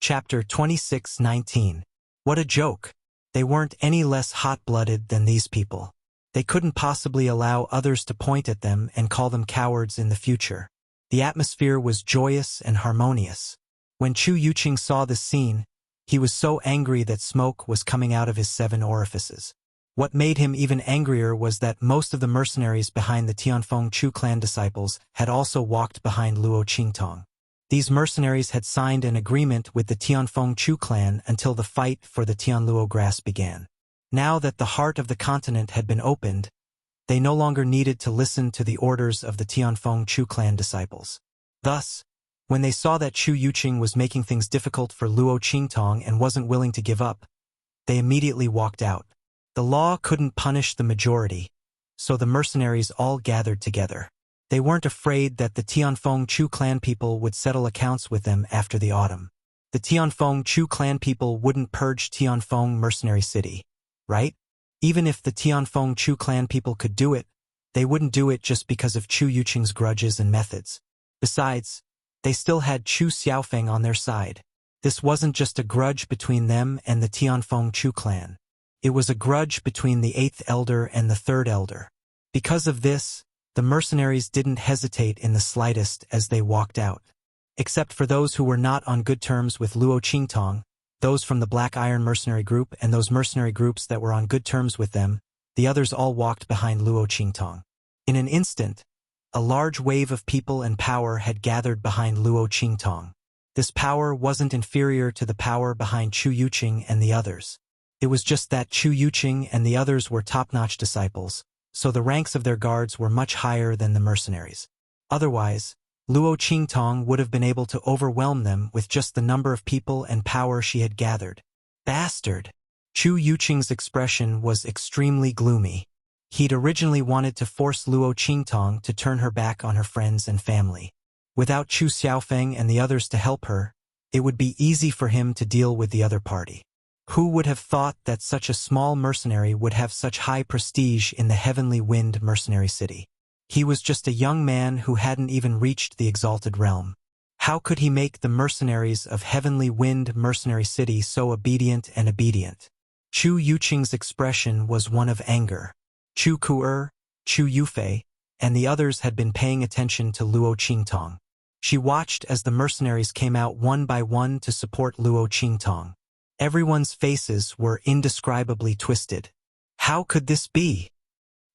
Chapter 26:19. What a joke! They weren't any less hot-blooded than these people. They couldn't possibly allow others to point at them and call them cowards in the future. The atmosphere was joyous and harmonious. When Chu Yuqing saw this scene, he was so angry that smoke was coming out of his 7 orifices. What made him even angrier was that most of the mercenaries behind the Tianfeng Chu clan disciples had also walked behind Luo Qingtong. These mercenaries had signed an agreement with the Tianfeng Chu clan until the fight for the Tianluo grass began. Now that the heart of the continent had been opened, they no longer needed to listen to the orders of the Tianfeng Chu clan disciples. Thus, when they saw that Chu Yuqing was making things difficult for Luo Qingtong and wasn't willing to give up, they immediately walked out. The law couldn't punish the majority, so the mercenaries all gathered together. They weren't afraid that the Tianfeng Chu clan people would settle accounts with them after the autumn. The Tianfeng Chu clan people wouldn't purge Tianfeng Mercenary City, right? Even if the Tianfeng Chu clan people could do it, they wouldn't do it just because of Chu Yuqing's grudges and methods. Besides, they still had Chu Xiaofeng on their side. This wasn't just a grudge between them and the Tianfeng Chu clan. It was a grudge between the 8th elder and the 3rd elder. Because of this, the mercenaries didn't hesitate in the slightest as they walked out. Except for those who were not on good terms with Luo Qingtong, those from the Black Iron mercenary group and those mercenary groups that were on good terms with them, the others all walked behind Luo Qingtong. In an instant, a large wave of people and power had gathered behind Luo Qingtong. This power wasn't inferior to the power behind Chu Yuqing and the others. It was just that Chu Yuqing and the others were top-notch disciples, so the ranks of their guards were much higher than the mercenaries. Otherwise, Luo Qingtong would have been able to overwhelm them with just the number of people and power she had gathered. Bastard! Chu Yuqing's expression was extremely gloomy. He'd originally wanted to force Luo Qingtong to turn her back on her friends and family. Without Chu Xiaofeng and the others to help her, it would be easy for him to deal with the other party. Who would have thought that such a small mercenary would have such high prestige in the Heavenly Wind Mercenary City? He was just a young man who hadn't even reached the Exalted Realm. How could he make the mercenaries of Heavenly Wind Mercenary City so obedient and obedient? Chu Yuqing's expression was one of anger. Chu Ku'er, Chu Yufei, and the others had been paying attention to Luo Qingtong. She watched as the mercenaries came out one by one to support Luo Qingtong. Everyone's faces were indescribably twisted. How could this be?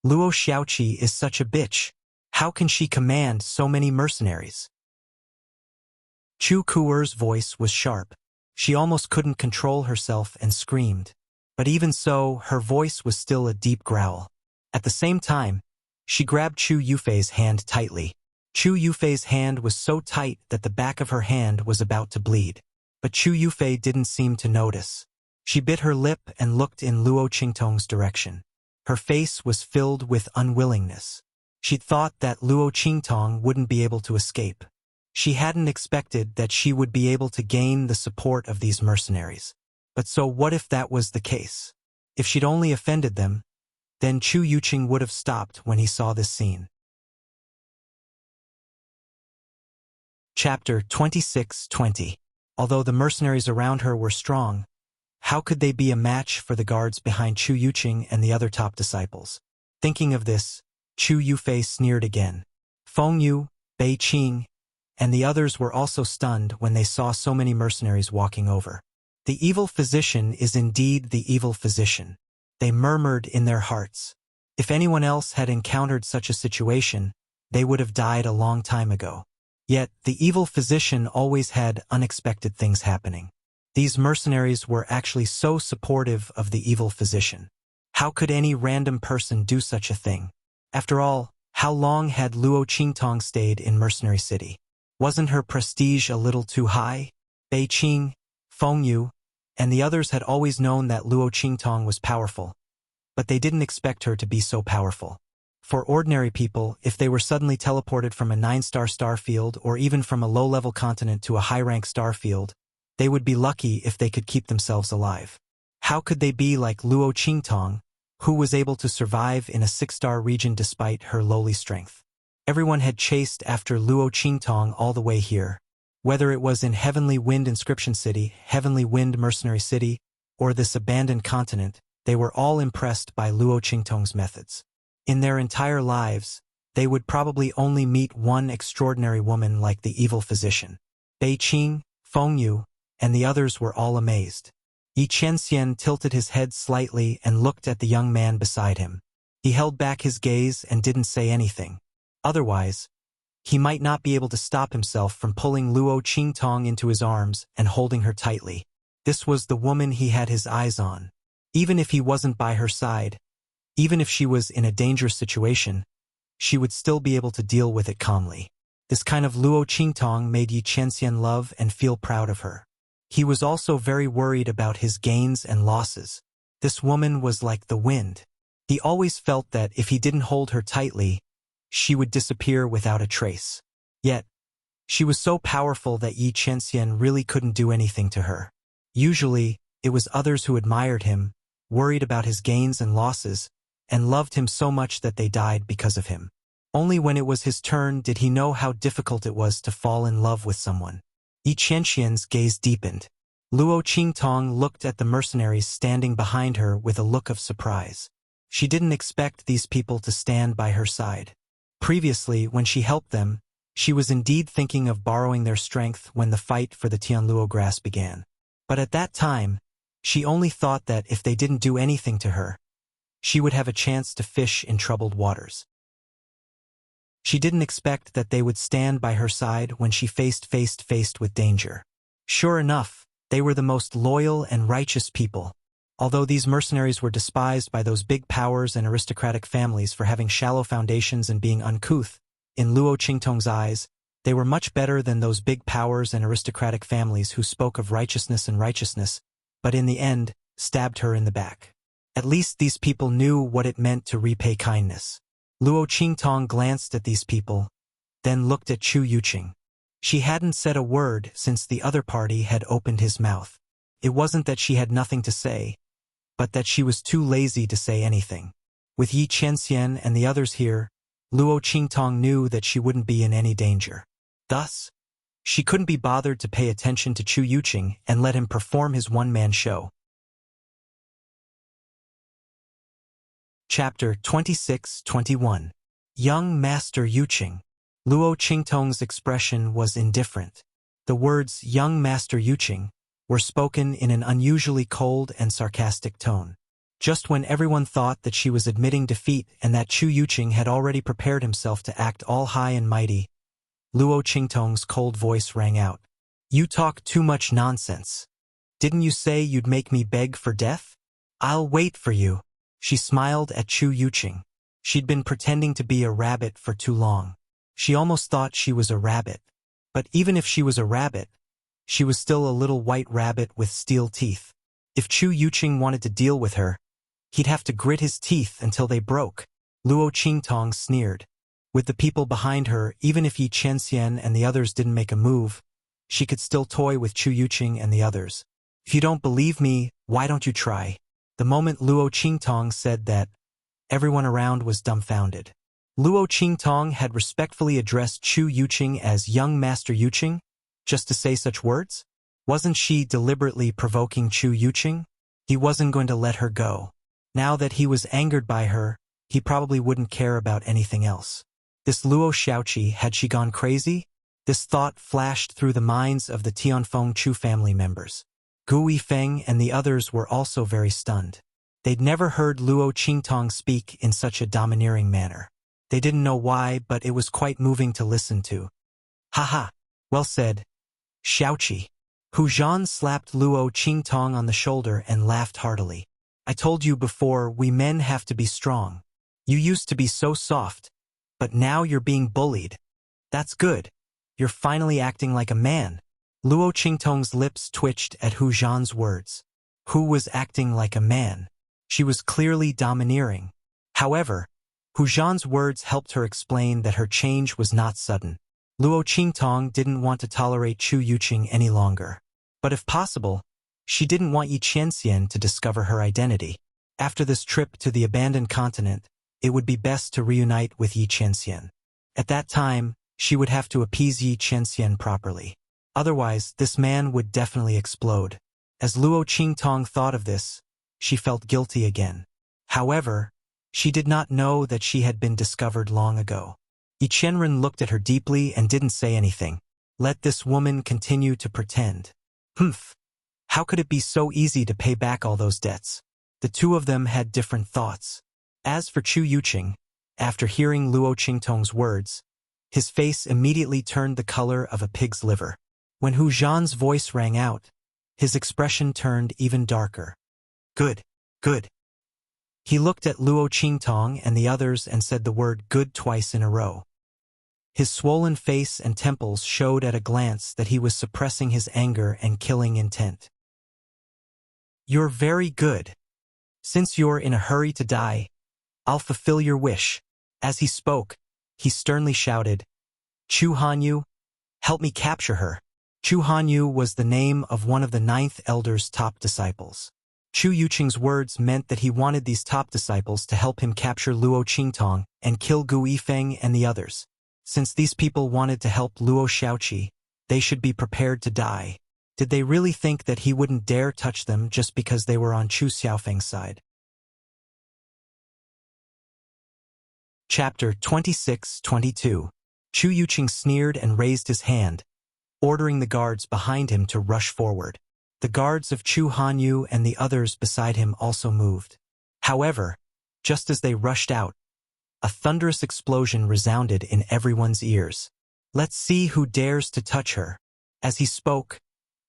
Luo Xiaoqi is such a bitch. How can she command so many mercenaries? Chu Ku'er's voice was sharp. She almost couldn't control herself and screamed. But even so, her voice was still a deep growl. At the same time, she grabbed Chu Yufei's hand tightly. Chu Yufei's hand was so tight that the back of her hand was about to bleed. But Chu Yufei didn't seem to notice. She bit her lip and looked in Luo Qingtong's direction. Her face was filled with unwillingness. She'd thought that Luo Qingtong wouldn't be able to escape. She hadn't expected that she would be able to gain the support of these mercenaries. But so what if that was the case? If she'd only offended them, then Chu Yuqing would have stopped when he saw this scene. Chapter 26:20. Although the mercenaries around her were strong, how could they be a match for the guards behind Chu Yuqing and the other top disciples? Thinking of this, Chu Yufei sneered again. Feng Yu, Bei Qing, and the others were also stunned when they saw so many mercenaries walking over. The evil physician is indeed the evil physician. They murmured in their hearts. If anyone else had encountered such a situation, they would have died a long time ago. Yet, the evil physician always had unexpected things happening. These mercenaries were actually so supportive of the evil physician. How could any random person do such a thing? After all, how long had Luo Qingtong stayed in Mercenary City? Wasn't her prestige a little too high? Bei Qing, Feng Yu, and the others had always known that Luo Qingtong was powerful, but they didn't expect her to be so powerful. For ordinary people, if they were suddenly teleported from a 9-star starfield or even from a low-level continent to a high-rank starfield, they would be lucky if they could keep themselves alive. How could they be like Luo Qingtong, who was able to survive in a 6-star region despite her lowly strength? Everyone had chased after Luo Qingtong all the way here. Whether it was in Heavenly Wind Inscription City, Heavenly Wind Mercenary City, or this abandoned continent, they were all impressed by Luo Qingtong's methods. In their entire lives, they would probably only meet one extraordinary woman like the evil physician. Bei Qing, Feng Yu, and the others were all amazed. Yi Qianxian tilted his head slightly and looked at the young man beside him. He held back his gaze and didn't say anything. Otherwise, he might not be able to stop himself from pulling Luo Qingtong into his arms and holding her tightly. This was the woman he had his eyes on. Even if he wasn't by her side, even if she was in a dangerous situation, she would still be able to deal with it calmly. This kind of Luo Qingtong made Yi Qianxian love and feel proud of her. He was also very worried about his gains and losses. This woman was like the wind. He always felt that if he didn't hold her tightly, she would disappear without a trace. Yet, she was so powerful that Yi Qianxian really couldn't do anything to her. Usually, it was others who admired him, worried about his gains and losses, and loved him so much that they died because of him. Only when it was his turn did he know how difficult it was to fall in love with someone. Yi Qianxian's gaze deepened. Luo Qingtong looked at the mercenaries standing behind her with a look of surprise. She didn't expect these people to stand by her side. Previously, when she helped them, she was indeed thinking of borrowing their strength when the fight for the Tianluo grass began. But at that time, she only thought that if they didn't do anything to her, she would have a chance to fish in troubled waters. She didn't expect that they would stand by her side when she faced with danger. Sure enough, they were the most loyal and righteous people. Although these mercenaries were despised by those big powers and aristocratic families for having shallow foundations and being uncouth, in Luo Qingtong's eyes, they were much better than those big powers and aristocratic families who spoke of righteousness, but in the end, stabbed her in the back. At least these people knew what it meant to repay kindness. Luo Qingtong glanced at these people, then looked at Chu Yuqing. She hadn't said a word since the other party had opened his mouth. It wasn't that she had nothing to say, but that she was too lazy to say anything. With Yi Qianxian and the others here, Luo Qingtong knew that she wouldn't be in any danger. Thus, she couldn't be bothered to pay attention to Chu Yuqing and let him perform his one-man show. Chapter 26-21. Young Master Yuqing. Luo Qingtong's expression was indifferent. The words "Young Master Yuqing" were spoken in an unusually cold and sarcastic tone. Just when everyone thought that she was admitting defeat and that Chu Yuqing had already prepared himself to act all high and mighty, Luo Qingtong's cold voice rang out. "You talk too much nonsense. Didn't you say you'd make me beg for death? I'll wait for you." She smiled at Chu Yuqing. She'd been pretending to be a rabbit for too long. She almost thought she was a rabbit. But even if she was a rabbit, she was still a little white rabbit with steel teeth. If Chu Yuqing wanted to deal with her, he'd have to grit his teeth until they broke. Luo Qingtong sneered. With the people behind her, even if Yi Qianxian and the others didn't make a move, she could still toy with Chu Yuqing and the others. "If you don't believe me, why don't you try?" The moment Luo Qingtong said that, everyone around was dumbfounded. Luo Qingtong had respectfully addressed Chu Yuqing as "Young Master Yuqing," just to say such words? Wasn't she deliberately provoking Chu Yuqing? He wasn't going to let her go. Now that he was angered by her, he probably wouldn't care about anything else. This Luo Shaoqi, had she gone crazy? This thought flashed through the minds of the Tianfeng Chu family members. Gu Yifeng and the others were also very stunned. They'd never heard Luo Qingtong speak in such a domineering manner. They didn't know why, but it was quite moving to listen to. "Ha! Well said, Shaoqi." Hu Zhan slapped Luo Qingtong on the shoulder and laughed heartily. "I told you before, we men have to be strong. You used to be so soft, but now you're being bullied. That's good. You're finally acting like a man." Luo Qingtong's lips twitched at Hu Zhan's words. Who was acting like a man? She was clearly domineering. However, Hu Zhan's words helped her explain that her change was not sudden. Luo Qingtong didn't want to tolerate Chu Yuqing any longer. But if possible, she didn't want Yi Qianxian to discover her identity. After this trip to the abandoned continent, it would be best to reunite with Yi Qianxian. At that time, she would have to appease Yi Qianxian properly. Otherwise, this man would definitely explode. As Luo Qingtong thought of this, she felt guilty again. However, she did not know that she had been discovered long ago. Yi Qianren looked at her deeply and didn't say anything. Let this woman continue to pretend. Humph. How could it be so easy to pay back all those debts? The two of them had different thoughts. As for Chu Yuqing, after hearing Luo Qingtong's words, his face immediately turned the color of a pig's liver. When Hu Zhan's voice rang out, his expression turned even darker. Good, good. He looked at Luo Qingtong and the others and said the word good twice in a row. His swollen face and temples showed at a glance that he was suppressing his anger and killing intent. You're very good. Since you're in a hurry to die, I'll fulfill your wish. As he spoke, he sternly shouted, Chu Hanyu, help me capture her. Chu Hanyu was the name of one of the 9th Elder's top disciples. Chu Yuqing's words meant that he wanted these top disciples to help him capture Luo Qingtong and kill Gu Yifeng and the others. Since these people wanted to help Luo Xiaoqi, they should be prepared to die. Did they really think that he wouldn't dare touch them just because they were on Chu Xiaofeng's side? Chapter 26-22. Chu Yuqing sneered and raised his hand, ordering the guards behind him to rush forward. The guards of Chu Hanyu and the others beside him also moved. However, just as they rushed out, a thunderous explosion resounded in everyone's ears. Let's see who dares to touch her. As he spoke,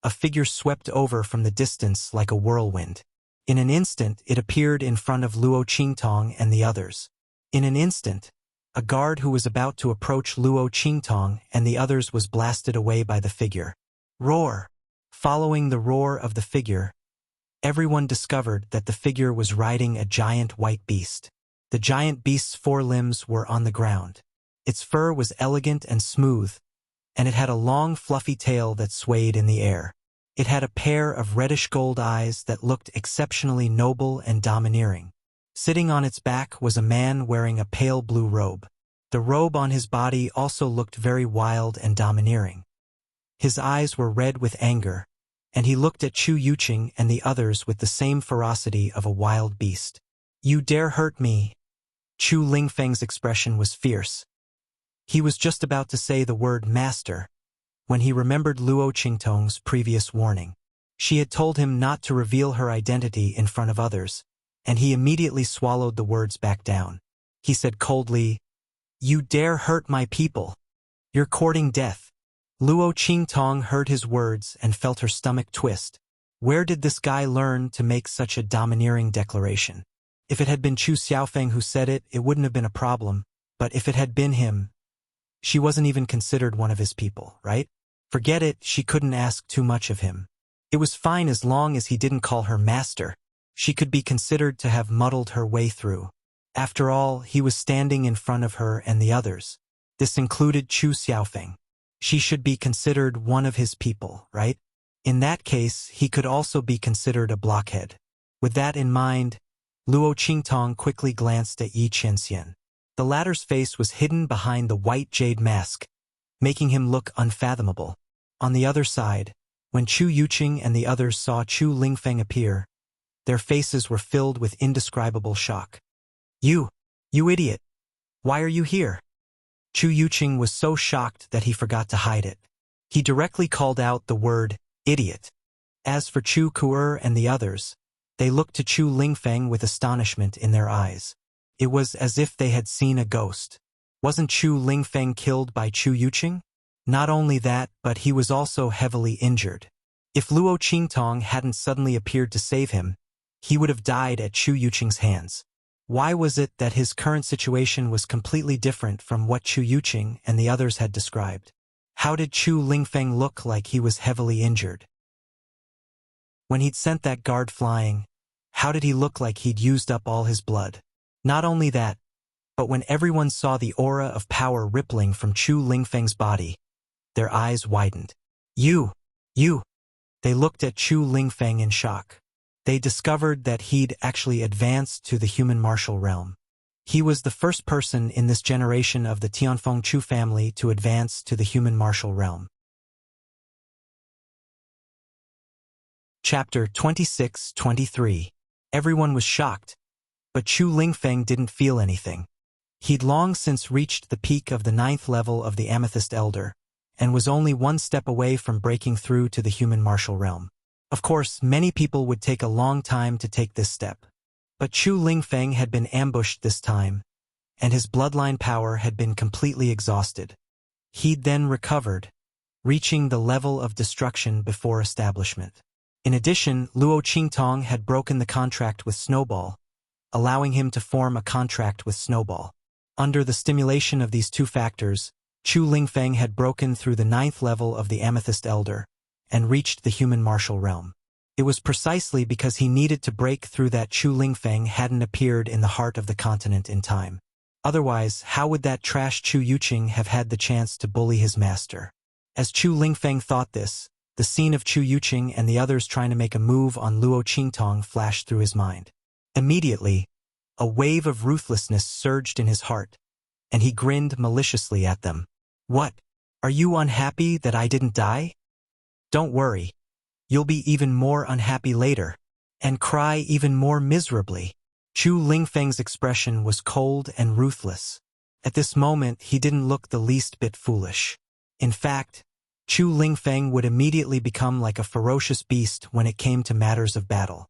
a figure swept over from the distance like a whirlwind. In an instant, it appeared in front of Luo Qingtong and the others. In an instant, a guard who was about to approach Luo Qingtong and the others was blasted away by the figure. Roar! Following the roar of the figure, everyone discovered that the figure was riding a giant white beast. The giant beast's 4 limbs were on the ground. Its fur was elegant and smooth, and it had a long fluffy tail that swayed in the air. It had a pair of reddish-gold eyes that looked exceptionally noble and domineering. Sitting on its back was a man wearing a pale blue robe. The robe on his body also looked very wild and domineering. His eyes were red with anger, and he looked at Chu Yuqing and the others with the same ferocity of a wild beast. You dare hurt me? Chu Lingfeng's expression was fierce. He was just about to say the word master when he remembered Luo Qingtong's previous warning. She had told him not to reveal her identity in front of others, and he immediately swallowed the words back down. He said coldly, You dare hurt my people? You're courting death. Luo Qingtong heard his words and felt her stomach twist. Where did this guy learn to make such a domineering declaration? If it had been Chu Xiaofeng who said it, it wouldn't have been a problem, but if it had been him, she wasn't even considered one of his people, right? Forget it, she couldn't ask too much of him. It was fine as long as he didn't call her master. She could be considered to have muddled her way through. After all, he was standing in front of her and the others. This included Chu Xiaofeng. She should be considered one of his people, right? In that case, he could also be considered a blockhead. With that in mind, Luo Qingtong quickly glanced at Yi Qianxian. The latter's face was hidden behind the white jade mask, making him look unfathomable. On the other side, when Chu Yuqing and the others saw Chu Lingfeng appear, their faces were filled with indescribable shock. You idiot! Why are you here? Chu Yuqing was so shocked that he forgot to hide it. He directly called out the word, idiot. As for Chu Ku'er and the others, they looked to Chu Lingfeng with astonishment in their eyes. It was as if they had seen a ghost. Wasn't Chu Lingfeng killed by Chu Yuqing? Not only that, but he was also heavily injured. If Luo Qingtong hadn't suddenly appeared to save him, he would have died at Chu Yuqing's hands. Why was it that his current situation was completely different from what Chu Yuqing and the others had described? How did Chu Lingfeng look like he was heavily injured? When he'd sent that guard flying, how did he look like he'd used up all his blood? Not only that, but when everyone saw the aura of power rippling from Chu Lingfeng's body, their eyes widened. You! They looked at Chu Lingfeng in shock. They discovered that he'd actually advanced to the human martial realm. He was the first person in this generation of the Tianfeng Chu family to advance to the human martial realm. Chapter 26-23. Everyone was shocked, but Chu Lingfeng didn't feel anything. He'd long since reached the peak of the 9th level of the Amethyst Elder, and was only one step away from breaking through to the human martial realm. Of course, many people would take a long time to take this step. But Chu Lingfeng had been ambushed this time, and his bloodline power had been completely exhausted. He'd then recovered, reaching the level of destruction before establishment. In addition, Luo Qingtong had broken the contract with Snowball, allowing him to form a contract with Snowball. Under the stimulation of these two factors, Chu Lingfeng had broken through the 9th level of the Amethyst Elder and reached the human martial realm. It was precisely because he needed to break through that Chu Lingfeng hadn't appeared in the heart of the continent in time. Otherwise, how would that trash Chu Yuqing have had the chance to bully his master? As Chu Lingfeng thought this, the scene of Chu Yuqing and the others trying to make a move on Luo Qingtong flashed through his mind. Immediately, a wave of ruthlessness surged in his heart, and he grinned maliciously at them. "What? Are you unhappy that I didn't die? Don't worry. You'll be even more unhappy later, and cry even more miserably." Chu Lingfeng's expression was cold and ruthless. At this moment, he didn't look the least bit foolish. In fact, Chu Lingfeng would immediately become like a ferocious beast when it came to matters of battle.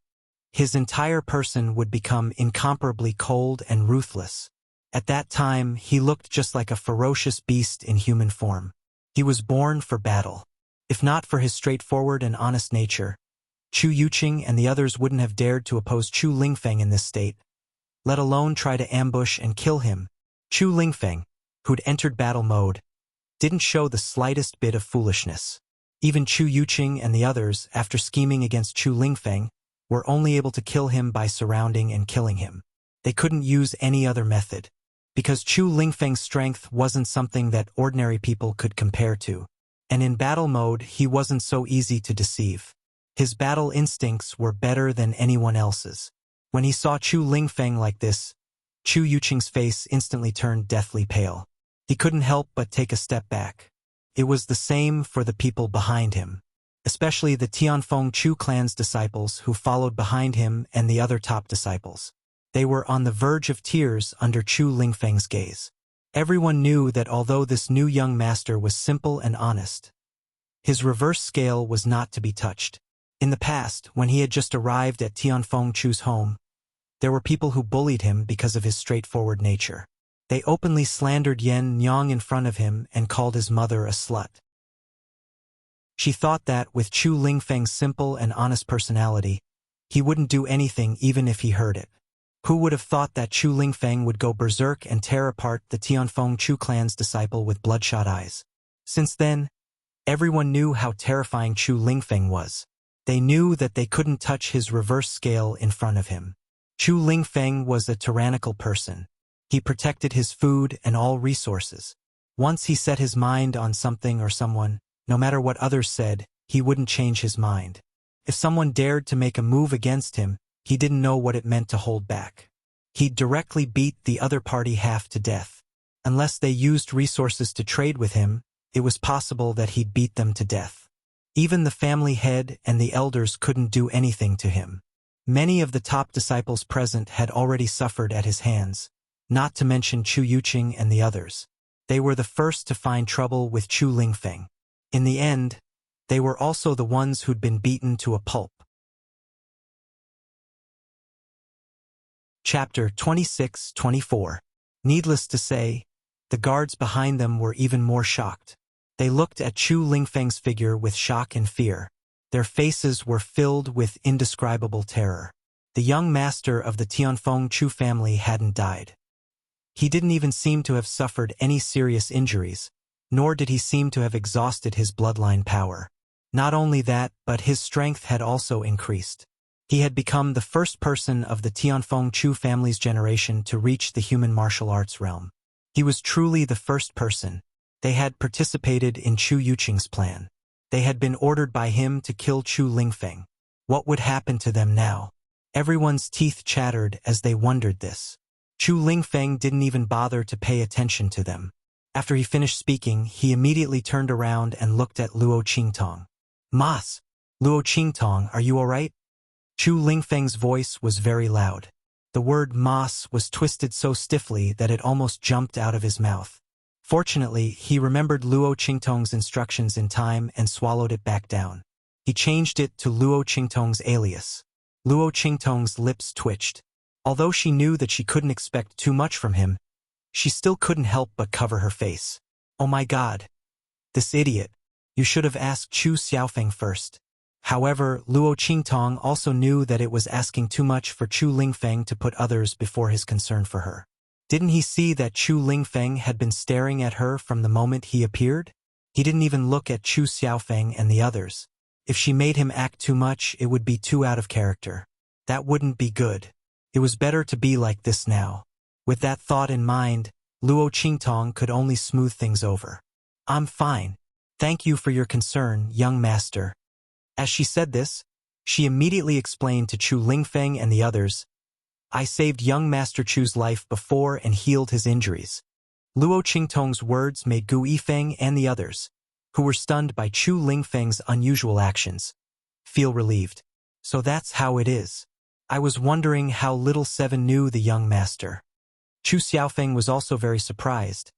His entire person would become incomparably cold and ruthless. At that time, he looked just like a ferocious beast in human form. He was born for battle. If not for his straightforward and honest nature, Chu Yuqing and the others wouldn't have dared to oppose Chu Lingfeng in this state, let alone try to ambush and kill him. Chu Lingfeng, who'd entered battle mode, didn't show the slightest bit of foolishness. Even Chu Yuqing and the others, after scheming against Chu Lingfeng, were only able to kill him by surrounding and killing him. They couldn't use any other method, because Chu Lingfeng's strength wasn't something that ordinary people could compare to. And in battle mode, he wasn't so easy to deceive. His battle instincts were better than anyone else's. When he saw Chu Lingfeng like this, Chu Yuqing's face instantly turned deathly pale. He couldn't help but take a step back. It was the same for the people behind him, especially the Tianfeng Chu clan's disciples who followed behind him and the other top disciples. They were on the verge of tears under Chu Lingfeng's gaze. Everyone knew that although this new young master was simple and honest, his reverse scale was not to be touched. In the past, when he had just arrived at Tianfeng Chu's home, there were people who bullied him because of his straightforward nature. They openly slandered Yan Nyang in front of him and called his mother a slut. She thought that, with Chu Lingfeng's simple and honest personality, he wouldn't do anything even if he heard it. Who would have thought that Chu Lingfeng would go berserk and tear apart the Tianfeng Chu clan's disciple with bloodshot eyes? Since then, everyone knew how terrifying Chu Lingfeng was. They knew that they couldn't touch his reverse scale in front of him. Chu Lingfeng was a tyrannical person. He protected his food and all resources. Once he set his mind on something or someone, no matter what others said, he wouldn't change his mind. If someone dared to make a move against him, he didn't know what it meant to hold back. He'd directly beat the other party half to death. Unless they used resources to trade with him, it was possible that he'd beat them to death. Even the family head and the elders couldn't do anything to him. Many of the top disciples present had already suffered at his hands, not to mention Chu Yuqing and the others. They were the first to find trouble with Chu Lingfeng. In the end, they were also the ones who'd been beaten to a pulp. Chapter 26-24. Needless to say, the guards behind them were even more shocked. They looked at Chu Lingfeng's figure with shock and fear. Their faces were filled with indescribable terror. The young master of the Tianfeng Chu family hadn't died. He didn't even seem to have suffered any serious injuries, nor did he seem to have exhausted his bloodline power. Not only that, but his strength had also increased. He had become the first person of the Tianfeng Chu family's generation to reach the human martial arts realm. He was truly the first person. They had participated in Chu Yuqing's plan. They had been ordered by him to kill Chu Lingfeng. What would happen to them now? Everyone's teeth chattered as they wondered this. Chu Lingfeng didn't even bother to pay attention to them. After he finished speaking, he immediately turned around and looked at Luo Qingtong. "Mas, Luo Qingtong, are you alright? Chu Lingfeng's voice was very loud. The word moss was twisted so stiffly that it almost jumped out of his mouth. Fortunately, he remembered Luo Qingtong's instructions in time and swallowed it back down. He changed it to Luo Qingtong's alias. Luo Qingtong's lips twitched. Although she knew that she couldn't expect too much from him, she still couldn't help but cover her face. Oh my God! This idiot! You should have asked Chu Xiaofeng first. However, Luo Qingtong also knew that it was asking too much for Chu Lingfeng to put others before his concern for her. Didn't he see that Chu Lingfeng had been staring at her from the moment he appeared? He didn't even look at Chu Xiaofeng and the others. If she made him act too much, it would be too out of character. That wouldn't be good. It was better to be like this now. With that thought in mind, Luo Qingtong could only smooth things over. I'm fine. Thank you for your concern, young master. As she said this, she immediately explained to Chu Lingfeng and the others, I saved young Master Chu's life before and healed his injuries. Luo Qingtong's words made Gu Yifeng and the others, who were stunned by Chu Lingfeng's unusual actions, feel relieved. So that's how it is. I was wondering how little Seven knew the young master. Chu Xiaofeng was also very surprised,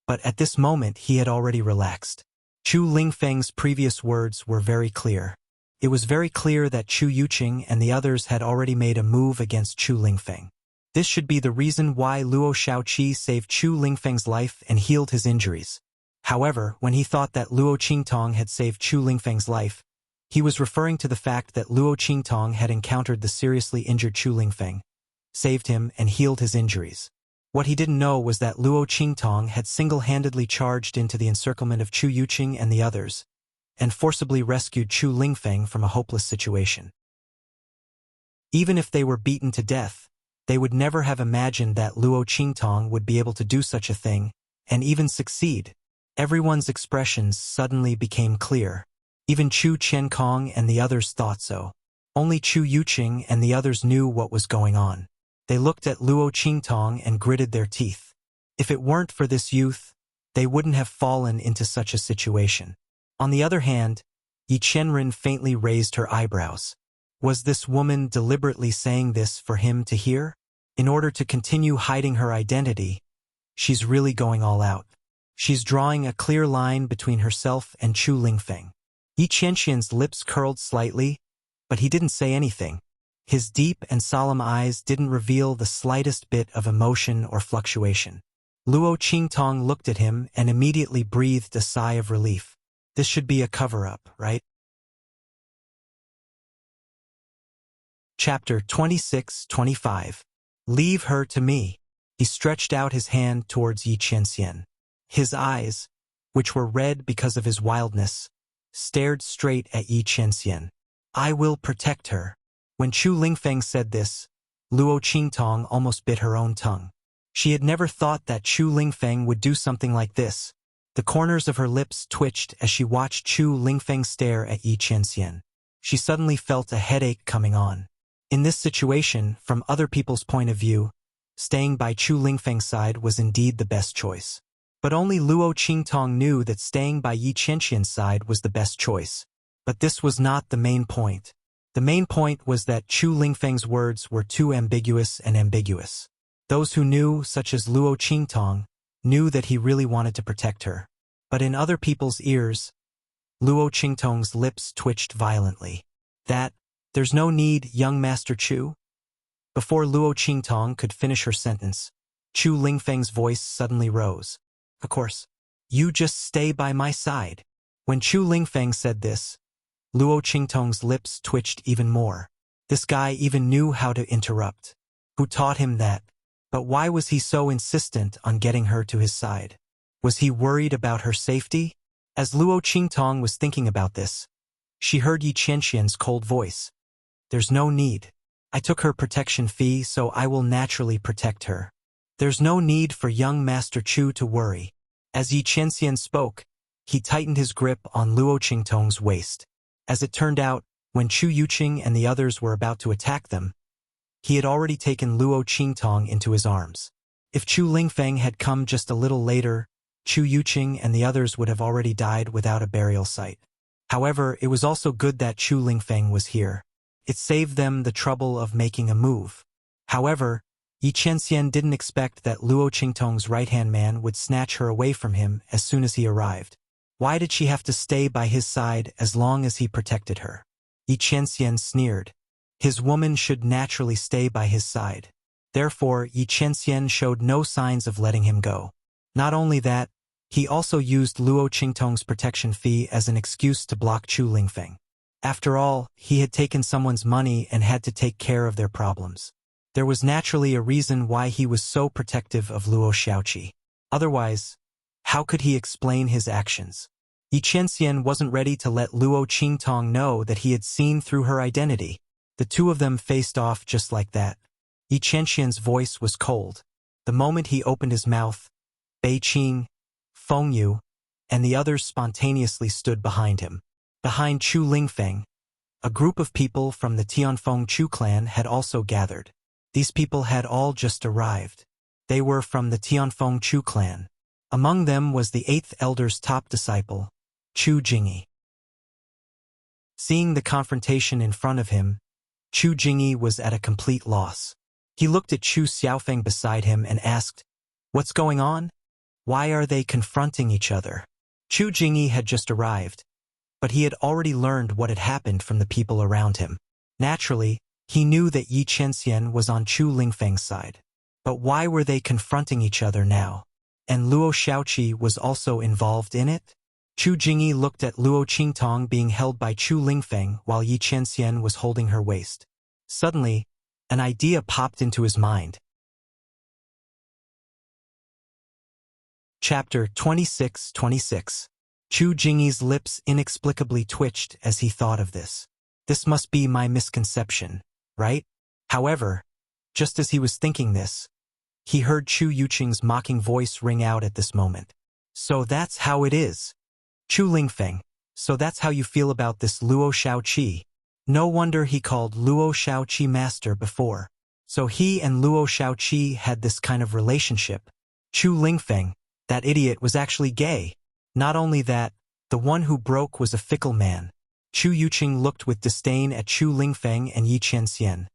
but at this moment he had already relaxed. Chu Lingfeng's previous words were very clear. It was very clear that Chu Yuqing and the others had already made a move against Chu Lingfeng. This should be the reason why Luo Shaoqi saved Chu Lingfeng's life and healed his injuries. However, when he thought that Luo Qingtong had saved Chu Lingfeng's life, he was referring to the fact that Luo Qingtong had encountered the seriously injured Chu Lingfeng, saved him and healed his injuries. What he didn't know was that Luo Qingtong had single-handedly charged into the encirclement of Chu Yuqing and the others, and forcibly rescued Chu Lingfeng from a hopeless situation. Even if they were beaten to death, they would never have imagined that Luo Qingtong would be able to do such a thing, and even succeed. Everyone's expressions suddenly became clear. Even Chu Qiankong and the others thought so. Only Chu Yuqing and the others knew what was going on. They looked at Luo Qingtong and gritted their teeth. If it weren't for this youth, they wouldn't have fallen into such a situation. On the other hand, Yi Qianren faintly raised her eyebrows. Was this woman deliberately saying this for him to hear? In order to continue hiding her identity, she's really going all out. She's drawing a clear line between herself and Chu Lingfeng. Yi Qianxian's lips curled slightly, but he didn't say anything. His deep and solemn eyes didn't reveal the slightest bit of emotion or fluctuation. Luo Qingtong looked at him and immediately breathed a sigh of relief. This should be a cover-up, right? Chapter 26-25. Leave her to me. He stretched out his hand towards Yi Qianxian. His eyes, which were red because of his wildness, stared straight at Yi Qianxian. I will protect her. When Chu Lingfeng said this, Luo Qingtong almost bit her own tongue. She had never thought that Chu Lingfeng would do something like this. The corners of her lips twitched as she watched Chu Lingfeng stare at Yi Qianxian. She suddenly felt a headache coming on. In this situation, from other people's point of view, staying by Chu Lingfeng's side was indeed the best choice. But only Luo Qingtong knew that staying by Yi Qianxian's side was the best choice. But this was not the main point. The main point was that Chu Lingfeng's words were too ambiguous and ambiguous. Those who knew, such as Luo Qingtong, knew that he really wanted to protect her. But in other people's ears, Luo Qingtong's lips twitched violently. There's no need, young Master Chu. Before Luo Qingtong could finish her sentence, Chu Lingfeng's voice suddenly rose. Of course, you just stay by my side. When Chu Lingfeng said this, Luo Qingtong's lips twitched even more. This guy even knew how to interrupt. Who taught him that? But why was he so insistent on getting her to his side? Was he worried about her safety? As Luo Qingtong was thinking about this, she heard Yi Qianxian's cold voice. There's no need. I took her protection fee, so I will naturally protect her. There's no need for young Master Chu to worry. As Yi Qianxian spoke, he tightened his grip on Luo Qingtong's waist. As it turned out, when Chu Yuqing and the others were about to attack them, he had already taken Luo Qingtong into his arms. If Chu Lingfeng had come just a little later, Chu Yuqing and the others would have already died without a burial site. However, it was also good that Chu Lingfeng was here. It saved them the trouble of making a move. However, Yi Qianxian didn't expect that Luo Qingtong's right-hand man would snatch her away from him as soon as he arrived. Why did she have to stay by his side as long as he protected her? Yi Qianxian sneered. His woman should naturally stay by his side. Therefore, Yi Qianxian showed no signs of letting him go. Not only that, he also used Luo Qingtong's protection fee as an excuse to block Chu Lingfeng. After all, he had taken someone's money and had to take care of their problems. There was naturally a reason why he was so protective of Luo Xiaoqi. Otherwise, how could he explain his actions? Yi Qianxian wasn't ready to let Luo Qingtong know that he had seen through her identity. The two of them faced off just like that. Yi Qianxian's voice was cold. The moment he opened his mouth, Bei Qing, Feng Yu, and the others spontaneously stood behind him. Behind Chu Lingfeng, a group of people from the Tianfeng Chu clan had also gathered. These people had all just arrived. They were from the Tianfeng Chu clan. Among them was the 8th elder's top disciple, Chu Jingyi. Seeing the confrontation in front of him, Chu Jingyi was at a complete loss. He looked at Chu Xiaofeng beside him and asked, "What's going on? Why are they confronting each other?" Chu Jingyi had just arrived, but he had already learned what had happened from the people around him. Naturally, he knew that Yi Qianxian was on Chu Lingfeng's side. But why were they confronting each other now? And Luo Xiaoqi was also involved in it? Chu Jingyi looked at Luo Qingtong being held by Chu Lingfeng while Yi Qianxian was holding her waist. Suddenly, an idea popped into his mind. Chapter 26:26. Chu Jingyi's lips inexplicably twitched as he thought of this. This must be my misconception, right? However, just as he was thinking this, he heard Chu Yuqing's mocking voice ring out at this moment. "So that's how it is. Chu Lingfeng, so that's how you feel about this Luo Xiaoqi." No wonder he called Luo Xiaoqi master before. So he and Luo Xiaoqi had this kind of relationship. Chu Lingfeng, that idiot, was actually gay. Not only that, the one who broke was a fickle man. Chu Yuqing looked with disdain at Chu Lingfeng and Yi Qianxian,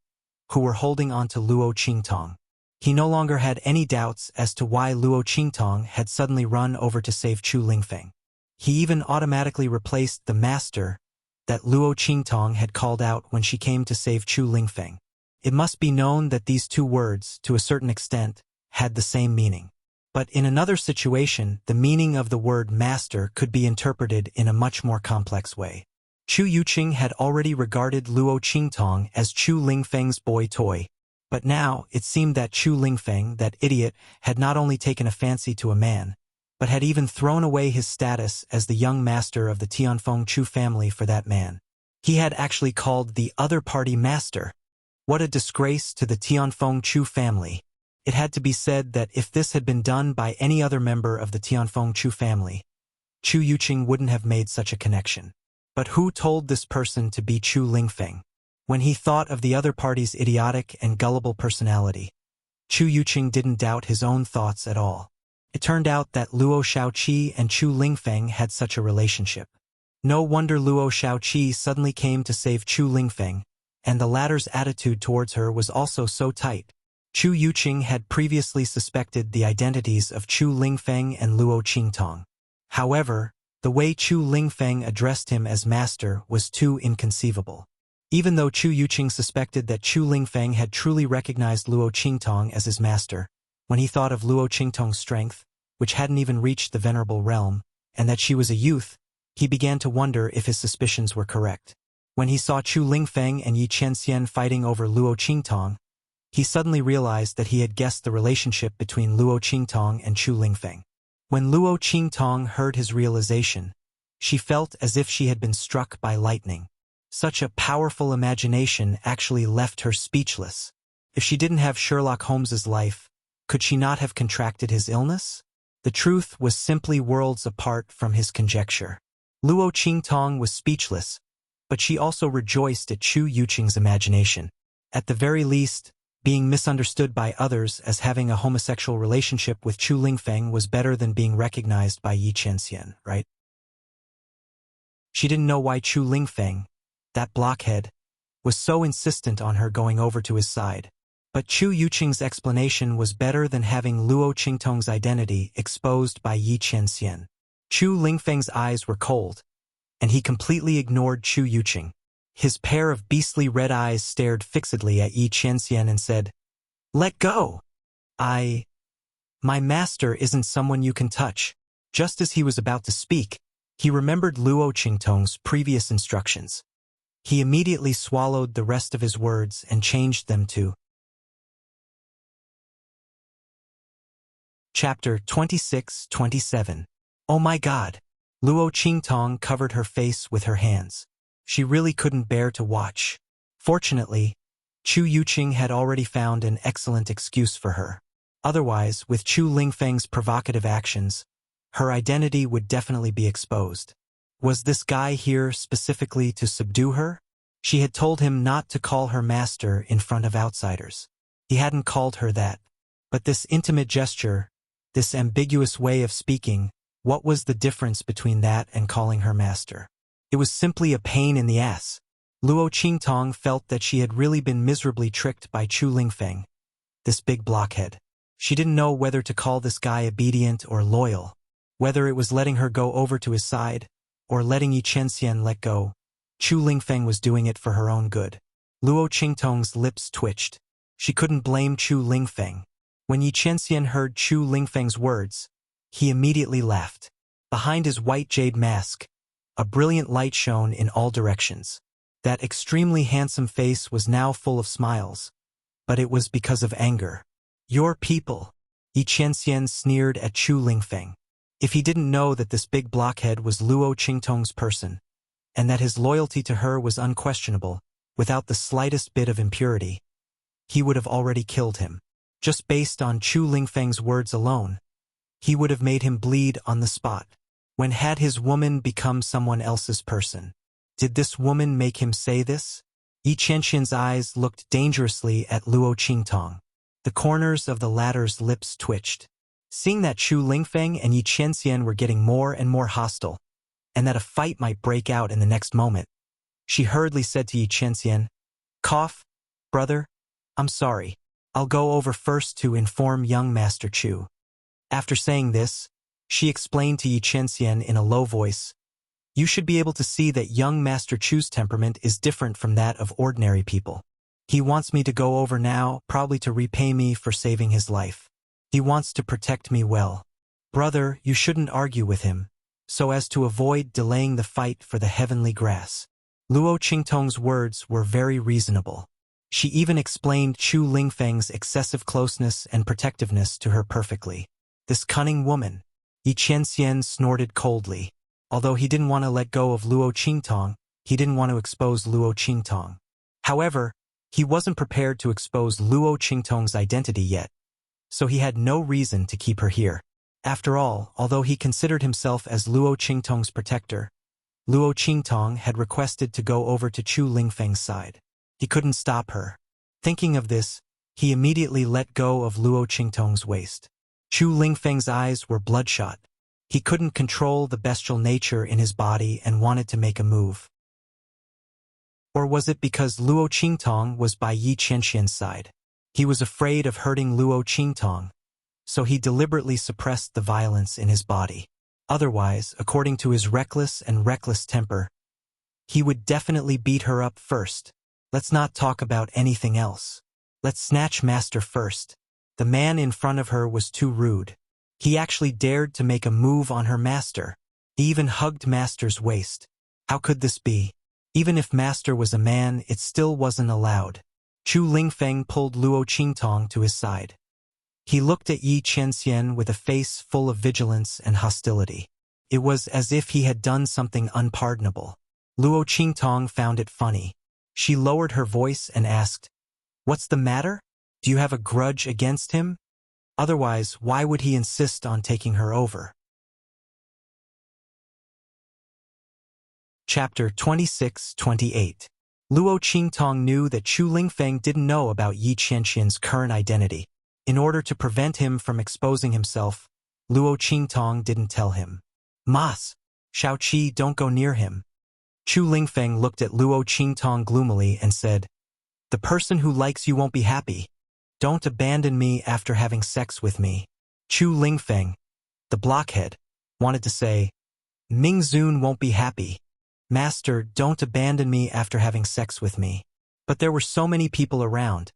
who were holding on to Luo Qingtong. He no longer had any doubts as to why Luo Qingtong had suddenly run over to save Chu Lingfeng. He even automatically replaced the master that Luo Qingtong had called out when she came to save Chu Lingfeng. It must be known that these two words, to a certain extent, had the same meaning. But in another situation, the meaning of the word master could be interpreted in a much more complex way. Chu Yuqing had already regarded Luo Qingtong as Chu Lingfeng's boy toy. But now, it seemed that Chu Lingfeng, that idiot, had not only taken a fancy to a man, but had even thrown away his status as the young master of the Tianfeng Chu family for that man. He had actually called the other party master. What a disgrace to the Tianfeng Chu family. It had to be said that if this had been done by any other member of the Tianfeng Chu family, Chu Yuqing wouldn't have made such a connection. But who told this person to be Chu Lingfeng? When he thought of the other party's idiotic and gullible personality, Chu Yuqing didn't doubt his own thoughts at all. It turned out that Luo Xiaoqi and Chu Lingfeng had such a relationship. No wonder Luo Xiaoqi suddenly came to save Chu Lingfeng, and the latter's attitude towards her was also so tight. Chu Yuqing had previously suspected the identities of Chu Lingfeng and Luo Qingtong. However, the way Chu Lingfeng addressed him as master was too inconceivable. Even though Chu Yuqing suspected that Chu Lingfeng had truly recognized Luo Qingtong as his master, when he thought of Luo Qingtong's strength, which hadn't even reached the venerable realm, and that she was a youth, he began to wonder if his suspicions were correct. When he saw Chu Lingfeng and Yi Qianxian fighting over Luo Qingtong, he suddenly realized that he had guessed the relationship between Luo Qingtong and Chu Lingfeng. When Luo Qingtong heard his realization, she felt as if she had been struck by lightning. Such a powerful imagination actually left her speechless. If she didn't have Sherlock Holmes's life, could she not have contracted his illness? The truth was simply worlds apart from his conjecture. Luo Qingtong was speechless, but she also rejoiced at Chu Yuqing's imagination. At the very least, being misunderstood by others as having a homosexual relationship with Chu Lingfeng was better than being recognized by Yi Qianxian, right? She didn't know why Chu Lingfeng, that blockhead, was so insistent on her going over to his side. But Chu Yuqing's explanation was better than having Luo Qingtong's identity exposed by Yi Qianxian. Chu Lingfeng's eyes were cold, and he completely ignored Chu Yuqing. His pair of beastly red eyes stared fixedly at Yi Qianxian and said, "Let go! My master isn't someone you can touch." Just as he was about to speak, he remembered Luo Qingtong's previous instructions. He immediately swallowed the rest of his words and changed them to Chapter 26-27. Oh my God! Luo Qingtong covered her face with her hands. She really couldn't bear to watch. Fortunately, Chu Yuqing had already found an excellent excuse for her. Otherwise, with Chu Lingfeng's provocative actions, her identity would definitely be exposed. Was this guy here specifically to subdue her? She had told him not to call her master in front of outsiders. He hadn't called her that. But this intimate gesture, this ambiguous way of speaking, what was the difference between that and calling her master? It was simply a pain in the ass. Luo Qingtong felt that she had really been miserably tricked by Chu Lingfeng, this big blockhead. She didn't know whether to call this guy obedient or loyal, whether it was letting her go over to his side, or letting Yi Qianxian let go. Chu Lingfeng was doing it for her own good. Luo Qingtong's lips twitched. She couldn't blame Chu Lingfeng. When Yi Qianxian heard Chu Lingfeng's words, he immediately laughed. Behind his white jade mask, a brilliant light shone in all directions. That extremely handsome face was now full of smiles, but it was because of anger. Your people, Yi Qianxian sneered at Chu Lingfeng. If he didn't know that this big blockhead was Luo Qingtong's person, and that his loyalty to her was unquestionable, without the slightest bit of impurity, he would have already killed him. Just based on Chu Lingfeng's words alone, he would have made him bleed on the spot. When had his woman become someone else's person? Did this woman make him say this? Yi Qianxian's eyes looked dangerously at Luo Qingtong. The corners of the latter's lips twitched. Seeing that Chu Lingfeng and Yi Qianxian were getting more and more hostile, and that a fight might break out in the next moment, she hurriedly said to Yi Qianxian, "Cough, brother, I'm sorry. I'll go over first to inform young Master Chu." After saying this, she explained to Yi Qianxian in a low voice, "You should be able to see that young Master Chu's temperament is different from that of ordinary people. He wants me to go over now, probably to repay me for saving his life. He wants to protect me well. Brother, you shouldn't argue with him, so as to avoid delaying the fight for the heavenly grass." Luo Qingtong's words were very reasonable. She even explained Chu Lingfeng's excessive closeness and protectiveness to her perfectly. This cunning woman. Yi Qianxian snorted coldly. Although he didn't want to let go of Luo Qingtong, he didn't want to expose Luo Qingtong. However, he wasn't prepared to expose Luo Qingtong's identity yet, so he had no reason to keep her here. After all, although he considered himself as Luo Qingtong's protector, Luo Qingtong had requested to go over to Chu Lingfeng's side. He couldn't stop her. Thinking of this, he immediately let go of Luo Qingtong's waist. Chu Lingfeng's eyes were bloodshot. He couldn't control the bestial nature in his body and wanted to make a move. Or was it because Luo Qingtong was by Yi Qianxian's side? He was afraid of hurting Luo Qingtong, so he deliberately suppressed the violence in his body. Otherwise, according to his reckless temper, he would definitely beat her up first. Let's not talk about anything else. Let's snatch Master first. The man in front of her was too rude. He actually dared to make a move on her master. He even hugged Master's waist. How could this be? Even if Master was a man, it still wasn't allowed. Chu Lingfeng pulled Luo Qingtong to his side. He looked at Yi Qianxian with a face full of vigilance and hostility. It was as if he had done something unpardonable. Luo Qingtong found it funny. She lowered her voice and asked, "What's the matter? Do you have a grudge against him? Otherwise, why would he insist on taking her over?" Chapter 26-28. Luo Qingtong knew that Chu Lingfeng didn't know about Yi Qianxian's current identity. In order to prevent him from exposing himself, Luo Qingtong didn't tell him. "Mas, Shaoqi, don't go near him. Chu Lingfeng looked at Luo Qingtong gloomily and said, "The person who likes you won't be happy. Don't abandon me after having sex with me." Chu Lingfeng, the blockhead, wanted to say, "Ming Zun won't be happy. Master, don't abandon me after having sex with me." But there were so many people around,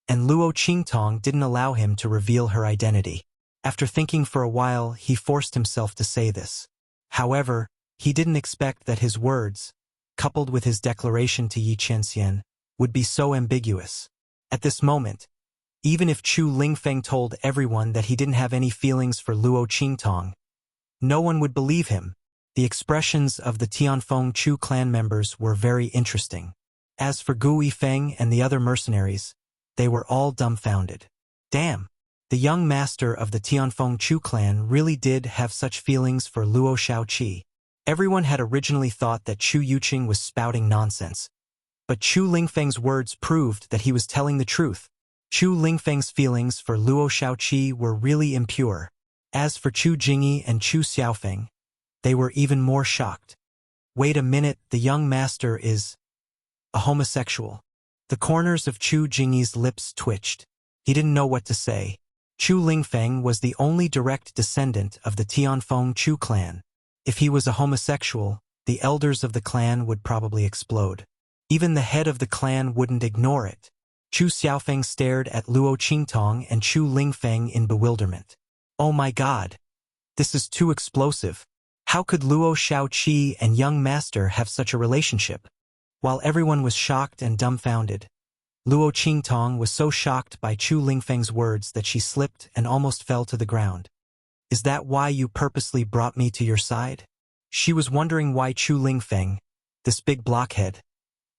and Luo Qingtong didn't allow him to reveal her identity. After thinking for a while, he forced himself to say this. However, he didn't expect that his words, coupled with his declaration to Yi Qianxian, would be so ambiguous. At this moment, even if Chu Lingfeng told everyone that he didn't have any feelings for Luo Qingtong, no one would believe him. The expressions of the Tianfeng Chu clan members were very interesting. As for Gu Yifeng and the other mercenaries, they were all dumbfounded. Damn! The young master of the Tianfeng Chu clan really did have such feelings for Luo Shaoqi. Everyone had originally thought that Chu Yuqing was spouting nonsense, but Chu Lingfeng's words proved that he was telling the truth. Chu Lingfeng's feelings for Luo Shaoqi were really impure. As for Chu Jingyi and Chu Xiaofeng, they were even more shocked. Wait a minute, the young master is a homosexual. The corners of Chu Jingyi's lips twitched. He didn't know what to say. Chu Lingfeng was the only direct descendant of the Tianfeng Chu clan. If he was a homosexual, the elders of the clan would probably explode. Even the head of the clan wouldn't ignore it. Chu Xiaofeng stared at Luo Qingtong and Chu Lingfeng in bewilderment. Oh my god! This is too explosive. How could Luo Shaoqi and young master have such a relationship? While everyone was shocked and dumbfounded, Luo Qingtong was so shocked by Chu Lingfeng's words that she slipped and almost fell to the ground. Is that why you purposely brought me to your side? She was wondering why Chu Lingfeng, this big blockhead,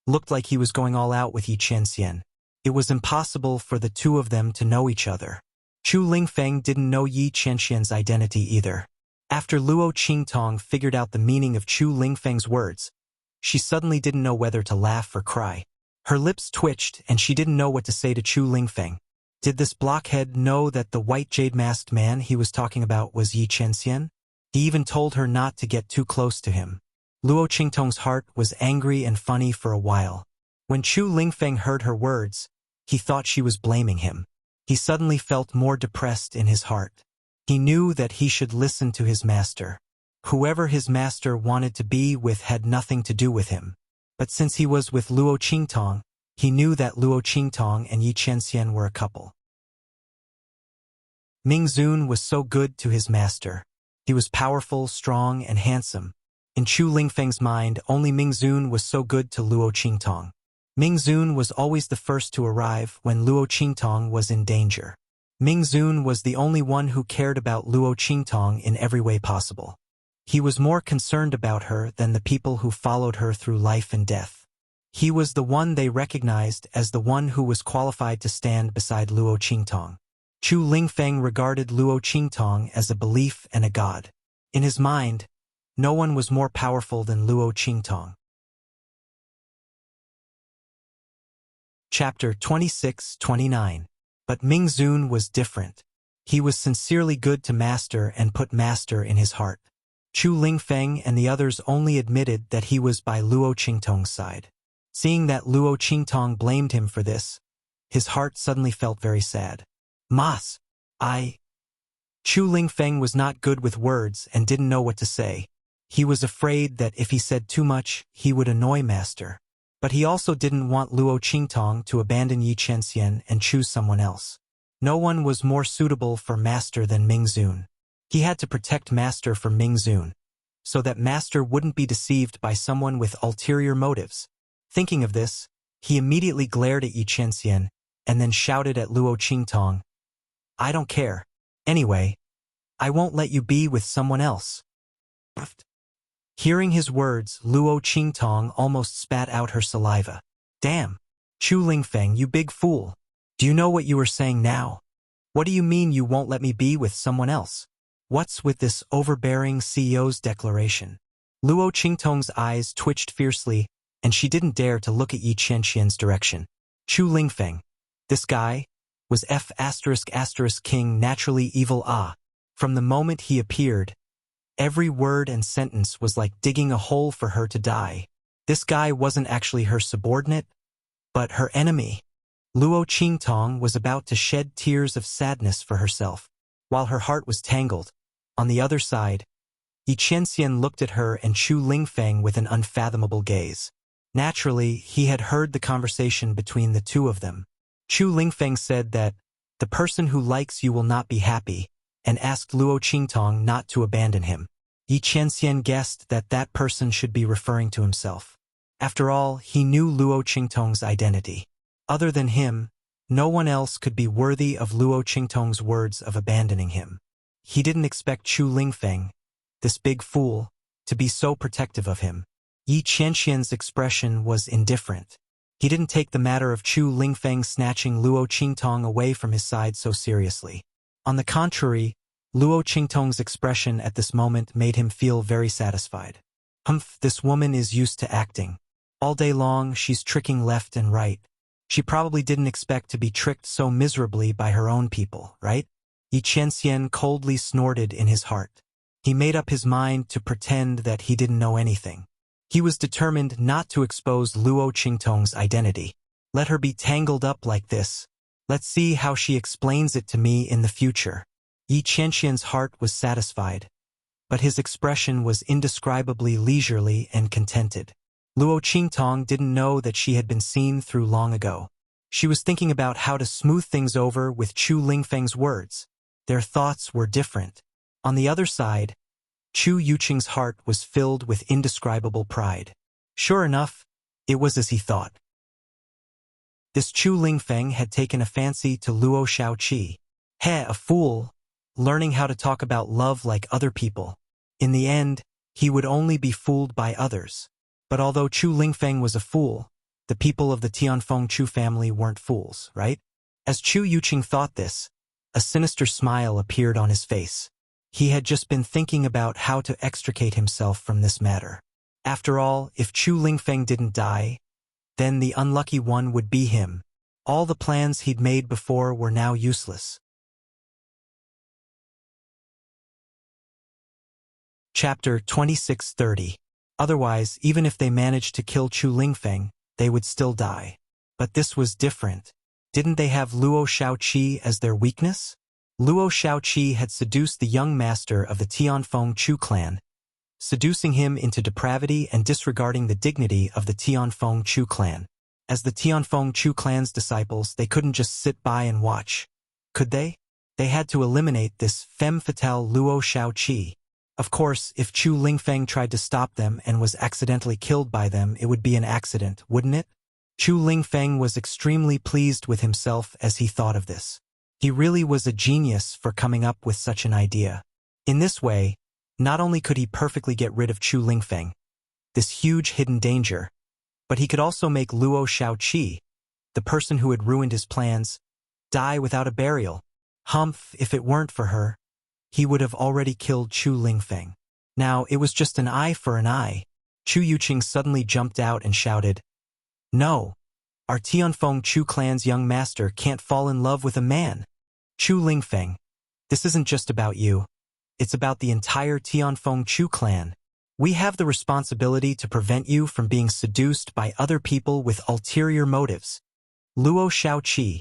looked like he was going all out with Yi Qianxian. It was impossible for the two of them to know each other. Chu Lingfeng didn't know Yi Qianxian's identity either. After Luo Qingtong figured out the meaning of Chu Lingfeng's words, she suddenly didn't know whether to laugh or cry. Her lips twitched and she didn't know what to say to Chu Lingfeng. Did this blockhead know that the white jade-masked man he was talking about was Yi Qianxian? He even told her not to get too close to him. Luo Qingtong's heart was angry and funny for a while. When Chu Lingfeng heard her words, he thought she was blaming him. He suddenly felt more depressed in his heart. He knew that he should listen to his master. Whoever his master wanted to be with had nothing to do with him. But since he was with Luo Qingtong, he knew that Luo Qingtong and Yi Qianxian were a couple. Ming Zun was so good to his master. He was powerful, strong, and handsome. In Chu Lingfeng's mind, only Ming Zun was so good to Luo Qingtong. Ming Zun was always the first to arrive when Luo Qingtong was in danger. Ming Zun was the only one who cared about Luo Qingtong in every way possible. He was more concerned about her than the people who followed her through life and death. He was the one they recognized as the one who was qualified to stand beside Luo Qingtong. Chu Lingfeng regarded Luo Qingtong as a belief and a god. In his mind, no one was more powerful than Luo Qingtong. Chapter 26-29. But Ming Zun was different. He was sincerely good to Master and put Master in his heart. Chu Lingfeng and the others only admitted that he was by Luo Qingtong's side. Seeing that Luo Qingtong blamed him for this, his heart suddenly felt very sad. Mas, Chu Lingfeng was not good with words and didn't know what to say. He was afraid that if he said too much, he would annoy Master. But he also didn't want Luo Qingtong to abandon Yi Qianxian and choose someone else. No one was more suitable for Master than Ming Zun. He had to protect Master from Ming Zun, so that Master wouldn't be deceived by someone with ulterior motives. Thinking of this, he immediately glared at Yi Qianxian and then shouted at Luo Qingtong, "I don't care. Anyway, I won't let you be with someone else." Hearing his words, Luo Qingtong almost spat out her saliva. Damn! Chu Lingfeng, you big fool! Do you know what you are saying now? What do you mean you won't let me be with someone else? What's with this overbearing CEO's declaration? Luo Qingtong's eyes twitched fiercely, and she didn't dare to look at Yi Qianxian's direction. Chu Lingfeng, this guy, was King naturally evil. From the moment he appeared, every word and sentence was like digging a hole for her to die. This guy wasn't actually her subordinate, but her enemy. Luo Qingtong was about to shed tears of sadness for herself, while her heart was tangled. On the other side, Yi Qianxian looked at her and Chu Lingfeng with an unfathomable gaze. Naturally, he had heard the conversation between the two of them. Chu Lingfeng said that, "The person who likes you will not be happy," and asked Luo Qingtong not to abandon him. Yi Qianxian guessed that that person should be referring to himself. After all, he knew Luo Qingtong's identity. Other than him, no one else could be worthy of Luo Qingtong's words of abandoning him. He didn't expect Chu Lingfeng, this big fool, to be so protective of him. Yi Qianxian's expression was indifferent. He didn't take the matter of Chu Lingfeng snatching Luo Qingtong away from his side so seriously. On the contrary, Luo Qingtong's expression at this moment made him feel very satisfied. Humph, this woman is used to acting. All day long she's tricking left and right. She probably didn't expect to be tricked so miserably by her own people, right? Yi Qianxian coldly snorted in his heart. He made up his mind to pretend that he didn't know anything. He was determined not to expose Luo Qingtong's identity. Let her be tangled up like this. Let's see how she explains it to me in the future. Yi Qianxian's heart was satisfied, but his expression was indescribably leisurely and contented. Luo Qingtong didn't know that she had been seen through long ago. She was thinking about how to smooth things over with Chu Lingfeng's words. Their thoughts were different. On the other side, Chu Yuqing's heart was filled with indescribable pride. Sure enough, it was as he thought. This Chu Lingfeng had taken a fancy to Luo Shaoqi. A fool, learning how to talk about love like other people. In the end, he would only be fooled by others. But although Chu Lingfeng was a fool, the people of the Tianfeng Chu family weren't fools, right? As Chu Yuqing thought this, a sinister smile appeared on his face. He had just been thinking about how to extricate himself from this matter. After all, if Chu Lingfeng didn't die, then the unlucky one would be him. All the plans he'd made before were now useless. Chapter 2630. Otherwise, even if they managed to kill Chu Lingfeng, they would still die. But this was different. Didn't they have Luo Shaoqi as their weakness? Luo Shaoqi had seduced the young master of the Tianfeng Chu clan, seducing him into depravity and disregarding the dignity of the Tianfeng Chu clan. As the Tianfeng Chu clan's disciples, they couldn't just sit by and watch. Could they? They had to eliminate this femme fatale Luo Shaoqi. Of course, if Chu Lingfeng tried to stop them and was accidentally killed by them, it would be an accident, wouldn't it? Chu Lingfeng was extremely pleased with himself as he thought of this. He really was a genius for coming up with such an idea. In this way, not only could he perfectly get rid of Chu Lingfeng, this huge hidden danger, but he could also make Luo Shaoqi, the person who had ruined his plans, die without a burial. Humph, if it weren't for her, he would have already killed Chu Lingfeng. Now, it was just an eye for an eye. Chu Yuqing suddenly jumped out and shouted, "No! Our Tianfeng Chu clan's young master can't fall in love with a man. Chu Lingfeng, this isn't just about you. It's about the entire Tianfeng Chu clan. We have the responsibility to prevent you from being seduced by other people with ulterior motives. Luo Shaoqi,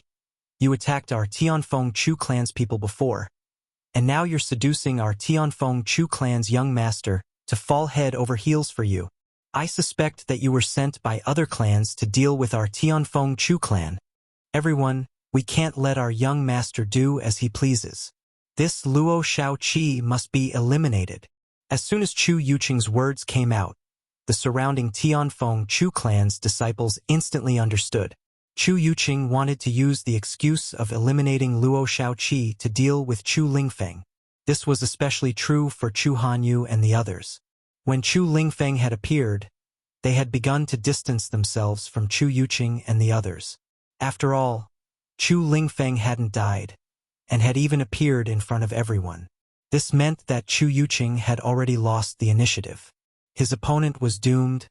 you attacked our Tianfeng Chu clan's people before, and now you're seducing our Tianfeng Chu clan's young master to fall head over heels for you. I suspect that you were sent by other clans to deal with our Tianfeng Chu clan. Everyone, we can't let our young master do as he pleases. This Luo Shaoqi must be eliminated." As soon as Chu Yuqing's words came out, the surrounding Tianfeng Chu clan's disciples instantly understood. Chu Yuqing wanted to use the excuse of eliminating Luo Shaoqi to deal with Chu Lingfeng. This was especially true for Chu Hanyu and the others. When Chu Lingfeng had appeared, they had begun to distance themselves from Chu Yuqing and the others. After all, Chu Lingfeng hadn't died, and had even appeared in front of everyone. This meant that Chu Yuqing had already lost the initiative. His opponent was doomed,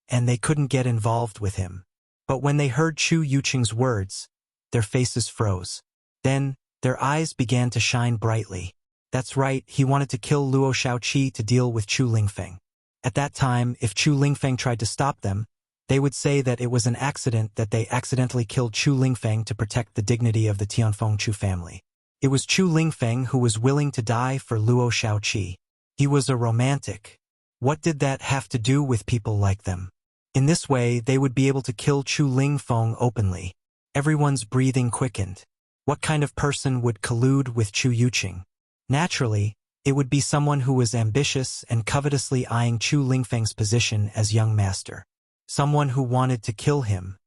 and they couldn't get involved with him. But when they heard Chu Yuqing's words, their faces froze. Then, their eyes began to shine brightly. That's right, he wanted to kill Luo Shaoqi to deal with Chu Lingfeng. At that time, if Chu Lingfeng tried to stop them, they would say that it was an accident that they accidentally killed Chu Lingfeng to protect the dignity of the Tianfeng Chu family. It was Chu Lingfeng who was willing to die for Luo Shaoqi. He was a romantic. What did that have to do with people like them? In this way, they would be able to kill Chu Lingfeng openly. Everyone's breathing quickened. What kind of person would collude with Chu Yuqing? Naturally, it would be someone who was ambitious and covetously eyeing Chu Lingfeng's position as young master. Someone who wanted to kill him.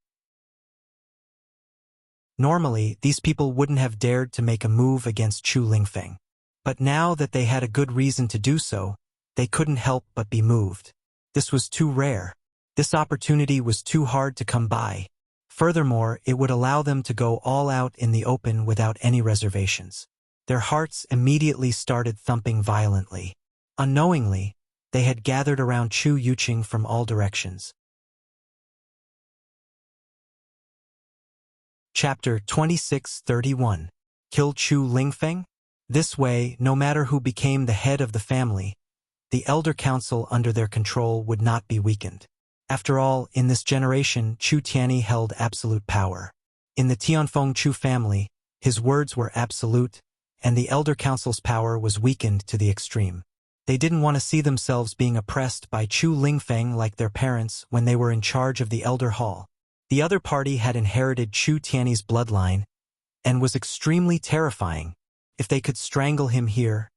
Normally, these people wouldn't have dared to make a move against Chu Lingfeng. But now that they had a good reason to do so, they couldn't help but be moved. This was too rare. This opportunity was too hard to come by. Furthermore, it would allow them to go all out in the open without any reservations. Their hearts immediately started thumping violently. Unknowingly, they had gathered around Chu Yuqing from all directions. Chapter 26:31. Kill Chu Lingfeng? This way, no matter who became the head of the family, the elder council under their control would not be weakened. After all, in this generation, Chu Tianyi held absolute power. In the Tianfeng Chu family, his words were absolute, and the elder council's power was weakened to the extreme. They didn't want to see themselves being oppressed by Chu Lingfeng like their parents when they were in charge of the elder hall. The other party had inherited Chu Tianyi's bloodline and was extremely terrifying. If they could strangle him here,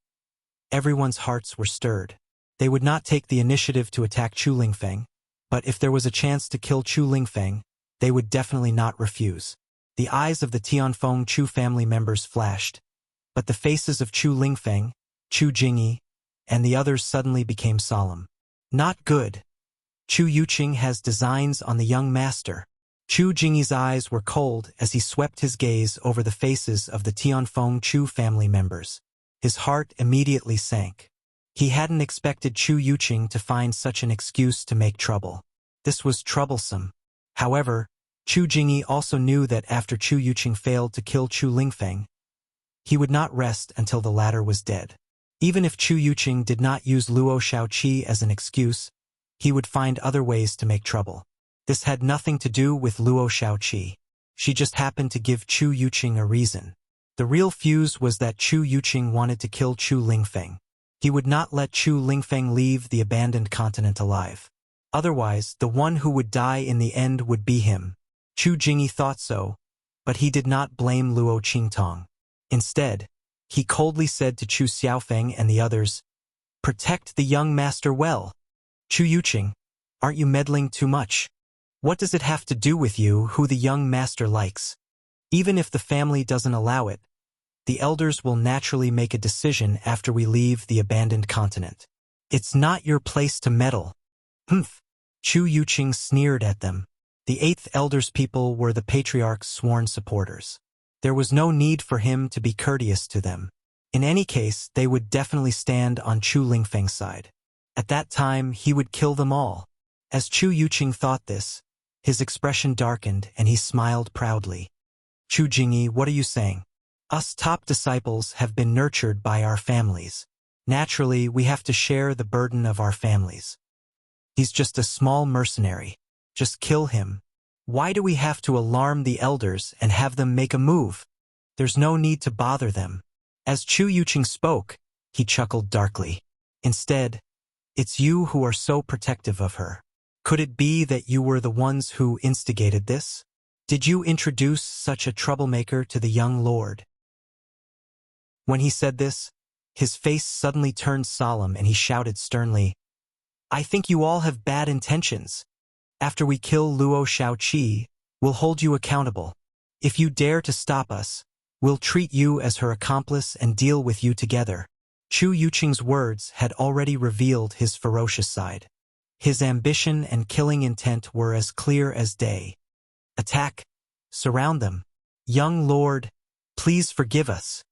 everyone's hearts were stirred. They would not take the initiative to attack Chu Lingfeng, but if there was a chance to kill Chu Lingfeng, they would definitely not refuse. The eyes of the Tianfeng Chu family members flashed, but the faces of Chu Lingfeng, Chu Jingyi, and the others suddenly became solemn. Not good. Chu Yuqing has designs on the young master. Chu Jingyi's eyes were cold as he swept his gaze over the faces of the Tianfeng Chu family members. His heart immediately sank. He hadn't expected Chu Yuqing to find such an excuse to make trouble. This was troublesome. However, Chu Jingyi also knew that after Chu Yuqing failed to kill Chu Lingfeng, he would not rest until the latter was dead. Even if Chu Yuqing did not use Luo Shaoqi as an excuse, he would find other ways to make trouble. This had nothing to do with Luo Shaoqi. She just happened to give Chu Yuqing a reason. The real fuse was that Chu Yuqing wanted to kill Chu Lingfeng. He would not let Chu Lingfeng leave the abandoned continent alive. Otherwise, the one who would die in the end would be him. Chu Jingyi thought so, but he did not blame Luo Qingtong. Instead, he coldly said to Chu Xiaofeng and the others, "Protect the young master well. Chu Yuqing, aren't you meddling too much? What does it have to do with you who the young master likes? Even if the family doesn't allow it, the elders will naturally make a decision after we leave the abandoned continent. It's not your place to meddle." Humph! Chu Yuqing sneered at them. The eighth elder's people were the patriarch's sworn supporters. There was no need for him to be courteous to them. In any case, they would definitely stand on Chu Lingfeng's side. At that time, he would kill them all. As Chu Yuqing thought this, his expression darkened and he smiled proudly. "Chu Jingyi, what are you saying? Us top disciples have been nurtured by our families. Naturally, we have to share the burden of our families. He's just a small mercenary. Just kill him. Why do we have to alarm the elders and have them make a move? There's no need to bother them." As Chu Yuqing spoke, he chuckled darkly. "Instead, it's you who are so protective of her. Could it be that you were the ones who instigated this? Did you introduce such a troublemaker to the young lord?" When he said this, his face suddenly turned solemn and he shouted sternly, "I think you all have bad intentions. After we kill Luo Shaoqi, we'll hold you accountable. If you dare to stop us, we'll treat you as her accomplice and deal with you together." Chu Yuqing's words had already revealed his ferocious side. His ambition and killing intent were as clear as day. "Attack! Surround them! Young lord, please forgive us."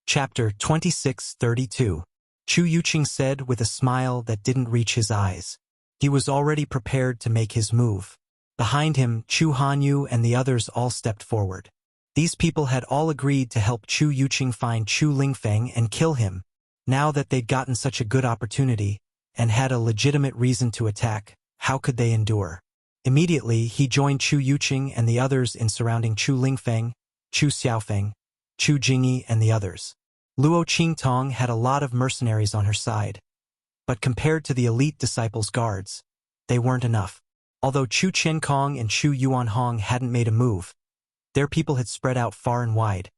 Chapter 26:32. Chu Yuqing said with a smile that didn't reach his eyes. He was already prepared to make his move. Behind him, Chu Hanyu and the others all stepped forward. These people had all agreed to help Chu Yuqing find Chu Lingfeng and kill him. Now that they'd gotten such a good opportunity, and had a legitimate reason to attack, how could they endure? Immediately, he joined Chu Yuqing and the others in surrounding Chu Lingfeng, Chu Xiaofeng, Chu Jingyi and the others. Luo Qingtong had a lot of mercenaries on her side, but compared to the elite disciples' guards, they weren't enough. Although Chu Qiankong and Chu Yuanhong hadn't made a move, their people had spread out far and wide,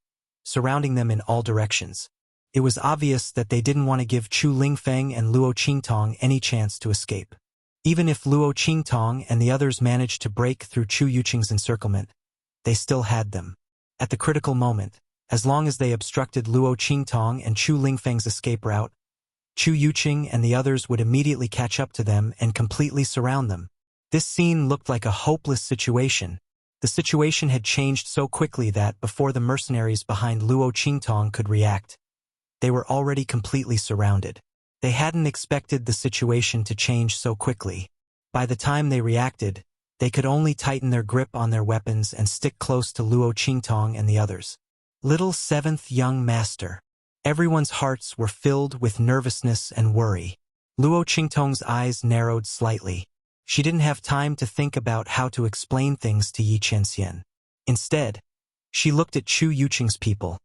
surrounding them in all directions. It was obvious that they didn't want to give Chu Lingfeng and Luo Qingtong any chance to escape. Even if Luo Qingtong and the others managed to break through Chu Yuqing's encirclement, they still had them. At the critical moment, as long as they obstructed Luo Qingtong and Chu Lingfeng's escape route, Chu Yuqing and the others would immediately catch up to them and completely surround them. This scene looked like a hopeless situation. The situation had changed so quickly that before the mercenaries behind Luo Qingtong could react, they were already completely surrounded. They hadn't expected the situation to change so quickly. By the time they reacted, they could only tighten their grip on their weapons and stick close to Luo Qingtong and the others. Little seventh young master. Everyone's hearts were filled with nervousness and worry. Luo Qingtong's eyes narrowed slightly. She didn't have time to think about how to explain things to Yi Qianxian. Instead, she looked at Chu Yuqing's people,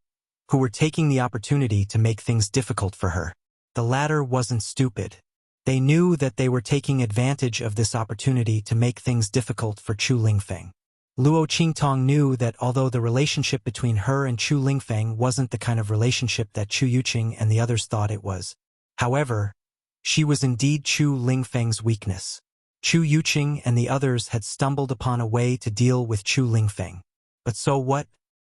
who were taking the opportunity to make things difficult for her. The latter wasn't stupid. They knew that they were taking advantage of this opportunity to make things difficult for Chu Lingfeng. Luo Qingtong knew that although the relationship between her and Chu Lingfeng wasn't the kind of relationship that Chu Yuqing and the others thought it was, however, she was indeed Chu Lingfeng's weakness. Chu Yuqing and the others had stumbled upon a way to deal with Chu Lingfeng. But so what?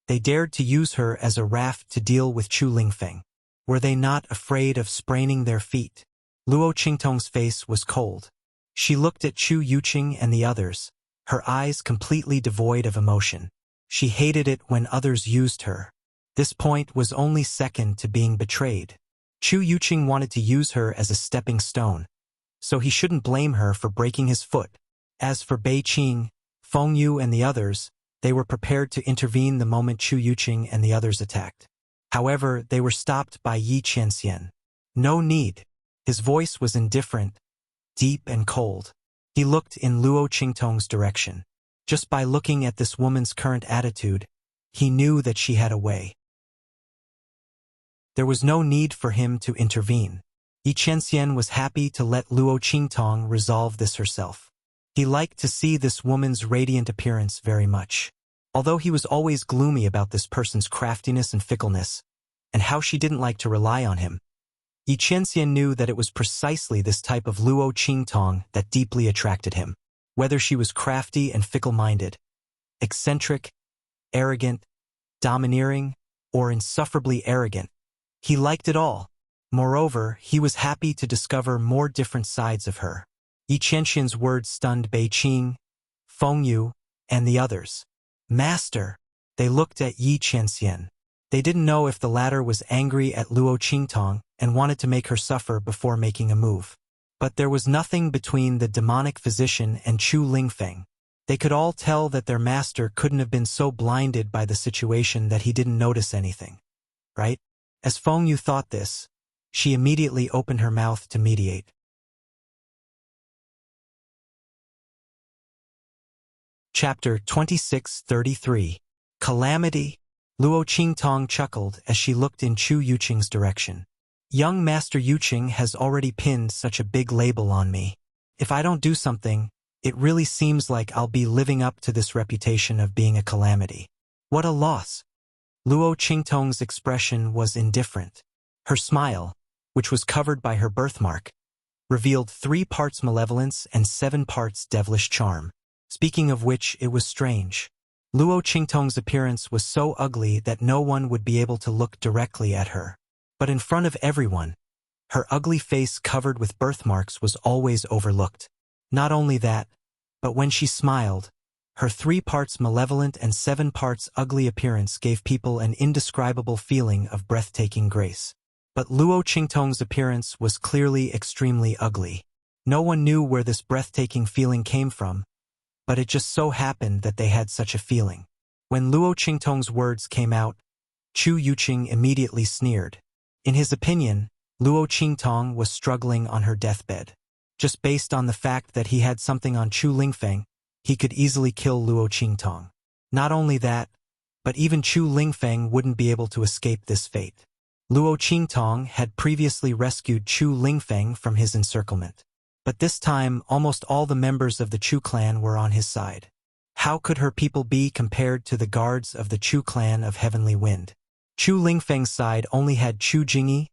They dared to use her as a raft to deal with Chu Lingfeng. Were they not afraid of spraining their feet? Luo Qingtong's face was cold. She looked at Chu Yuqing and the others, her eyes completely devoid of emotion. She hated it when others used her. This point was only second to being betrayed. Chu Yuqing wanted to use her as a stepping stone, so he shouldn't blame her for breaking his foot. As for Bei Qing, Feng Yu and the others, they were prepared to intervene the moment Chu Yuqing and the others attacked. However, they were stopped by Yi Qianxian. No need. His voice was indifferent, deep and cold. He looked in Luo Qingtong's direction. Just by looking at this woman's current attitude, he knew that she had a way. There was no need for him to intervene. Yi Qianxian was happy to let Luo Qingtong resolve this herself. He liked to see this woman's radiant appearance very much. Although he was always gloomy about this person's craftiness and fickleness, and how she didn't like to rely on him, Yi Qianxian knew that it was precisely this type of Luo Qingtong that deeply attracted him. Whether she was crafty and fickle-minded, eccentric, arrogant, domineering, or insufferably arrogant, he liked it all. Moreover, he was happy to discover more different sides of her. Yi Qianxian's words stunned Bei Qing, Feng Yu, and the others. Master! They looked at Yi Qianxian. They didn't know if the latter was angry at Luo Qingtong and wanted to make her suffer before making a move. But there was nothing between the demonic physician and Chu Lingfeng. They could all tell that their master couldn't have been so blinded by the situation that he didn't notice anything. Right? As Feng Yu thought this, she immediately opened her mouth to mediate. Chapter 26:33. Calamity? Luo Qingtong chuckled as she looked in Chu Yuqing's direction. Young Master Yuqing has already pinned such a big label on me. If I don't do something, it really seems like I'll be living up to this reputation of being a calamity. What a loss. Luo Qingtong's expression was indifferent. Her smile, which was covered by her birthmark, revealed 3 parts malevolence and 7 parts devilish charm. Speaking of which, it was strange. Luo Qingtong's appearance was so ugly that no one would be able to look directly at her. But in front of everyone, her ugly face covered with birthmarks was always overlooked. Not only that, but when she smiled, her 3 parts malevolent and 7 parts ugly appearance gave people an indescribable feeling of breathtaking grace. But Luo Qingtong's appearance was clearly extremely ugly. No one knew where this breathtaking feeling came from, but it just so happened that they had such a feeling. When Luo Qingtong's words came out, Chu Yuqing immediately sneered. In his opinion, Luo Qingtong was struggling on her deathbed. Just based on the fact that he had something on Chu Lingfeng, he could easily kill Luo Qingtong. Not only that, but even Chu Lingfeng wouldn't be able to escape this fate. Luo Qingtong had previously rescued Chu Lingfeng from his encirclement. But this time, almost all the members of the Chu clan were on his side. How could her people be compared to the guards of the Chu clan of Heavenly Wind? Chu Lingfeng's side only had Chu Jingyi,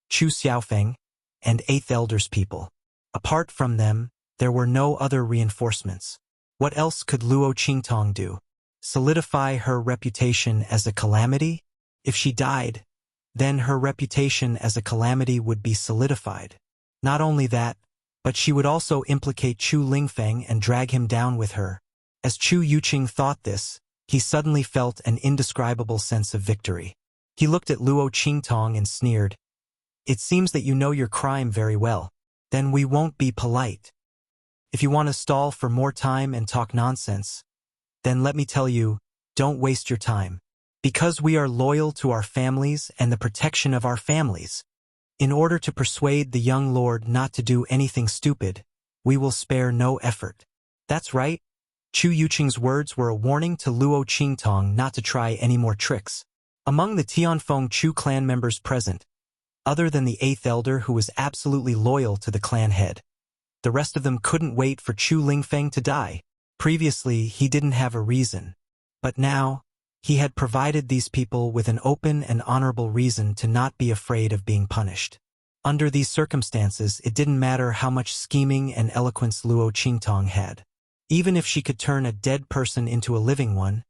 Chu Xiaofeng, and 8th Elder's people. Apart from them, there were no other reinforcements. What else could Luo Qingtong do? Solidify her reputation as a calamity? If she died, then her reputation as a calamity would be solidified. Not only that, but she would also implicate Chu Lingfeng and drag him down with her. As Chu Yuqing thought this, he suddenly felt an indescribable sense of victory. He looked at Luo Qingtong and sneered. "It seems that you know your crime very well. Then we won't be polite. If you want to stall for more time and talk nonsense, then let me tell you, don't waste your time. Because we are loyal to our families and the protection of our families. In order to persuade the young lord not to do anything stupid, we will spare no effort." That's right. Chu Yuqing's words were a warning to Luo Qingtong not to try any more tricks. Among the Tianfeng Chu clan members present, other than the 8th elder who was absolutely loyal to the clan head, the rest of them couldn't wait for Chu Lingfeng to die. Previously, he didn't have a reason. But now, he had provided these people with an open and honorable reason to not be afraid of being punished. Under these circumstances, it didn't matter how much scheming and eloquence Luo Qingtong had. Even if she could turn a dead person into a living one,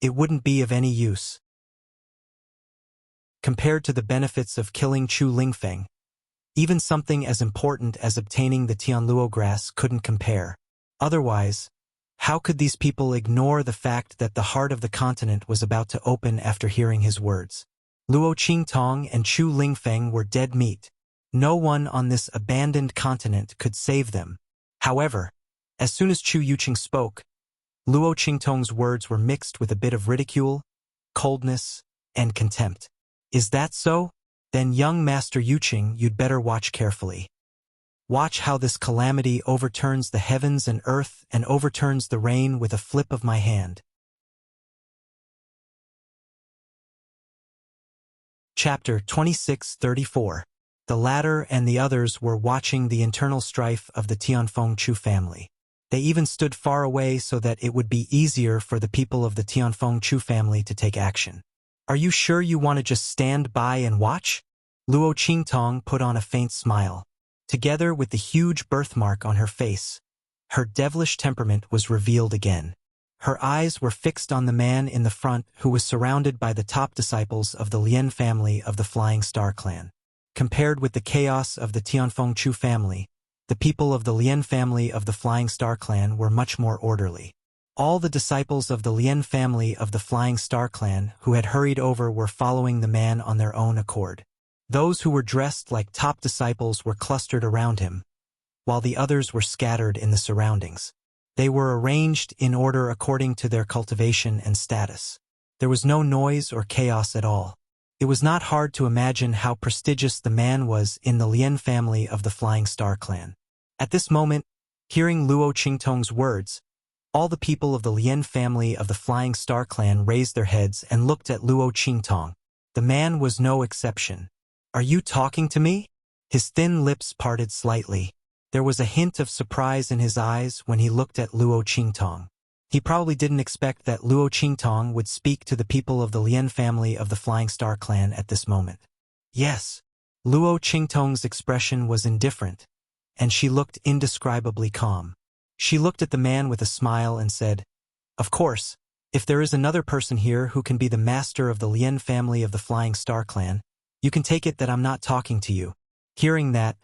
it wouldn't be of any use. Compared to the benefits of killing Chu Lingfeng, even something as important as obtaining the Tianluo grass couldn't compare. Otherwise, how could these people ignore the fact that the heart of the continent was about to open after hearing his words? Luo Qingtong and Chu Lingfeng were dead meat. No one on this abandoned continent could save them. However, as soon as Chu Yuqing spoke, Luo Qingtong's words were mixed with a bit of ridicule, coldness, and contempt. "Is that so? Then young Master Yuqing, you'd better watch carefully. Watch how this calamity overturns the heavens and earth and overturns the rain with a flip of my hand." Chapter 26:34. The latter and the others were watching the internal strife of the Tianfeng Chu family. They even stood far away so that it would be easier for the people of the Tianfeng Chu family to take action. "Are you sure you want to just stand by and watch?" Luo Qingtong put on a faint smile. Together with the huge birthmark on her face, her devilish temperament was revealed again. Her eyes were fixed on the man in the front who was surrounded by the top disciples of the Lien family of the Flying Star clan. Compared with the chaos of the Tianfeng Chu family, the people of the Lien family of the Flying Star clan were much more orderly. All the disciples of the Lien family of the Flying Star clan who had hurried over were following the man on their own accord. Those who were dressed like top disciples were clustered around him, while the others were scattered in the surroundings. They were arranged in order according to their cultivation and status. There was no noise or chaos at all. It was not hard to imagine how prestigious the man was in the Lien family of the Flying Star clan. At this moment, hearing Luo Qingtong's words, all the people of the Lien family of the Flying Star clan raised their heads and looked at Luo Qingtong. The man was no exception. "Are you talking to me?" His thin lips parted slightly. There was a hint of surprise in his eyes when he looked at Luo Qingtong. He probably didn't expect that Luo Qingtong would speak to the people of the Lien family of the Flying Star clan at this moment. Yes. Luo Qingtong's expression was indifferent, and she looked indescribably calm. She looked at the man with a smile and said, "Of course, if there is another person here who can be the master of the Lien family of the Flying Star clan, you can take it that I'm not talking to you." Hearing that,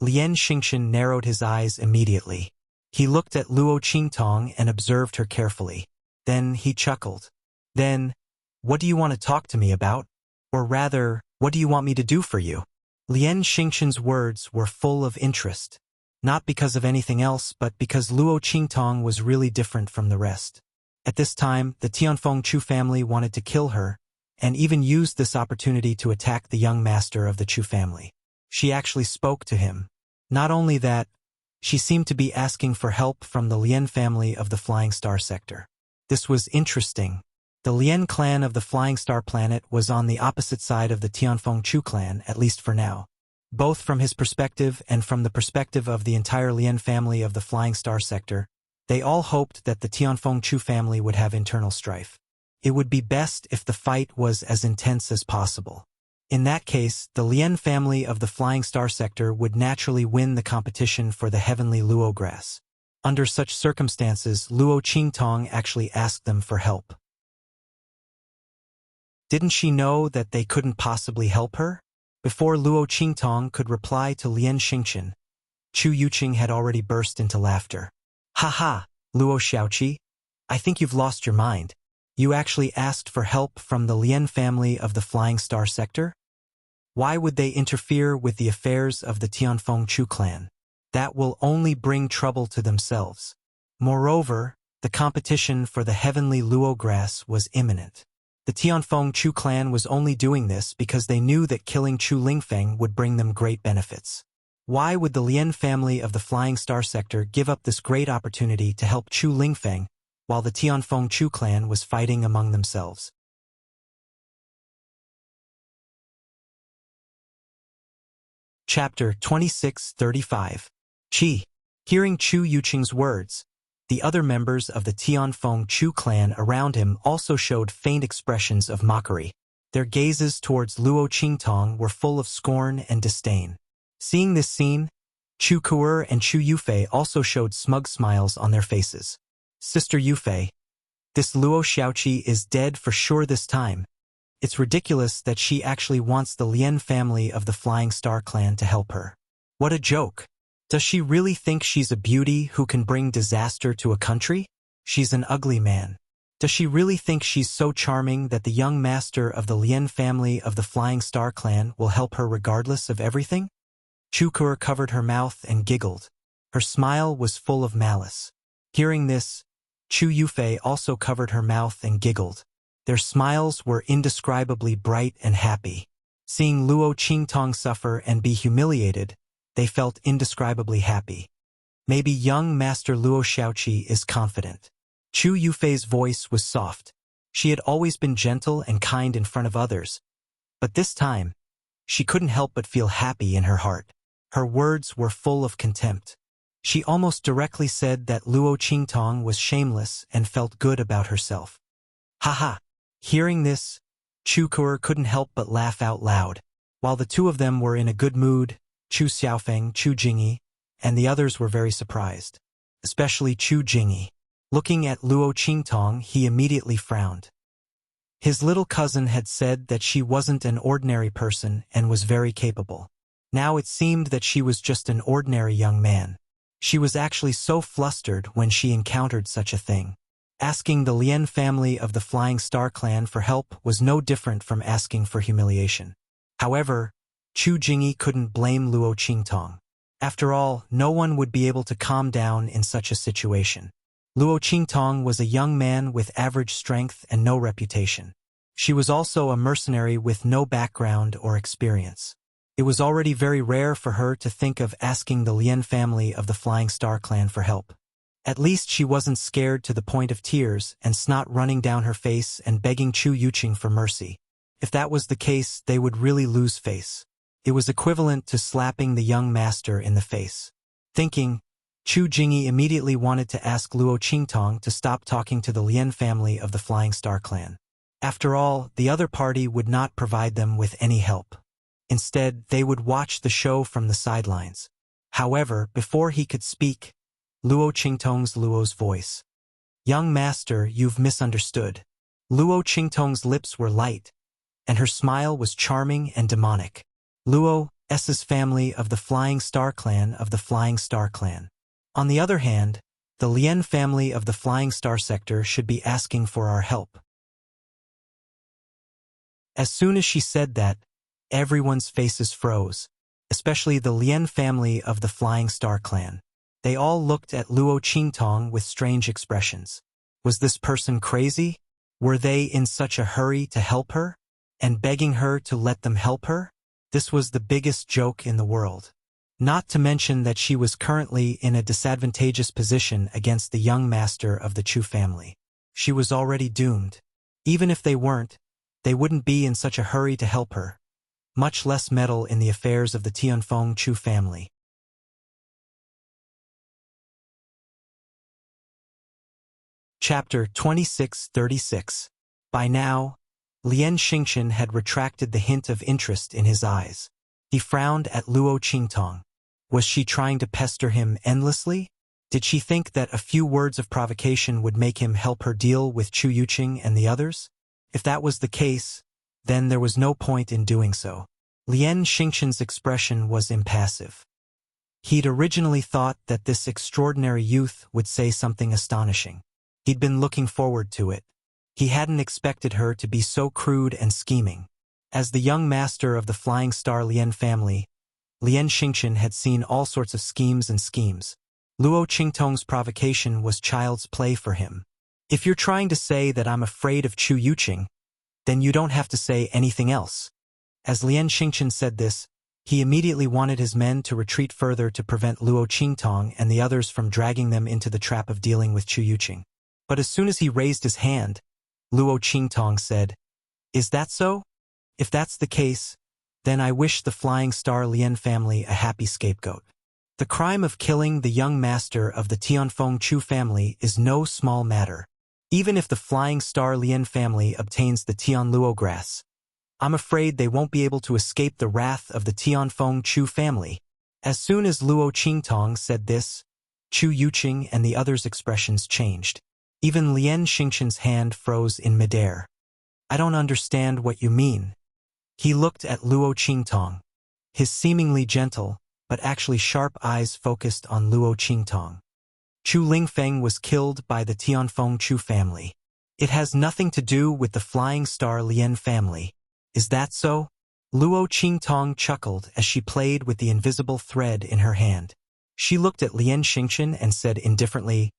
Lien Xingchen narrowed his eyes immediately. He looked at Luo Qingtong and observed her carefully. Then he chuckled. "Then, what do you want to talk to me about? Or rather, what do you want me to do for you?" Lien Xingchen's words were full of interest, not because of anything else but because Luo Qingtong was really different from the rest. At this time, the Tianfeng Chu family wanted to kill her, and even used this opportunity to attack the young master of the Chu family. She actually spoke to him. Not only that, she seemed to be asking for help from the Lien family of the Flying Star sector. This was interesting. The Lien clan of the Flying Star planet was on the opposite side of the Tianfeng Chu clan, at least for now. Both from his perspective and from the perspective of the entire Lien family of the Flying Star sector, they all hoped that the Tianfeng Chu family would have internal strife. It would be best if the fight was as intense as possible. In that case, the Lien family of the Flying Star sector would naturally win the competition for the heavenly luo grass. Under such circumstances, Luo Qingtong actually asked them for help. Didn't she know that they couldn't possibly help her? Before Luo Qingtong could reply to Lien Xingqian, Chu Yuqing had already burst into laughter. Ha ha, Luo Xiaoqi, I think you've lost your mind. You actually asked for help from the Lien family of the Flying Star sector? Why would they interfere with the affairs of the Tianfeng Chu clan? That will only bring trouble to themselves. Moreover, the competition for the heavenly luo grass was imminent. The Tianfeng Chu clan was only doing this because they knew that killing Chu Lingfeng would bring them great benefits. Why would the Lien family of the Flying Star sector give up this great opportunity to help Chu Lingfeng while the Tianfeng Chu clan was fighting among themselves? Chapter 26:35. Qi. Hearing Chu Yuqing's words, the other members of the Tianfeng Chu clan around him also showed faint expressions of mockery. Their gazes towards Luo Qingtong were full of scorn and disdain. Seeing this scene, Chu Kuer and Chu Yufei also showed smug smiles on their faces. Sister Yufei, this Luo Xiaoqi is dead for sure this time. It's ridiculous that she actually wants the Lien family of the Flying Star clan to help her. What a joke! Does she really think she's a beauty who can bring disaster to a country? She's an ugly man. Does she really think she's so charming that the young master of the Lien family of the Flying Star clan will help her regardless of everything? Chu Kuer covered her mouth and giggled. Her smile was full of malice. Hearing this, Chu Yufei also covered her mouth and giggled. Their smiles were indescribably bright and happy. Seeing Luo Qingtong suffer and be humiliated, they felt indescribably happy. Maybe young Master Luo Xiaoqi is confident. Chu Yufei's voice was soft. She had always been gentle and kind in front of others, but this time, she couldn't help but feel happy in her heart. Her words were full of contempt. She almost directly said that Luo Qingtong was shameless and felt good about herself. Haha! Hearing this, Chu Kuer couldn't help but laugh out loud. While the two of them were in a good mood, Chu Xiaofeng, Chu Jingyi, and the others were very surprised. Especially Chu Jingyi. Looking at Luo Qingtong, he immediately frowned. His little cousin had said that she wasn't an ordinary person and was very capable. Now it seemed that she was just an ordinary young man. She was actually so flustered when she encountered such a thing. Asking the Lien family of the Flying Star clan for help was no different from asking for humiliation. However, Chu Jingyi couldn't blame Luo Qingtong. After all, no one would be able to calm down in such a situation. Luo Qingtong was a young man with average strength and no reputation. She was also a mercenary with no background or experience. It was already very rare for her to think of asking the Lien family of the Flying Star clan for help. At least she wasn't scared to the point of tears and snot running down her face and begging Chu Yuqing for mercy. If that was the case, they would really lose face. It was equivalent to slapping the young master in the face. Thinking, Chu Jingyi immediately wanted to ask Luo Qingtong to stop talking to the Lien family of the Flying Star clan. After all, the other party would not provide them with any help. Instead, they would watch the show from the sidelines. However, before he could speak, Luo Qingtong's Luo's voice. Young master, you've misunderstood. Luo Qingtong's lips were light, and her smile was charming and demonic. Luo S's family of the Flying Star clan of the Flying Star clan. On the other hand, the Lien family of the Flying Star sector should be asking for our help. As soon as she said that, everyone's faces froze, especially the Lien family of the Flying Star clan. They all looked at Luo Qingtong with strange expressions. Was this person crazy? Were they in such a hurry to help her? And begging her to let them help her? This was the biggest joke in the world. Not to mention that she was currently in a disadvantageous position against the young master of the Chu family. She was already doomed. Even if they weren't, they wouldn't be in such a hurry to help her, much less meddle in the affairs of the Tianfeng Chu family. Chapter 2636. By now, Lien Xingchen had retracted the hint of interest in his eyes. He frowned at Luo Qingtong. Was she trying to pester him endlessly? Did she think that a few words of provocation would make him help her deal with Chu Yuqing and the others? If that was the case, then there was no point in doing so. Lien Xingchen's expression was impassive. He'd originally thought that this extraordinary youth would say something astonishing. He'd been looking forward to it. He hadn't expected her to be so crude and scheming. As the young master of the Flying Star Lien family, Lien Xingchen had seen all sorts of schemes. Luo Qingtong's provocation was child's play for him. If you're trying to say that I'm afraid of Chu Yuqing, then you don't have to say anything else. As Lien Xingchen said this, he immediately wanted his men to retreat further to prevent Luo Qingtong and the others from dragging them into the trap of dealing with Chu Yuqing. But as soon as he raised his hand, Luo Qingtong said, "Is that so? If that's the case, then I wish the Flying Star Lien family a happy scapegoat." The crime of killing the young master of the Tianfeng Chu family is no small matter. Even if the Flying Star Lien family obtains the Tianluo grass, I'm afraid they won't be able to escape the wrath of the Tianfeng Chu family. As soon as Luo Qingtong said this, Chu Yuqing and the others' expressions changed. Even Lien Xingchen's hand froze in midair. "I don't understand what you mean." He looked at Luo Qingtong. His seemingly gentle, but actually sharp eyes focused on Luo Qingtong. Chu Lingfeng was killed by the Tianfeng Chu family. It has nothing to do with the Flying Star Lien family. Is that so? Luo Qingtong chuckled as she played with the invisible thread in her hand. She looked at Lien Xingchen and said indifferently,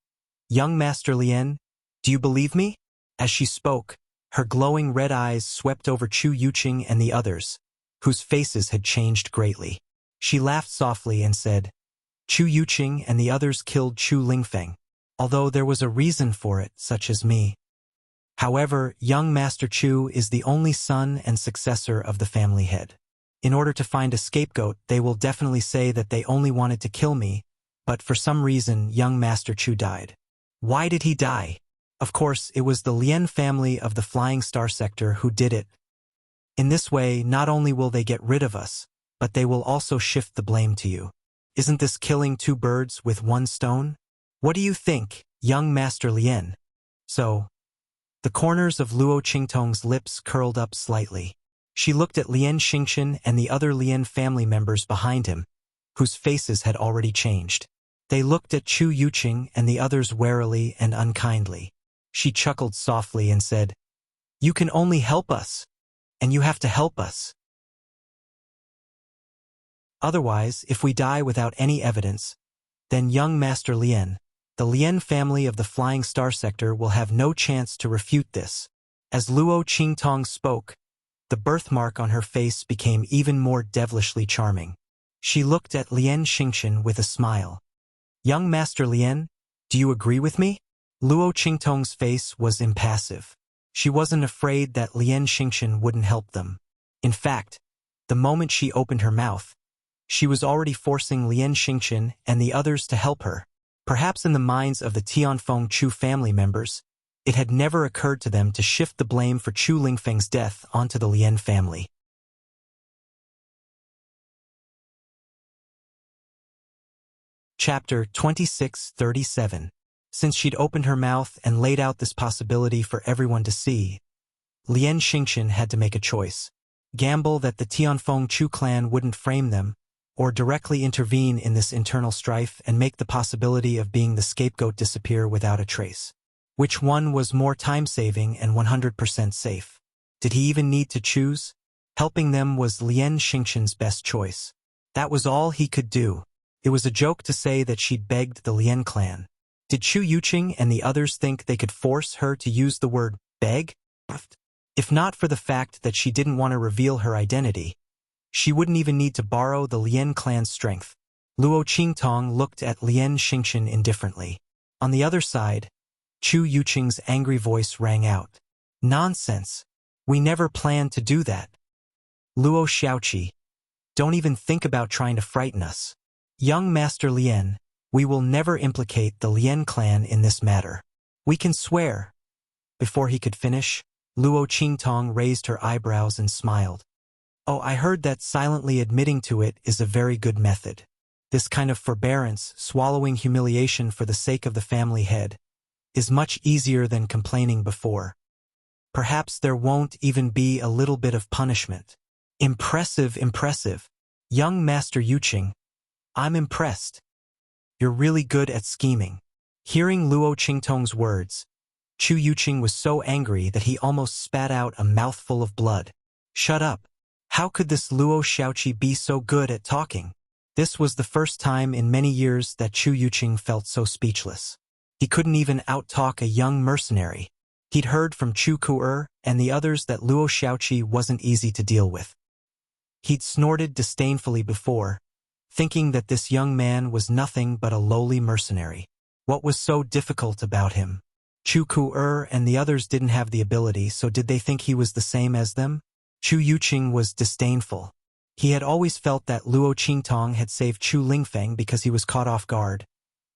"Young Master Lien, do you believe me?" As she spoke, her glowing red eyes swept over Chu Yuqing and the others, whose faces had changed greatly. She laughed softly and said, "Chu Yuqing and the others killed Chu Lingfeng, although there was a reason for it, such as me. However, young Master Chu is the only son and successor of the family head. In order to find a scapegoat, they will definitely say that they only wanted to kill me, but for some reason young Master Chu died. Why did he die? Of course, it was the Lien family of the Flying Star sector who did it. In this way, not only will they get rid of us, but they will also shift the blame to you. Isn't this killing two birds with one stone? What do you think, young Master Lien?" So, the corners of Luo Qingtong's lips curled up slightly. She looked at Lien Xingchen and the other Lien family members behind him, whose faces had already changed. They looked at Chu Yuqing and the others warily and unkindly. She chuckled softly and said, "You can only help us, and you have to help us. Otherwise, if we die without any evidence, then young Master Lien, the Lien family of the Flying Star sector will have no chance to refute this." As Luo Qingtong spoke, the birthmark on her face became even more devilishly charming. She looked at Lien Xingchen with a smile. "Young Master Lien, do you agree with me?" Luo Qingtong's face was impassive. She wasn't afraid that Lien Xingchen wouldn't help them. In fact, the moment she opened her mouth, she was already forcing Lien Xingchen and the others to help her. Perhaps in the minds of the Tianfeng Chu family members, it had never occurred to them to shift the blame for Chu Lingfeng's death onto the Lien family. Chapter 2637. Since she'd opened her mouth and laid out this possibility for everyone to see, Lien Xingchen had to make a choice. Gamble that the Tianfeng Chu clan wouldn't frame them, or directly intervene in this internal strife and make the possibility of being the scapegoat disappear without a trace. Which one was more time-saving and 100% safe? Did he even need to choose? Helping them was Lien Xingchen's best choice. That was all he could do. It was a joke to say that she'd begged the Lien clan. Did Chu Yuqing and the others think they could force her to use the word beg? If not for the fact that she didn't want to reveal her identity, she wouldn't even need to borrow the Lien clan's strength. Luo Qingtong looked at Lien Xingchen indifferently. On the other side, Chu Yuqing's angry voice rang out. Nonsense! We never planned to do that. Luo Xiaoqi, don't even think about trying to frighten us. Young Master Lien, we will never implicate the Lien clan in this matter. We can swear. Before he could finish, Luo Qingtong raised her eyebrows and smiled. Oh, I heard that silently admitting to it is a very good method. This kind of forbearance, swallowing humiliation for the sake of the family head, is much easier than complaining before. Perhaps there won't even be a little bit of punishment. Impressive, impressive. Young Master Yuqing, I'm impressed. You're really good at scheming. Hearing Luo Qingtong's words, Chu Yuqing was so angry that he almost spat out a mouthful of blood. Shut up. How could this Luo Xiaoqi be so good at talking? This was the first time in many years that Chu Yuqing felt so speechless. He couldn't even out-talk a young mercenary. He'd heard from Chu Ku'er and the others that Luo Xiaoqi wasn't easy to deal with. He'd snorted disdainfully before, thinking that this young man was nothing but a lowly mercenary. What was so difficult about him? Chu Ku'er and the others didn't have the ability, so did they think he was the same as them? Chu Yuqing was disdainful. He had always felt that Luo Qingtong had saved Chu Lingfeng because he was caught off guard,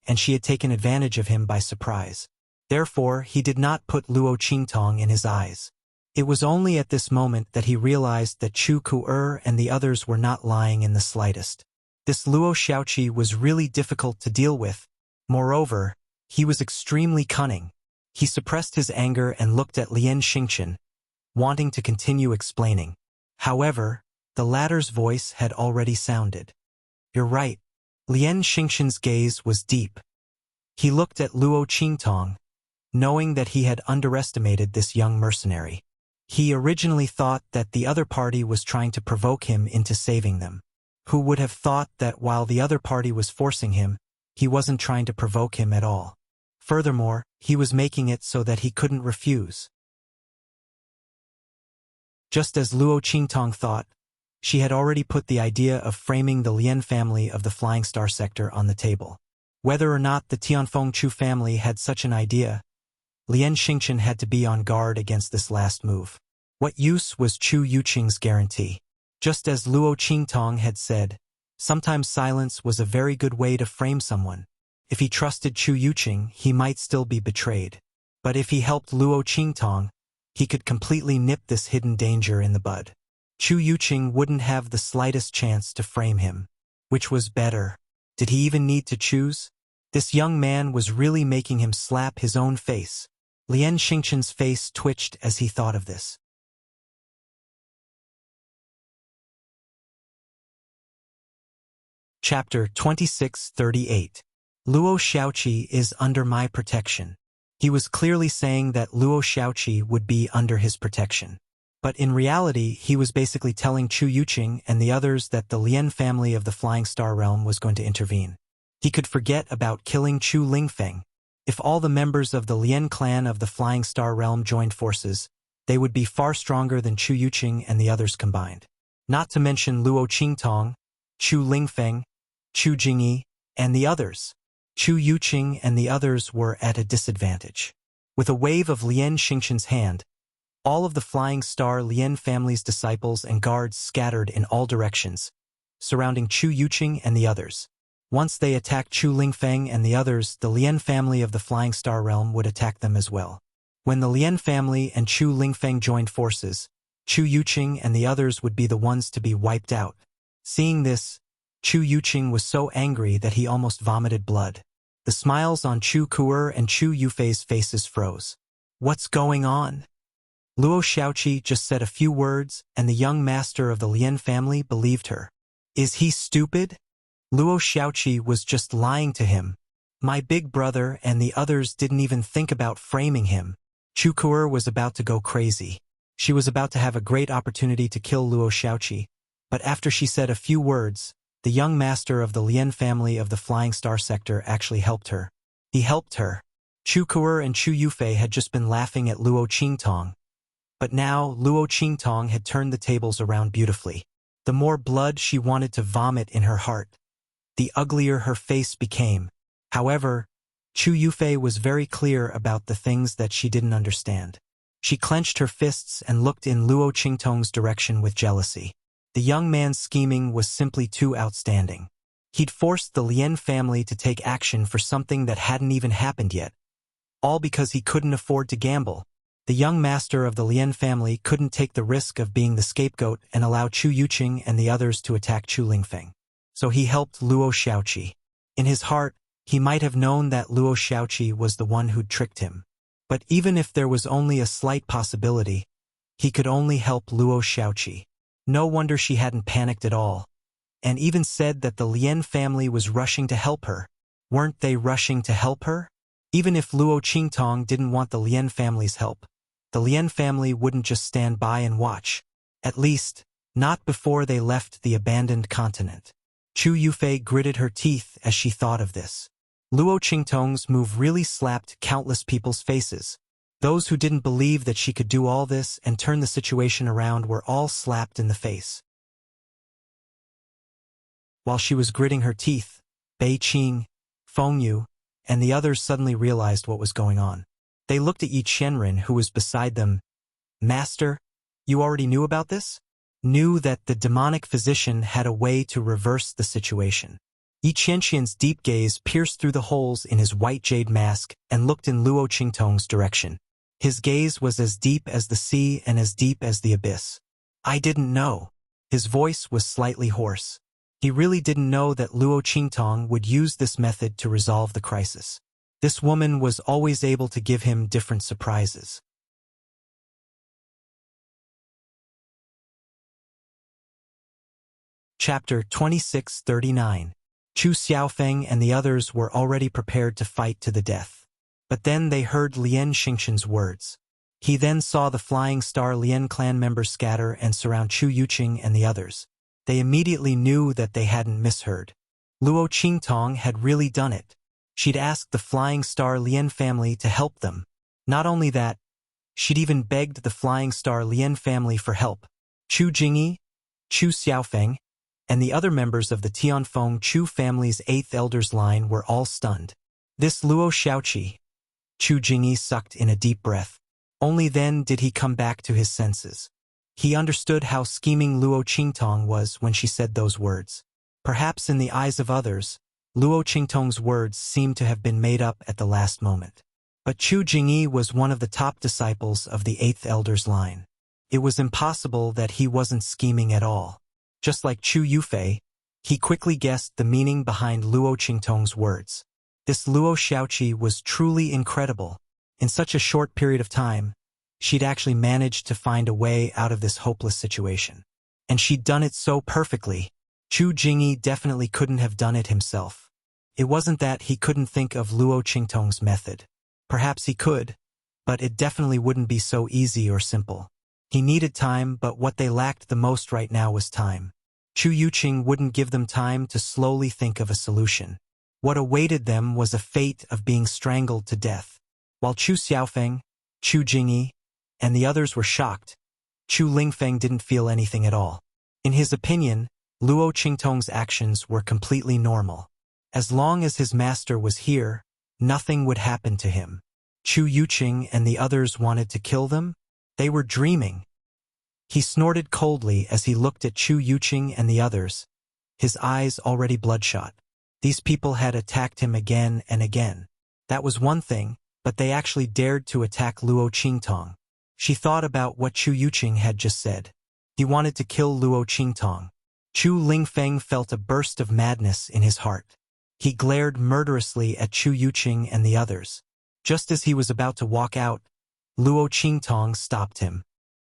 and she had taken advantage of him by surprise. Therefore, he did not put Luo Qingtong in his eyes. It was only at this moment that he realized that Chu Ku'er and the others were not lying in the slightest. This Luo Xiaoqi was really difficult to deal with. Moreover, he was extremely cunning. He suppressed his anger and looked at Lien Xingchen, wanting to continue explaining. However, the latter's voice had already sounded. You're right. Lien Xingchen's gaze was deep. He looked at Luo Qingtong, knowing that he had underestimated this young mercenary. He originally thought that the other party was trying to provoke him into saving them. Who would have thought that while the other party was forcing him, he wasn't trying to provoke him at all. Furthermore, he was making it so that he couldn't refuse. Just as Luo Qingtong thought, she had already put the idea of framing the Lien family of the Flying Star sector on the table. Whether or not the Tianfeng Chu family had such an idea, Lien Xingchen had to be on guard against this last move. What use was Chu Yuqing's guarantee? Just as Luo Qingtong had said, sometimes silence was a very good way to frame someone. If he trusted Chu Yuqing, he might still be betrayed. But if he helped Luo Qingtong, he could completely nip this hidden danger in the bud. Chu Yuqing wouldn't have the slightest chance to frame him. Which was better? Did he even need to choose? This young man was really making him slap his own face. Lien Xingchen's face twitched as he thought of this. Chapter 2638. Luo Xiaoqi is under my protection. He was clearly saying that Luo Xiaoqi would be under his protection. But in reality, he was basically telling Chu Yuqing and the others that the Lien family of the Flying Star Realm was going to intervene. He could forget about killing Chu Lingfeng. If all the members of the Lien clan of the Flying Star Realm joined forces, they would be far stronger than Chu Yuqing and the others combined. Not to mention Luo Qingtong, Chu Lingfeng, Chu Jingyi, and the others. Chu Yuqing and the others were at a disadvantage. With a wave of Lien Xingchen's hand, all of the Flying Star Lien family's disciples and guards scattered in all directions, surrounding Chu Yuqing and the others. Once they attacked Chu Lingfeng and the others, the Lien family of the Flying Star Realm would attack them as well. When the Lien family and Chu Lingfeng joined forces, Chu Yuqing and the others would be the ones to be wiped out. Seeing this, Chu Yuqing was so angry that he almost vomited blood. The smiles on Chu Ku'er and Chu Yufei's faces froze. What's going on? Luo Xiaoqi just said a few words, and the young master of the Lien family believed her. Is he stupid? Luo Xiaoqi was just lying to him. My big brother and the others didn't even think about framing him. Chu Ku'er was about to go crazy. She was about to have a great opportunity to kill Luo Xiaoqi, but after she said a few words, the young master of the Lien family of the Flying Star sector actually helped her. He helped her. Chu Kuer and Chu Yufei had just been laughing at Luo Qingtong. But now, Luo Qingtong had turned the tables around beautifully. The more blood she wanted to vomit in her heart, the uglier her face became. However, Chu Yufei was very clear about the things that she didn't understand. She clenched her fists and looked in Luo Qingtong's direction with jealousy. The young man's scheming was simply too outstanding. He'd forced the Lien family to take action for something that hadn't even happened yet, all because he couldn't afford to gamble. The young master of the Lien family couldn't take the risk of being the scapegoat and allow Chu Yuqing and the others to attack Chu Lingfeng. So he helped Luo Xiaoqi. In his heart, he might have known that Luo Xiaoqi was the one who'd tricked him. But even if there was only a slight possibility, he could only help Luo Xiaoqi. No wonder she hadn't panicked at all, and even said that the Lien family was rushing to help her. Weren't they rushing to help her? Even if Luo Qingtong didn't want the Lien family's help, the Lien family wouldn't just stand by and watch. At least, not before they left the abandoned continent. Chu Yufei gritted her teeth as she thought of this. Luo Qingtong's move really slapped countless people's faces. Those who didn't believe that she could do all this and turn the situation around were all slapped in the face. While she was gritting her teeth, Bei Qing, Feng Yu, and the others suddenly realized what was going on. They looked at Yi Qianren, who was beside them. "Master, you already knew about this?" Knew that the demonic physician had a way to reverse the situation. Yi Qianxian's deep gaze pierced through the holes in his white jade mask and looked in Luo Qingtong's direction. His gaze was as deep as the sea and as deep as the abyss. "I didn't know." His voice was slightly hoarse. He really didn't know that Luo Qingtong would use this method to resolve the crisis. This woman was always able to give him different surprises. Chapter 2639. Chu Xiaofeng and the others were already prepared to fight to the death. But then they heard Lien Xingqian's words. He then saw the Flying Star Lien clan members scatter and surround Chu Yuqing and the others. They immediately knew that they hadn't misheard. Luo Qingtong had really done it. She'd asked the Flying Star Lien family to help them. Not only that, she'd even begged the Flying Star Lien family for help. Chu Jingyi, Chu Xiaofeng, and the other members of the Tianfeng Chu family's 8th elder's line were all stunned. This Luo Xiaoqi. Chu Jingyi sucked in a deep breath. Only then did he come back to his senses. He understood how scheming Luo Qingtong was when she said those words. Perhaps in the eyes of others, Luo Qingtong's words seemed to have been made up at the last moment. But Chu Jingyi was one of the top disciples of the 8th elder's line. It was impossible that he wasn't scheming at all. Just like Chu Yufei, he quickly guessed the meaning behind Luo Qingtong's words. This Luo Xiaoqi was truly incredible. In such a short period of time, she'd actually managed to find a way out of this hopeless situation. And she'd done it so perfectly. Chu Jingyi definitely couldn't have done it himself. It wasn't that he couldn't think of Luo Qingtong's method. Perhaps he could, but it definitely wouldn't be so easy or simple. He needed time, but what they lacked the most right now was time. Chu Yuqing wouldn't give them time to slowly think of a solution. What awaited them was a fate of being strangled to death. While Chu Xiaofeng, Chu Jingyi, and the others were shocked, Chu Lingfeng didn't feel anything at all. In his opinion, Luo Qingtong's actions were completely normal. As long as his master was here, nothing would happen to him. Chu Yuqing and the others wanted to kill them? They were dreaming. He snorted coldly as he looked at Chu Yuqing and the others, his eyes already bloodshot. These people had attacked him again and again. That was one thing, but they actually dared to attack Luo Qingtong. She thought about what Chu Yuqing had just said. He wanted to kill Luo Qingtong. Chu Lingfeng felt a burst of madness in his heart. He glared murderously at Chu Yuqing and the others. Just as he was about to walk out, Luo Qingtong stopped him.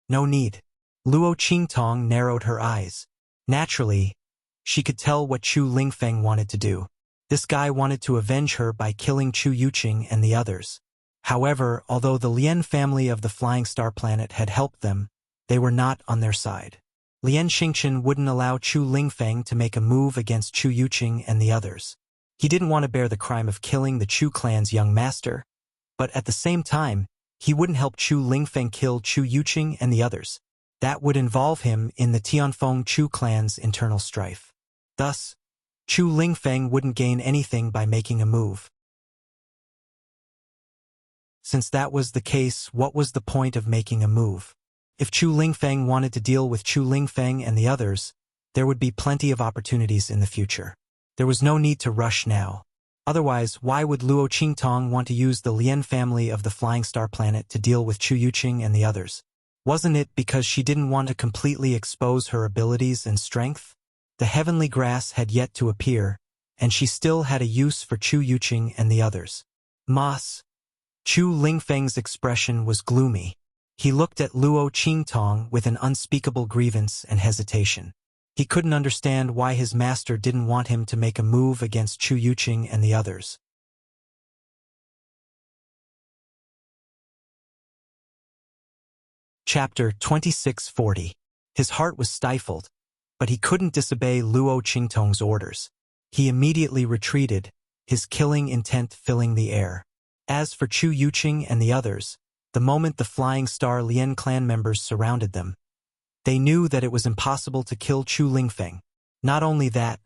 No need. Luo Qingtong narrowed her eyes. Naturally, she could tell what Chu Lingfeng wanted to do. This guy wanted to avenge her by killing Chu Yuqing and the others. However, although the Lien family of the Flying Star Planet had helped them, they were not on their side. Lien Xingqian wouldn't allow Chu Lingfeng to make a move against Chu Yuqing and the others. He didn't want to bear the crime of killing the Chu clan's young master, but at the same time, he wouldn't help Chu Lingfeng kill Chu Yuqing and the others. That would involve him in the Tianfeng Chu clan's internal strife. Thus, Chu Lingfeng wouldn't gain anything by making a move. Since that was the case, what was the point of making a move? If Chu Lingfeng wanted to deal with Chu Lingfeng and the others, there would be plenty of opportunities in the future. There was no need to rush now. Otherwise, why would Luo Qingtong want to use the Lian family of the Flying Star Planet to deal with Chu Yuqing and the others? Wasn't it because she didn't want to completely expose her abilities and strength? The heavenly grass had yet to appear, and she still had a use for Chu Yuqing and the others. Mas. Chu Lingfeng's expression was gloomy. He looked at Luo Qingtong with an unspeakable grievance and hesitation. He couldn't understand why his master didn't want him to make a move against Chu Yuqing and the others. Chapter 2640. His heart was stifled, but he couldn't disobey Luo Qingtong's orders. He immediately retreated, his killing intent filling the air. As for Chu Yuqing and the others, the moment the Flying Star Lian clan members surrounded them, they knew that it was impossible to kill Chu Lingfeng. Not only that,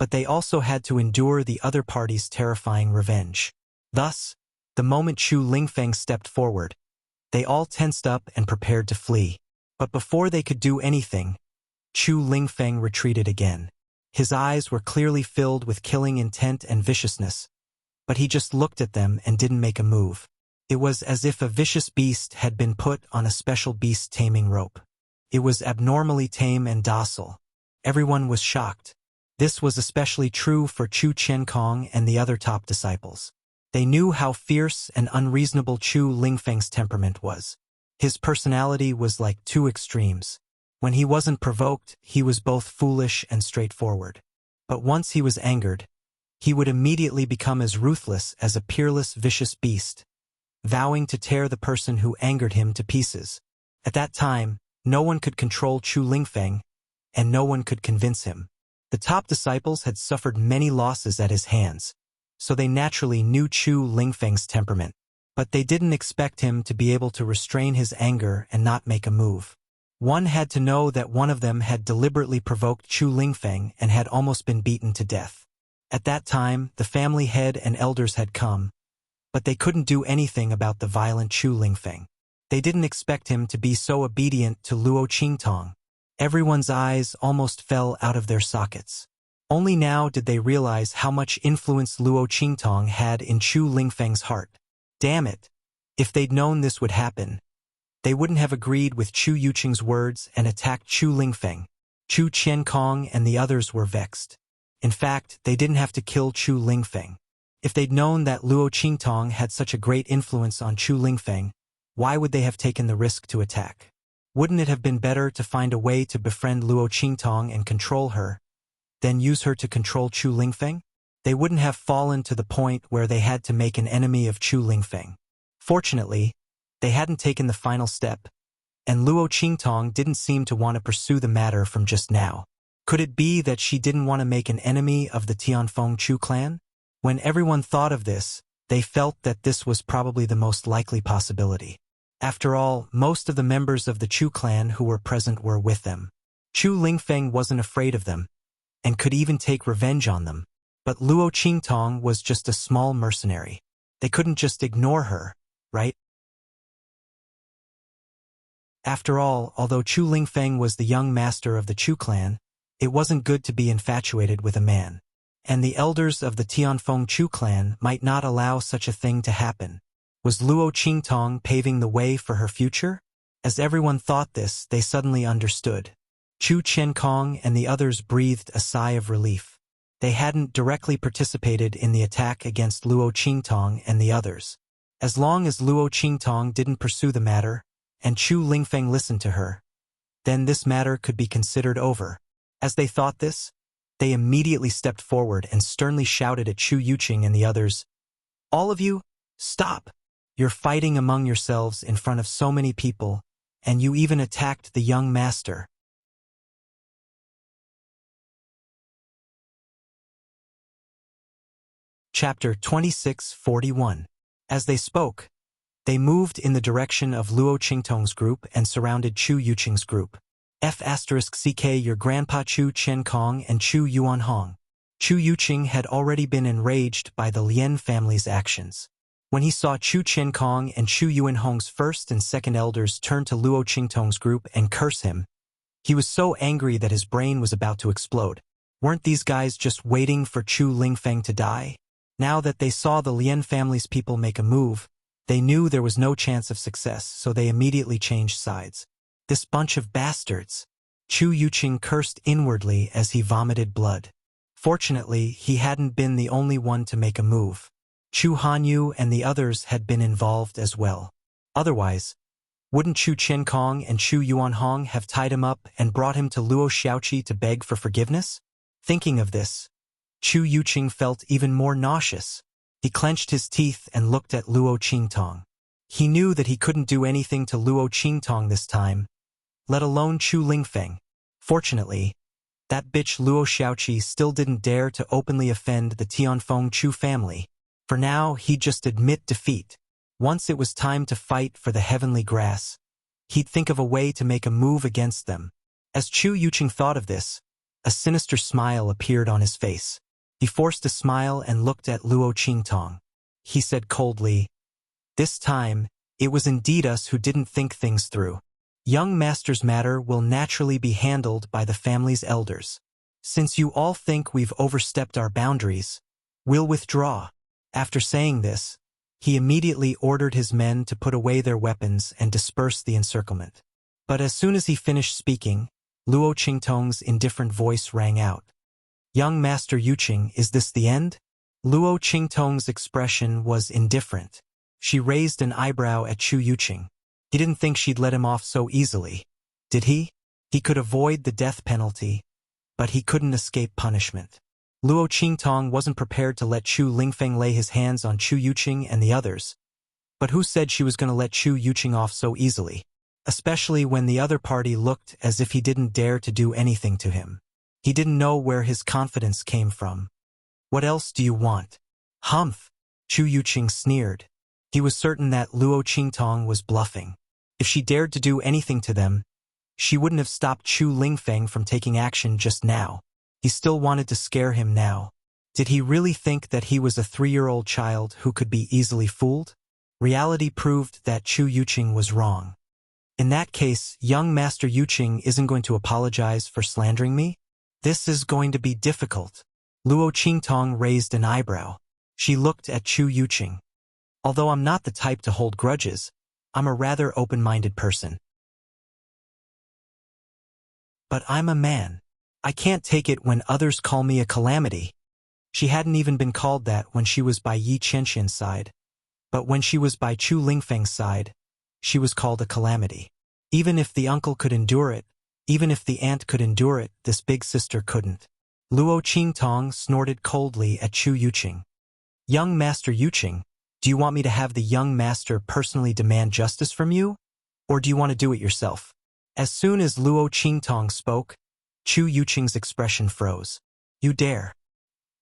but they also had to endure the other party's terrifying revenge. Thus, the moment Chu Lingfeng stepped forward, they all tensed up and prepared to flee. But before they could do anything, Chu Lingfeng retreated again. His eyes were clearly filled with killing intent and viciousness, but he just looked at them and didn't make a move. It was as if a vicious beast had been put on a special beast taming rope. It was abnormally tame and docile. Everyone was shocked. This was especially true for Chu Qiankong and the other top disciples. They knew how fierce and unreasonable Chu Lingfeng's temperament was. His personality was like two extremes. When he wasn't provoked, he was both foolish and straightforward. But once he was angered, he would immediately become as ruthless as a peerless, vicious beast, vowing to tear the person who angered him to pieces. At that time, no one could control Chu Lingfeng, and no one could convince him. The top disciples had suffered many losses at his hands, so they naturally knew Chu Lingfeng's temperament. But they didn't expect him to be able to restrain his anger and not make a move. One had to know that one of them had deliberately provoked Chu Lingfeng and had almost been beaten to death. At that time, the family head and elders had come, but they couldn't do anything about the violent Chu Lingfeng. They didn't expect him to be so obedient to Luo Qingtong. Everyone's eyes almost fell out of their sockets. Only now did they realize how much influence Luo Qingtong had in Chu Lingfeng's heart. Damn it! If they'd known this would happen, they wouldn't have agreed with Chu Yuqing's words and attacked Chu Lingfeng. Chu Qiankong and the others were vexed. In fact, they didn't have to kill Chu Lingfeng. If they'd known that Luo Qingtong had such a great influence on Chu Lingfeng, why would they have taken the risk to attack? Wouldn't it have been better to find a way to befriend Luo Qingtong and control her, then use her to control Chu Lingfeng? They wouldn't have fallen to the point where they had to make an enemy of Chu Lingfeng. Fortunately, they hadn't taken the final step, and Luo Qingtong didn't seem to want to pursue the matter from just now. Could it be that she didn't want to make an enemy of the Tianfeng Chu clan? When everyone thought of this, they felt that this was probably the most likely possibility. After all, most of the members of the Chu clan who were present were with them. Chu Lingfeng wasn't afraid of them, and could even take revenge on them. But Luo Qingtong was just a small mercenary. They couldn't just ignore her, right? After all, although Chu Lingfeng was the young master of the Chu clan, it wasn't good to be infatuated with a man. And the elders of the Tianfeng Chu clan might not allow such a thing to happen. Was Luo Qingtong paving the way for her future? As everyone thought this, they suddenly understood. Chu Qiankong and the others breathed a sigh of relief. They hadn't directly participated in the attack against Luo Qingtong and the others. As long as Luo Qingtong didn't pursue the matter, and Chu Lingfeng listened to her, then this matter could be considered over. As they thought this, they immediately stepped forward and sternly shouted at Chu Yuqing and the others, "All of you, stop! You're fighting among yourselves in front of so many people, and you even attacked the young master." Chapter 26:41. As they spoke, they moved in the direction of Luo Qingtong's group and surrounded Chu Yuqing's group. F***ck your grandpa Chu Qiankong and Chu Yuanhong. Chu Yuqing had already been enraged by the Lien family's actions. When he saw Chu Qiankong and Chu Yuanhong's first and second elders turn to Luo Qingtong's group and curse him, he was so angry that his brain was about to explode. Weren't these guys just waiting for Chu Lingfeng to die? Now that they saw the Lien family's people make a move, they knew there was no chance of success, so they immediately changed sides. This bunch of bastards! Chu Yuqing cursed inwardly as he vomited blood. Fortunately, he hadn't been the only one to make a move. Chu Hanyu and the others had been involved as well. Otherwise, wouldn't Chu Qiankong and Chu Yuanhong have tied him up and brought him to Luo Xiaoqi to beg for forgiveness? Thinking of this, Chu Yuqing felt even more nauseous. He clenched his teeth and looked at Luo Qingtong. He knew that he couldn't do anything to Luo Qingtong this time, let alone Chu Lingfeng. Fortunately, that bitch Luo Xiaoqi still didn't dare to openly offend the Tianfeng Chu family. For now, he'd just admit defeat. Once it was time to fight for the heavenly grass, he'd think of a way to make a move against them. As Chu Yuqing thought of this, a sinister smile appeared on his face. He forced a smile and looked at Luo Qingtong. He said coldly, "This time, it was indeed us who didn't think things through. Young master's matter will naturally be handled by the family's elders. Since you all think we've overstepped our boundaries, we'll withdraw." After saying this, he immediately ordered his men to put away their weapons and disperse the encirclement. But as soon as he finished speaking, Luo Qingtong's indifferent voice rang out. "Young Master Yuqing, is this the end?" Luo Qingtong's expression was indifferent. She raised an eyebrow at Chu Yuqing. He didn't think she'd let him off so easily. Did he? He could avoid the death penalty, but he couldn't escape punishment. Luo Qingtong wasn't prepared to let Chu Lingfeng lay his hands on Chu Yuqing and the others. But who said she was going to let Chu Yuqing off so easily? Especially when the other party looked as if he didn't dare to do anything to him. He didn't know where his confidence came from. "What else do you want?" "Humph!" Chu Yuqing sneered. He was certain that Luo Qingtong was bluffing. If she dared to do anything to them, she wouldn't have stopped Chu Lingfeng from taking action just now. He still wanted to scare him now. Did he really think that he was a 3-year-old child who could be easily fooled? Reality proved that Chu Yuqing was wrong. In that case, young Master Yuqing isn't going to apologize for slandering me? This is going to be difficult. Luo Qingtong raised an eyebrow. She looked at Chu Yuqing. Although I'm not the type to hold grudges, I'm a rather open-minded person. But I'm a man. I can't take it when others call me a calamity. She hadn't even been called that when she was by Yi Qianxian's side. But when she was by Chu Lingfeng's side, she was called a calamity. Even if the uncle could endure it, even if the aunt could endure it, this big sister couldn't. Luo Qingtong snorted coldly at Chu Yuqing. "Young Master Yuqing, do you want me to have the young master personally demand justice from you? Or do you want to do it yourself?" As soon as Luo Qingtong spoke, Chu Yuqing's expression froze. "You dare!"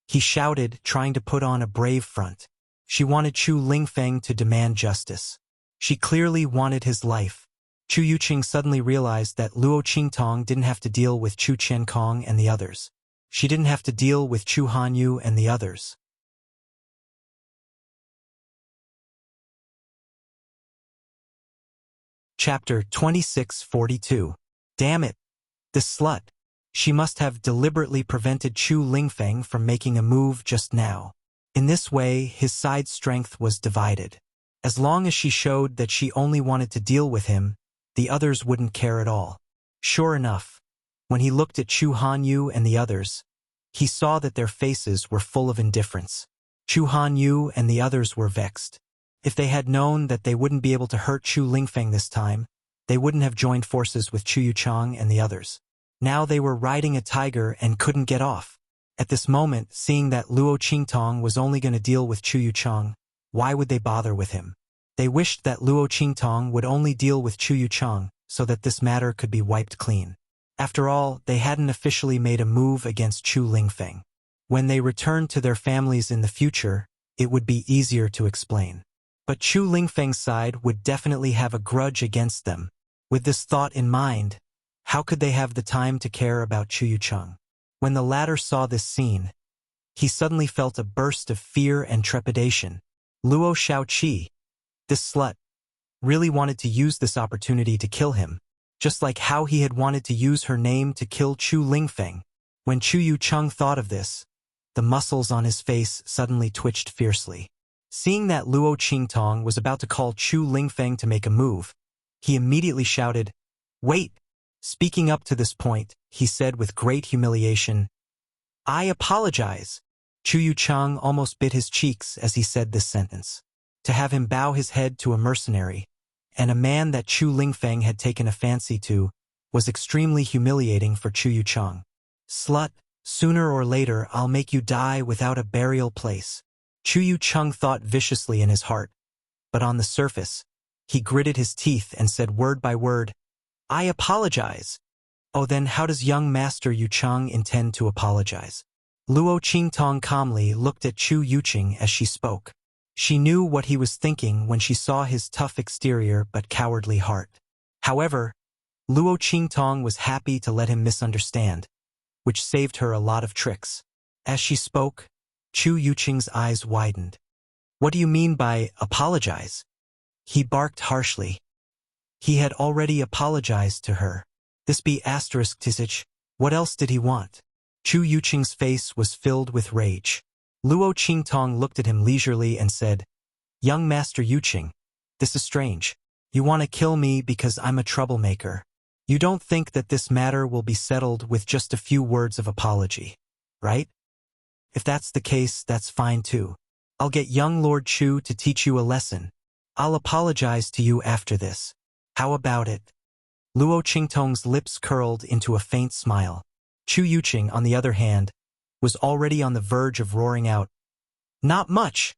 he shouted, trying to put on a brave front. She wanted Chu Lingfeng to demand justice. She clearly wanted his life. Chu Yuqing suddenly realized that Luo Qingtong didn't have to deal with Chu Qiankong and the others. She didn't have to deal with Chu Hanyu and the others. Chapter 26:42. Damn it! This slut! She must have deliberately prevented Chu Lingfeng from making a move just now. In this way, his side strength was divided. As long as she showed that she only wanted to deal with him, the others wouldn't care at all. Sure enough, when he looked at Chu Hanyu and the others, he saw that their faces were full of indifference. Chu Hanyu and the others were vexed. If they had known that they wouldn't be able to hurt Chu Lingfeng this time, they wouldn't have joined forces with Chu Yuchang and the others. Now they were riding a tiger and couldn't get off. At this moment, seeing that Luo Qingtong was only going to deal with Chu Yuchang, why would they bother with him? They wished that Luo Qingtong would only deal with Chu Yuchang so that this matter could be wiped clean. After all, they hadn't officially made a move against Chu Lingfeng. When they returned to their families in the future, it would be easier to explain. But Chu Lingfeng's side would definitely have a grudge against them. With this thought in mind, how could they have the time to care about Chu Yucheng? When the latter saw this scene, he suddenly felt a burst of fear and trepidation. Luo Shaoqi, this slut, really wanted to use this opportunity to kill him, just like how he had wanted to use her name to kill Chu Lingfeng. When Chu Yucheng thought of this, the muscles on his face suddenly twitched fiercely. Seeing that Luo Qingtong was about to call Chu Lingfeng to make a move, he immediately shouted, "Wait!" Speaking up to this point, he said with great humiliation, "I apologize." Chu Yucheng almost bit his cheeks as he said this sentence. To have him bow his head to a mercenary, and a man that Chu Lingfeng had taken a fancy to, was extremely humiliating for Chu Yucheng. "Slut, sooner or later I'll make you die without a burial place." Chu Yucheng thought viciously in his heart, but on the surface, he gritted his teeth and said word by word, "I apologize." "Oh, then how does young Master Yucheng intend to apologize?" Luo Qingtong calmly looked at Chu Yucheng as she spoke. She knew what he was thinking when she saw his tough exterior but cowardly heart. However, Luo Qingtong was happy to let him misunderstand, which saved her a lot of tricks. As she spoke, Chu Yucheng's eyes widened. "What do you mean by apologize?" He barked harshly. He had already apologized to her. This be asterisk tisich, what else did he want? Chu Yucheng's face was filled with rage. Luo Qingtong looked at him leisurely and said, "Young Master Yucheng, this is strange. You want to kill me because I'm a troublemaker. You don't think that this matter will be settled with just a few words of apology, right? If that's the case, that's fine too. I'll get young Lord Chu to teach you a lesson. I'll apologize to you after this. How about it?" Luo Qingtong's lips curled into a faint smile. Chu Yucheng, on the other hand, was already on the verge of roaring out, "Not much!"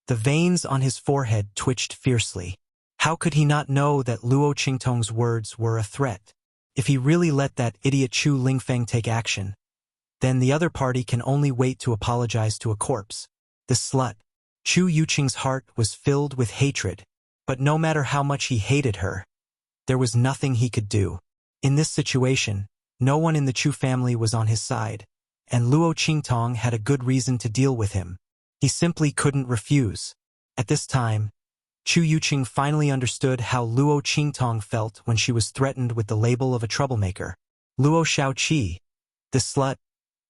The veins on his forehead twitched fiercely. How could he not know that Luo Qingtong's words were a threat? If he really let that idiot Chu Lingfeng take action, then the other party can only wait to apologize to a corpse. This slut. Chu Yucheng's heart was filled with hatred, but no matter how much he hated her, there was nothing he could do. In this situation, no one in the Chu family was on his side, and Luo Qingtong had a good reason to deal with him. He simply couldn't refuse. At this time, Chu Yucheng finally understood how Luo Qingtong felt when she was threatened with the label of a troublemaker. Luo Shaoqi, this slut,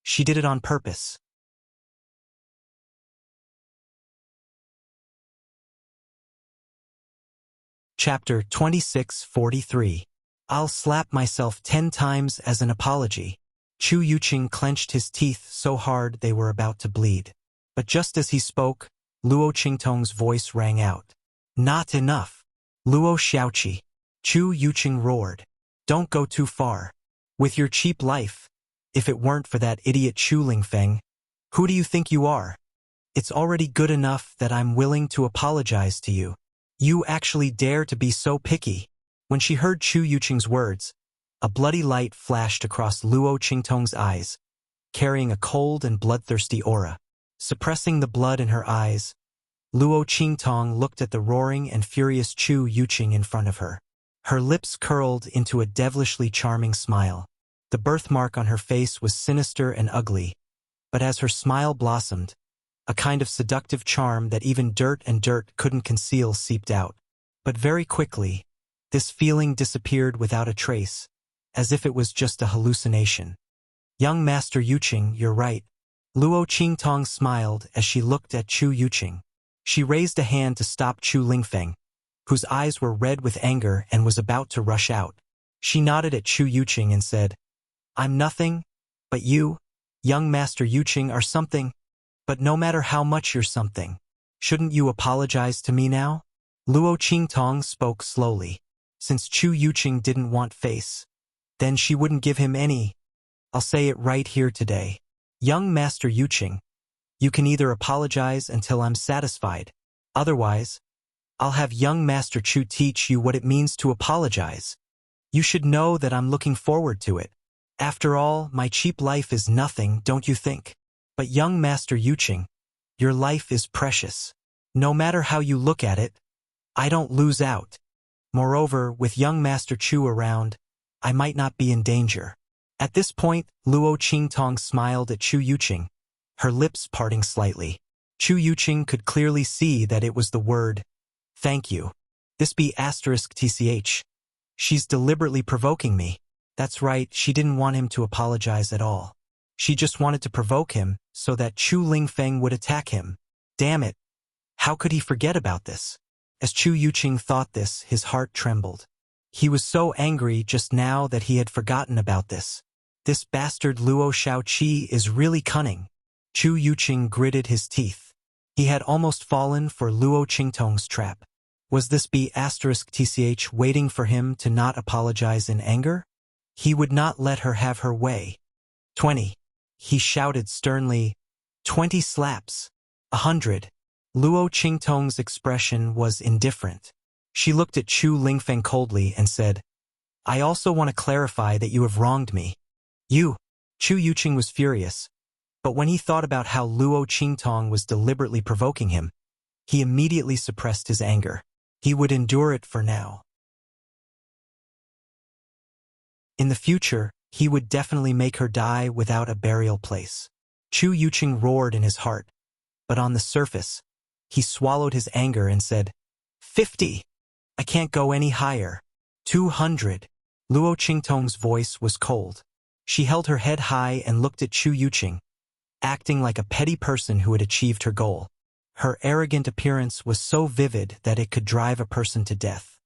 she did it on purpose. Chapter 2643. I'll slap myself 10 times as an apology. Chu Yucheng clenched his teeth so hard they were about to bleed. But just as he spoke, Luo Qingtong's voice rang out. "Not enough. Luo Shaoqi." Chu Yucheng roared. "Don't go too far. With your cheap life, if it weren't for that idiot Chu Lingfeng, who do you think you are? It's already good enough that I'm willing to apologize to you. You actually dare to be so picky." When she heard Chu Yucheng's words, a bloody light flashed across Luo Qingtong's eyes, carrying a cold and bloodthirsty aura. Suppressing the blood in her eyes, Luo Qingtong looked at the roaring and furious Chu Yucheng in front of her. Her lips curled into a devilishly charming smile. The birthmark on her face was sinister and ugly, but as her smile blossomed, a kind of seductive charm that even dirt couldn't conceal seeped out. But very quickly, this feeling disappeared without a trace, as if it was just a hallucination. "Young Master Yucheng, you're right." Luo Qingtong smiled as she looked at Chu Yucheng. She raised a hand to stop Chu Lingfeng, whose eyes were red with anger and was about to rush out. She nodded at Chu Yucheng and said, "I'm nothing, but you, young Master Yucheng, are something. But no matter how much you're something, shouldn't you apologize to me now?" Luo Qingtong spoke slowly. Since Chu Yucheng didn't want face, then she wouldn't give him any. "I'll say it right here today. Young Master Yucheng, you can either apologize until I'm satisfied. Otherwise, I'll have young Master Chu teach you what it means to apologize. You should know that I'm looking forward to it." After all, my cheap life is nothing, don't you think? But young Master Yuqing, your life is precious. No matter how you look at it, I don't lose out. Moreover, with young Master Chu around, I might not be in danger. At this point, Luo Qingtong smiled at Chu Yuqing, her lips parting slightly. Chu Yuqing could clearly see that it was the word, thank you. This be *tch. She's deliberately provoking me. That's right, she didn't want him to apologize at all. She just wanted to provoke him so that Chu Lingfeng would attack him. Damn it. How could he forget about this? As Chu Yuqing thought this, his heart trembled. He was so angry just now that he had forgotten about this. This bastard Luo Shaoqi is really cunning. Chu Yuqing gritted his teeth. He had almost fallen for Luo Qingtong's trap. Was this *tch waiting for him to not apologize in anger? He would not let her have her way. 20. He shouted sternly, 20 slaps. 100. Luo Qingtong's expression was indifferent. She looked at Chu Lingfeng coldly and said, I also want to clarify that you have wronged me. You. Chu Yuqing was furious. But when he thought about how Luo Qingtong was deliberately provoking him, he immediately suppressed his anger. He would endure it for now. In the future, he would definitely make her die without a burial place. Chu Yuqing roared in his heart, but on the surface, he swallowed his anger and said, 50. I can't go any higher. 200. Luo Qingtong's voice was cold. She held her head high and looked at Chu Yuqing, acting like a petty person who had achieved her goal. Her arrogant appearance was so vivid that it could drive a person to death.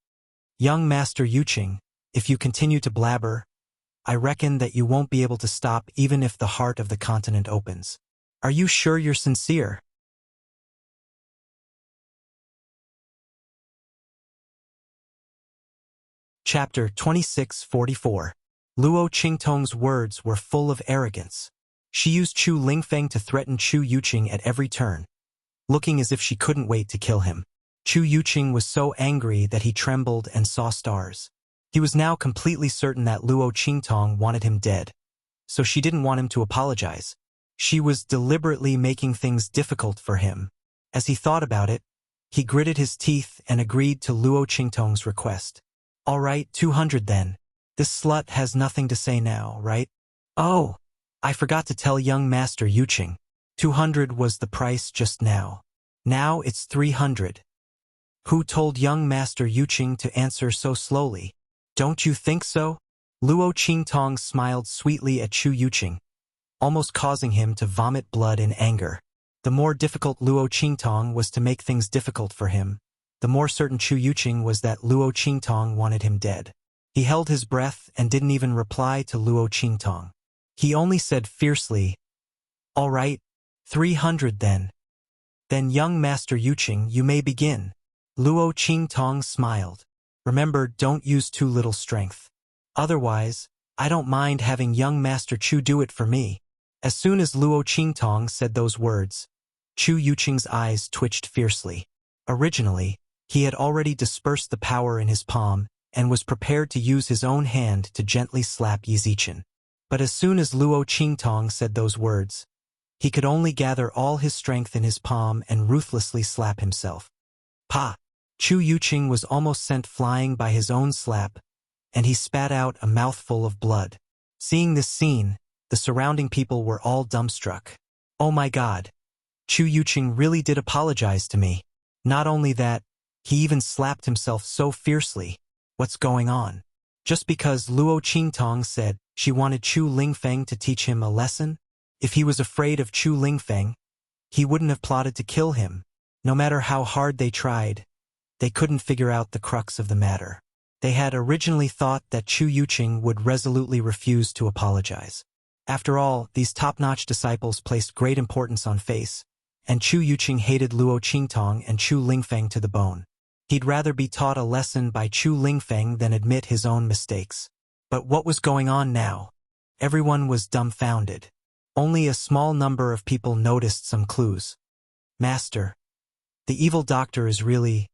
Young Master Yuqing, if you continue to blabber, I reckon that you won't be able to stop even if the heart of the continent opens. Are you sure you're sincere? Chapter 2644. Luo Qingtong's words were full of arrogance. She used Chu Lingfeng to threaten Chu Yuqing at every turn, looking as if she couldn't wait to kill him. Chu Yuqing was so angry that he trembled and saw stars. He was now completely certain that Luo Qingtong wanted him dead, so she didn't want him to apologize. She was deliberately making things difficult for him. As he thought about it, he gritted his teeth and agreed to Luo Qingtong's request. All right, 200 then. This slut has nothing to say now, right? Oh, I forgot to tell young Master Yuqing. 200 was the price just now. Now it's 300. Who told young Master Yuqing to answer so slowly? Don't you think so? Luo Qingtong smiled sweetly at Chu Yuqing, almost causing him to vomit blood in anger. The more difficult Luo Qingtong was to make things difficult for him, the more certain Chu Yuqing was that Luo Qingtong wanted him dead. He held his breath and didn't even reply to Luo Qingtong. He only said fiercely, all right, 300 then. Then young Master Yuqing, you may begin. Luo Qingtong smiled. Remember, don't use too little strength. Otherwise, I don't mind having young Master Chu do it for me. As soon as Luo Qingtong said those words, Chu Yuqing's eyes twitched fiercely. Originally, he had already dispersed the power in his palm and was prepared to use his own hand to gently slap Yi Zichen. But as soon as Luo Qingtong said those words, he could only gather all his strength in his palm and ruthlessly slap himself. Pa! Chu Yuqing was almost sent flying by his own slap, and he spat out a mouthful of blood. Seeing this scene, the surrounding people were all dumbstruck. Oh my God! Chu Yuqing really did apologize to me. Not only that, he even slapped himself so fiercely. What's going on? Just because Luo Qingtong said she wanted Chu Lingfeng to teach him a lesson? If he was afraid of Chu Lingfeng, he wouldn't have plotted to kill him. No matter how hard they tried, they couldn't figure out the crux of the matter. They had originally thought that Chu Yuqing would resolutely refuse to apologize. After all, these top-notch disciples placed great importance on face, and Chu Yuqing hated Luo Qingtong and Chu Lingfeng to the bone. He'd rather be taught a lesson by Chu Lingfeng than admit his own mistakes. But what was going on now? Everyone was dumbfounded. Only a small number of people noticed some clues. Master, the evil doctor is really...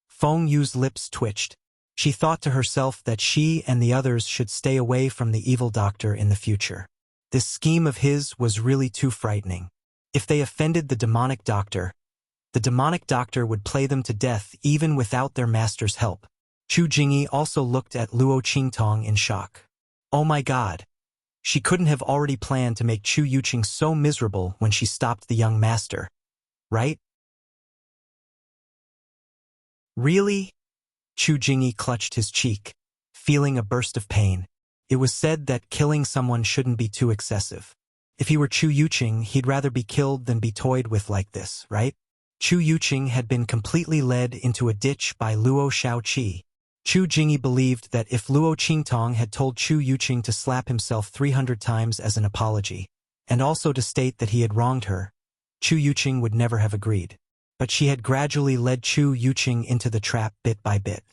Feng Yu's lips twitched. She thought to herself that she and the others should stay away from the evil doctor in the future. This scheme of his was really too frightening. If they offended the demonic doctor would play them to death even without their master's help. Chu Jingyi also looked at Luo Qingtong in shock. Oh my god! She couldn't have already planned to make Chu Yuqing so miserable when she stopped the young master, right? Really? Chu Jingyi clutched his cheek, feeling a burst of pain. It was said that killing someone shouldn't be too excessive. If he were Chu Yuqing, he'd rather be killed than be toyed with like this, right? Chu Yuqing had been completely led into a ditch by Luo Shaoqi. Chu Jingyi believed that if Luo Qingtong had told Chu Yuqing to slap himself 300 times as an apology, and also to state that he had wronged her, Chu Yuqing would never have agreed. But she had gradually led Chu Yuqing into the trap bit by bit.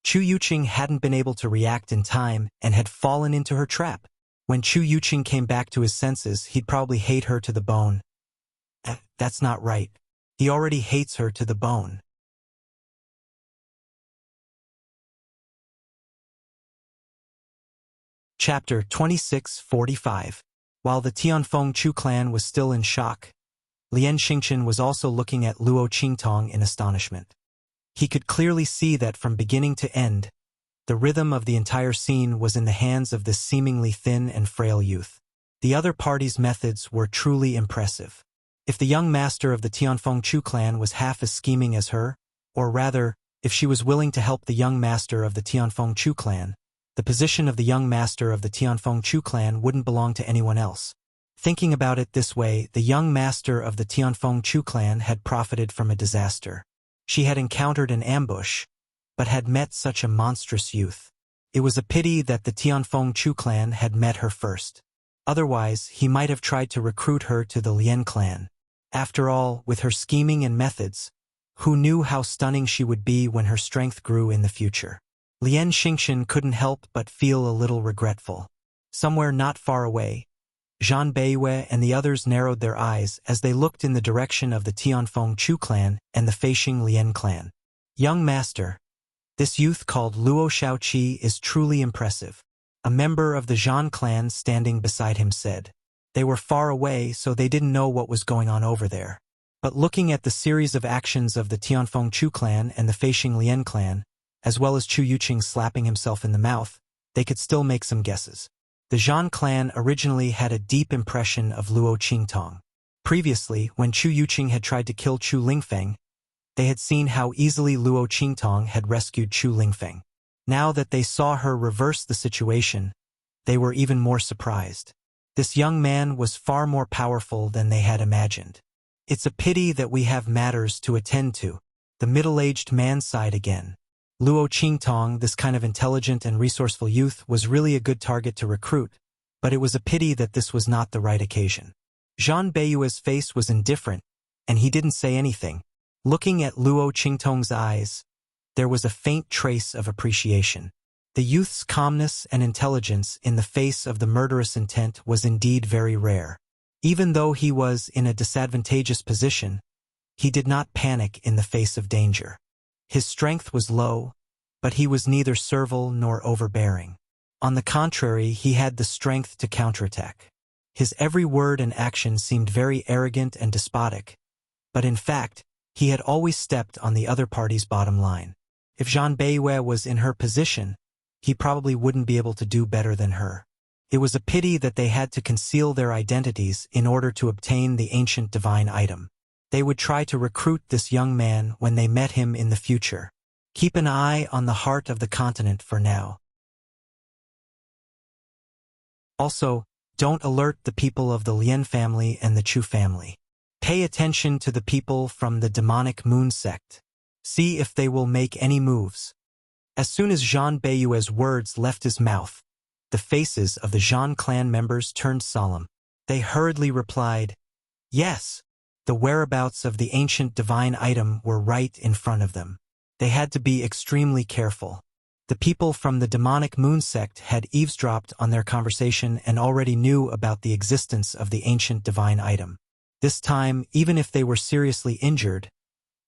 Chu Yuqing hadn't been able to react in time and had fallen into her trap. When Chu Yuqing came back to his senses, he'd probably hate her to the bone. That's not right. He already hates her to the bone. Chapter 26:45. While the Tianfeng Chu clan was still in shock, Lian Xingchen was also looking at Luo Qingtong in astonishment. He could clearly see that from beginning to end, the rhythm of the entire scene was in the hands of this seemingly thin and frail youth. The other party's methods were truly impressive. If the young master of the Tianfeng Chu clan was half as scheming as her, or rather, if she was willing to help the young master of the Tianfeng Chu clan, the position of the young master of the Tianfeng Chu clan wouldn't belong to anyone else. Thinking about it this way, the young master of the Tianfeng Chu clan had profited from a disaster. She had encountered an ambush, but had met such a monstrous youth. It was a pity that the Tianfeng Chu clan had met her first. Otherwise, he might have tried to recruit her to the Lian clan. After all, with her scheming and methods, who knew how stunning she would be when her strength grew in the future? Lian Xingchen couldn't help but feel a little regretful. Somewhere not far away, Zhan Beiyue and the others narrowed their eyes as they looked in the direction of the Tianfeng Chu clan and the Feixing Lian clan. Young master, this youth called Luo Shaoqi is truly impressive. A member of the Zhan clan standing beside him said. They were far away, so they didn't know what was going on over there. But looking at the series of actions of the Tianfeng Chu clan and the Feixing Lian clan, as well as Chu Yuqing slapping himself in the mouth, they could still make some guesses. The Zhan clan originally had a deep impression of Luo Qingtong. Previously, when Chu Yuqing had tried to kill Chu Lingfeng, they had seen how easily Luo Qingtong had rescued Chu Lingfeng. Now that they saw her reverse the situation, they were even more surprised. This young man was far more powerful than they had imagined. It's a pity that we have matters to attend to. The middle-aged man sighed again. Luo Qingtong, this kind of intelligent and resourceful youth, was really a good target to recruit, but it was a pity that this was not the right occasion. Zhan Beiyue's face was indifferent, and he didn't say anything. Looking at Luo Qingtong's eyes, there was a faint trace of appreciation. The youth's calmness and intelligence in the face of the murderous intent was indeed very rare. Even though he was in a disadvantageous position, he did not panic in the face of danger. His strength was low, but he was neither servile nor overbearing. On the contrary, he had the strength to counterattack. His every word and action seemed very arrogant and despotic, but in fact, he had always stepped on the other party's bottom line. If Zhan Beiyue was in her position, he probably wouldn't be able to do better than her. It was a pity that they had to conceal their identities in order to obtain the ancient divine item. They would try to recruit this young man when they met him in the future. Keep an eye on the heart of the continent for now. Also, don't alert the people of the Lian family and the Chu family. Pay attention to the people from the demonic moon sect. See if they will make any moves. As soon as Zhan Beiyue's words left his mouth, the faces of the Zhan clan members turned solemn. They hurriedly replied, "Yes." The whereabouts of the ancient divine item were right in front of them. They had to be extremely careful. The people from the demonic moon sect had eavesdropped on their conversation and already knew about the existence of the ancient divine item. This time, even if they were seriously injured,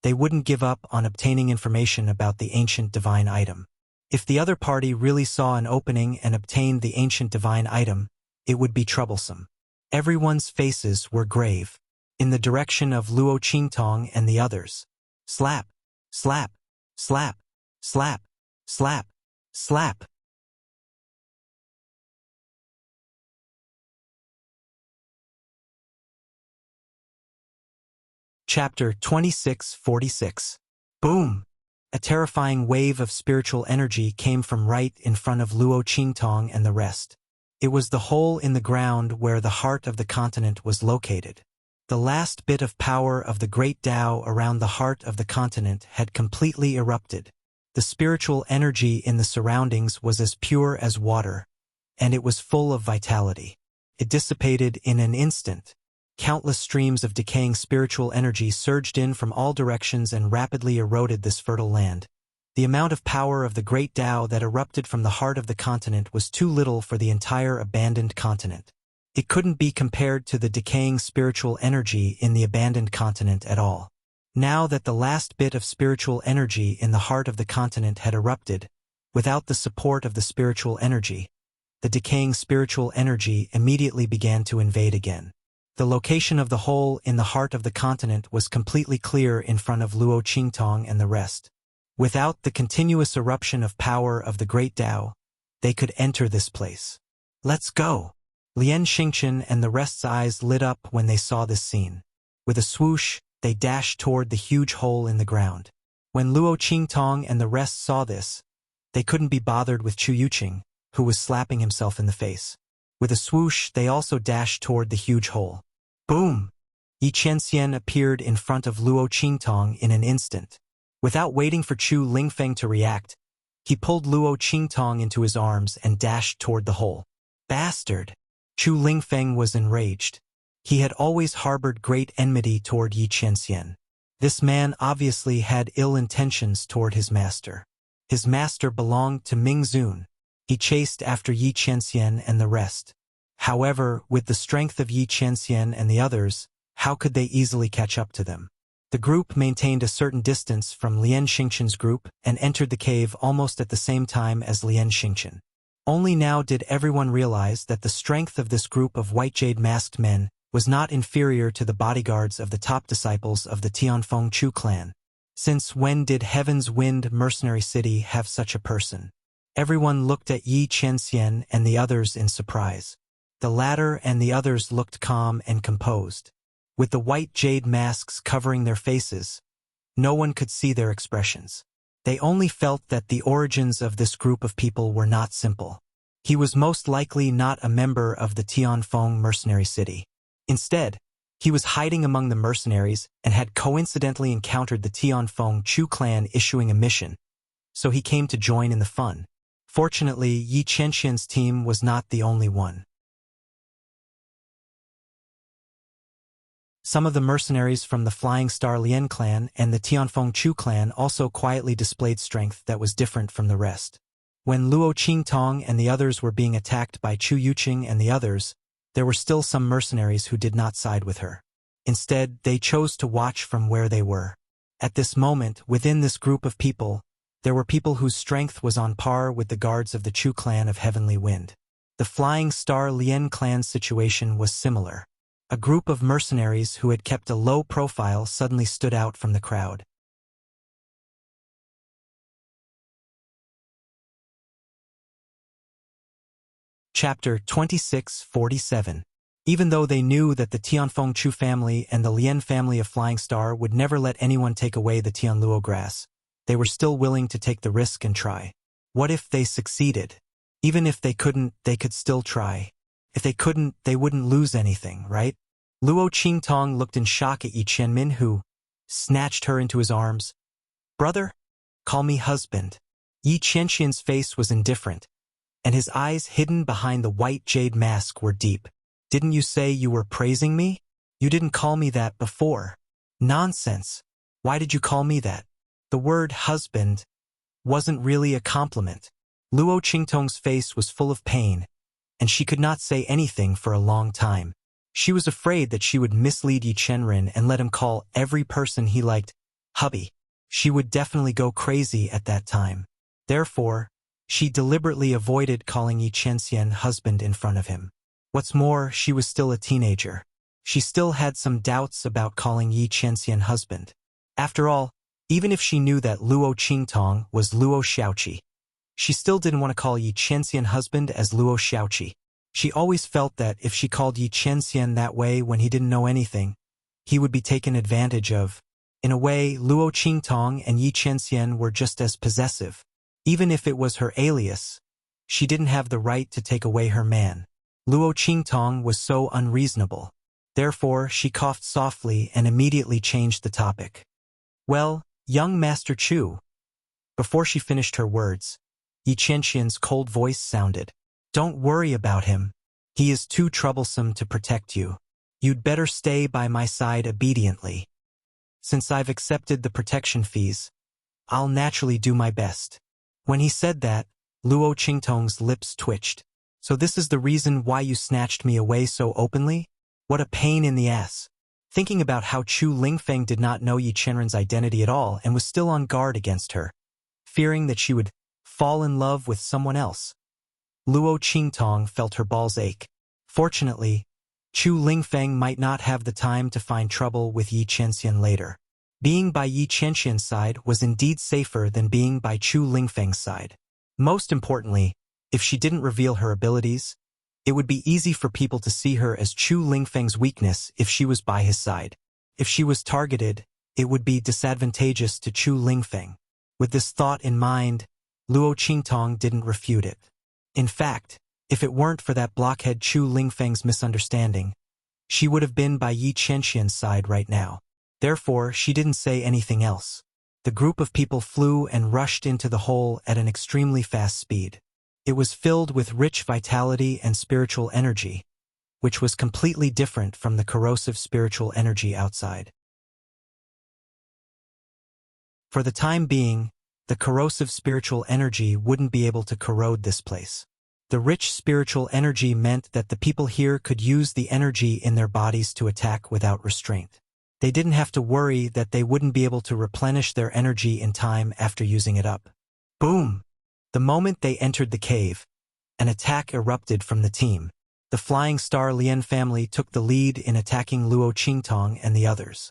they wouldn't give up on obtaining information about the ancient divine item. If the other party really saw an opening and obtained the ancient divine item, it would be troublesome. Everyone's faces were grave. In the direction of Luo Qingtong and the others. Slap, slap, slap, slap, slap, slap. Chapter 2646. Boom! A terrifying wave of spiritual energy came from right in front of Luo Qingtong and the rest. It was the hole in the ground where the heart of the continent was located. The last bit of power of the great Tao around the heart of the continent had completely erupted. The spiritual energy in the surroundings was as pure as water, and it was full of vitality. It dissipated in an instant. Countless streams of decaying spiritual energy surged in from all directions and rapidly eroded this fertile land. The amount of power of the great Tao that erupted from the heart of the continent was too little for the entire abandoned continent. It couldn't be compared to the decaying spiritual energy in the abandoned continent at all. Now that the last bit of spiritual energy in the heart of the continent had erupted, without the support of the spiritual energy, the decaying spiritual energy immediately began to invade again. The location of the hole in the heart of the continent was completely clear in front of Luo Qingtong and the rest. Without the continuous eruption of power of the great Tao, they could enter this place. Let's go! Lian Xingqian and the rest's eyes lit up when they saw this scene. With a swoosh, they dashed toward the huge hole in the ground. When Luo Qingtong and the rest saw this, they couldn't be bothered with Chu Yuqing, who was slapping himself in the face. With a swoosh, they also dashed toward the huge hole. Boom! Yi Qianxian appeared in front of Luo Qingtong in an instant. Without waiting for Chu Lingfeng to react, he pulled Luo Qingtong into his arms and dashed toward the hole. Bastard! Chu Lingfeng was enraged. He had always harbored great enmity toward Yi Qianxian. This man obviously had ill intentions toward his master. His master belonged to Ming Zun. He chased after Yi Qianxian and the rest. However, with the strength of Yi Qianxian and the others, how could they easily catch up to them? The group maintained a certain distance from Lian Xingqian's group and entered the cave almost at the same time as Lian Xingqian. Only now did everyone realize that the strength of this group of white jade masked men was not inferior to the bodyguards of the top disciples of the Tianfeng Chu clan. Since when did Heaven's Wind Mercenary City have such a person? Everyone looked at Yi Qianxian and the others in surprise. The latter and the others looked calm and composed. With the white jade masks covering their faces, no one could see their expressions. They only felt that the origins of this group of people were not simple. He was most likely not a member of the Tianfeng Mercenary City. Instead, he was hiding among the mercenaries and had coincidentally encountered the Tianfeng Chu clan issuing a mission, so he came to join in the fun. Fortunately, Yi Qianxian's team was not the only one. Some of the mercenaries from the Flying Star Lian clan and the Tianfeng Chu clan also quietly displayed strength that was different from the rest. When Luo Qingtong and the others were being attacked by Chu Yuqing and the others, there were still some mercenaries who did not side with her. Instead, they chose to watch from where they were. At this moment, within this group of people, there were people whose strength was on par with the guards of the Chu clan of Heavenly Wind. The Flying Star Lian clan's situation was similar. A group of mercenaries who had kept a low profile suddenly stood out from the crowd. Chapter 2647. Even though they knew that the Tianfeng Chu family and the Lian family of Flying Star would never let anyone take away the Tianluo grass, they were still willing to take the risk and try. What if they succeeded? Even if they couldn't, they could still try. If they couldn't, they wouldn't lose anything, right? Luo Qingtong looked in shock at Yi Qianmin, who snatched her into his arms. Brother? Call me husband. Yi Qianxian's face was indifferent, and his eyes hidden behind the white jade mask were deep. Didn't you say you were praising me? You didn't call me that before. Nonsense. Why did you call me that? The word husband wasn't really a compliment. Luo Qingtong's face was full of pain, and she could not say anything for a long time. She was afraid that she would mislead Yi Qianren and let him call every person he liked hubby. She would definitely go crazy at that time. Therefore, She deliberately avoided calling Yi Qianxian husband in front of him. What's more, she was still a teenager. She still had some doubts about calling Yi Qianxian husband. After all, even if she knew that Luo Qingtong was Luo Xiaoqi, she still didn't want to call Yi Qianxian husband as Luo Xiaoqi. She always felt that if she called Yi Qianxian that way when he didn't know anything, he would be taken advantage of. In a way, Luo Qingtong and Yi Qianxian were just as possessive. Even if it was her alias, she didn't have the right to take away her man. Luo Qingtong was so unreasonable. Therefore, she coughed softly and immediately changed the topic. Well, young Master Chu. Before she finished her words, Yi Qianxian's cold voice sounded. Don't worry about him. He is too troublesome to protect you. You'd better stay by my side obediently. Since I've accepted the protection fees, I'll naturally do my best. When he said that, Luo Qingtong's lips twitched. So this is the reason why you snatched me away so openly? What a pain in the ass. Thinking about how Chu Lingfeng did not know Yi Qianren's identity at all and was still on guard against her, fearing that she would fall in love with someone else. Luo Qingtong felt her balls ache. Fortunately, Chu Lingfeng might not have the time to find trouble with Yi Qianxian later. Being by Yi Qianxian's side was indeed safer than being by Chu Lingfeng's side. Most importantly, if she didn't reveal her abilities, it would be easy for people to see her as Chu Lingfeng's weakness if she was by his side. If she was targeted, it would be disadvantageous to Chu Lingfeng. With this thought in mind, Luo Qingtong didn't refute it. In fact, if it weren't for that blockhead Chu Lingfeng's misunderstanding, she would have been by Yi Qianxian's side right now. Therefore, she didn't say anything else. The group of people flew and rushed into the hole at an extremely fast speed. It was filled with rich vitality and spiritual energy, which was completely different from the corrosive spiritual energy outside. For the time being, the corrosive spiritual energy wouldn't be able to corrode this place. The rich spiritual energy meant that the people here could use the energy in their bodies to attack without restraint. They didn't have to worry that they wouldn't be able to replenish their energy in time after using it up. Boom! The moment they entered the cave, an attack erupted from the team. The Flying Star Lian family took the lead in attacking Luo Qingtong and the others.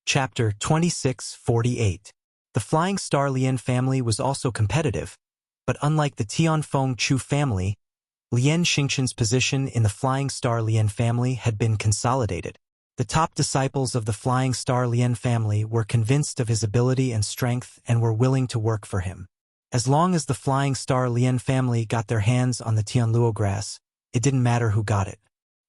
Chapter 2648. The Flying Star Lian family was also competitive, but unlike the Tianfeng Chu family, Lian Xingqian's position in the Flying Star Lian family had been consolidated. The top disciples of the Flying Star Lian family were convinced of his ability and strength and were willing to work for him. As long as the Flying Star Lian family got their hands on the Tianluo grass, it didn't matter who got it.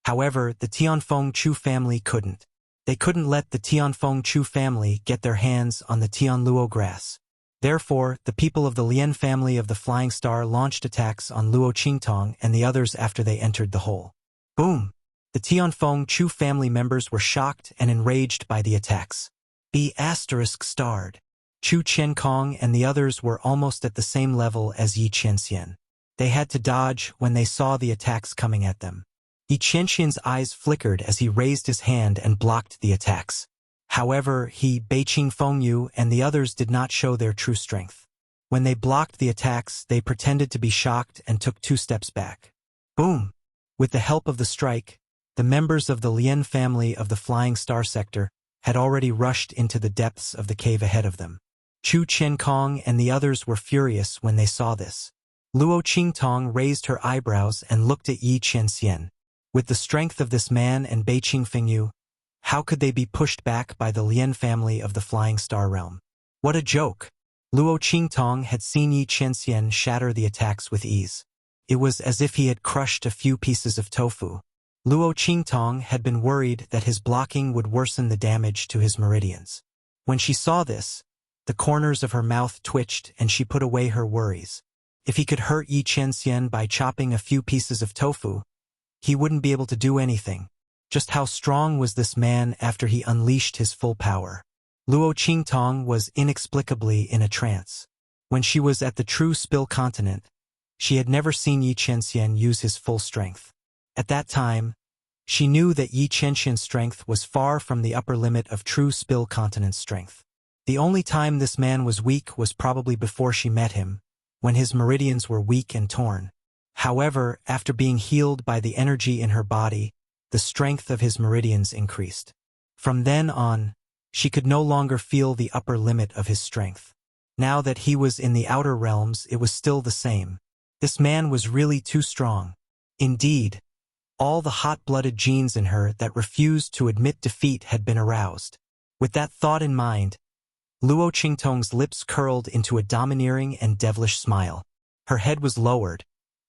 However, the Tianfeng Chu family couldn't. They couldn't let the Tianfeng Chu family get their hands on the Tianluo grass. Therefore, the people of the Lian family of the Flying Star launched attacks on Luo Qingtong and the others after they entered the hole. Boom! The Tianfeng Chu family members were shocked and enraged by the attacks. B***starred. Chu Qiankong and the others were almost at the same level as Yi Qianxian. They had to dodge when they saw the attacks coming at them. Yi Qianxian's eyes flickered as he raised his hand and blocked the attacks. However, Beiqing Fengyu and the others did not show their true strength. When they blocked the attacks, they pretended to be shocked and took 2 steps back. Boom! With the help of the strike, the members of the Lian family of the Flying Star sector had already rushed into the depths of the cave ahead of them. Chu Qiankong and the others were furious when they saw this. Luo Qingtong raised her eyebrows and looked at Yi Qianxian. With the strength of this man and Beiqing Fengyu, how could they be pushed back by the Lian family of the Flying Star realm? What a joke! Luo Qingtong had seen Yi Qianxian shatter the attacks with ease. It was as if he had crushed a few pieces of tofu. Luo Qingtong had been worried that his blocking would worsen the damage to his meridians. When she saw this, the corners of her mouth twitched and she put away her worries. If he could hurt Yi Qianxian by chopping a few pieces of tofu, he wouldn't be able to do anything. Just how strong was this man after he unleashed his full power? Luo Qingtong was inexplicably in a trance. When she was at the True Spill continent, she had never seen Yi Qianxian use his full strength. At that time, She knew that Yi Qianxian's strength was far from the upper limit of true Spill Continent's strength. The only time this man was weak was probably before she met him, when his meridians were weak and torn. However, after being healed by the energy in her body, the strength of his meridians increased. From then on, she could no longer feel the upper limit of his strength. Now that he was in the outer realms, it was still the same. This man was really too strong. Indeed, all the hot-blooded genes in her that refused to admit defeat had been aroused. With that thought in mind, Luo Qingtong's lips curled into a domineering and devilish smile. Her head was lowered,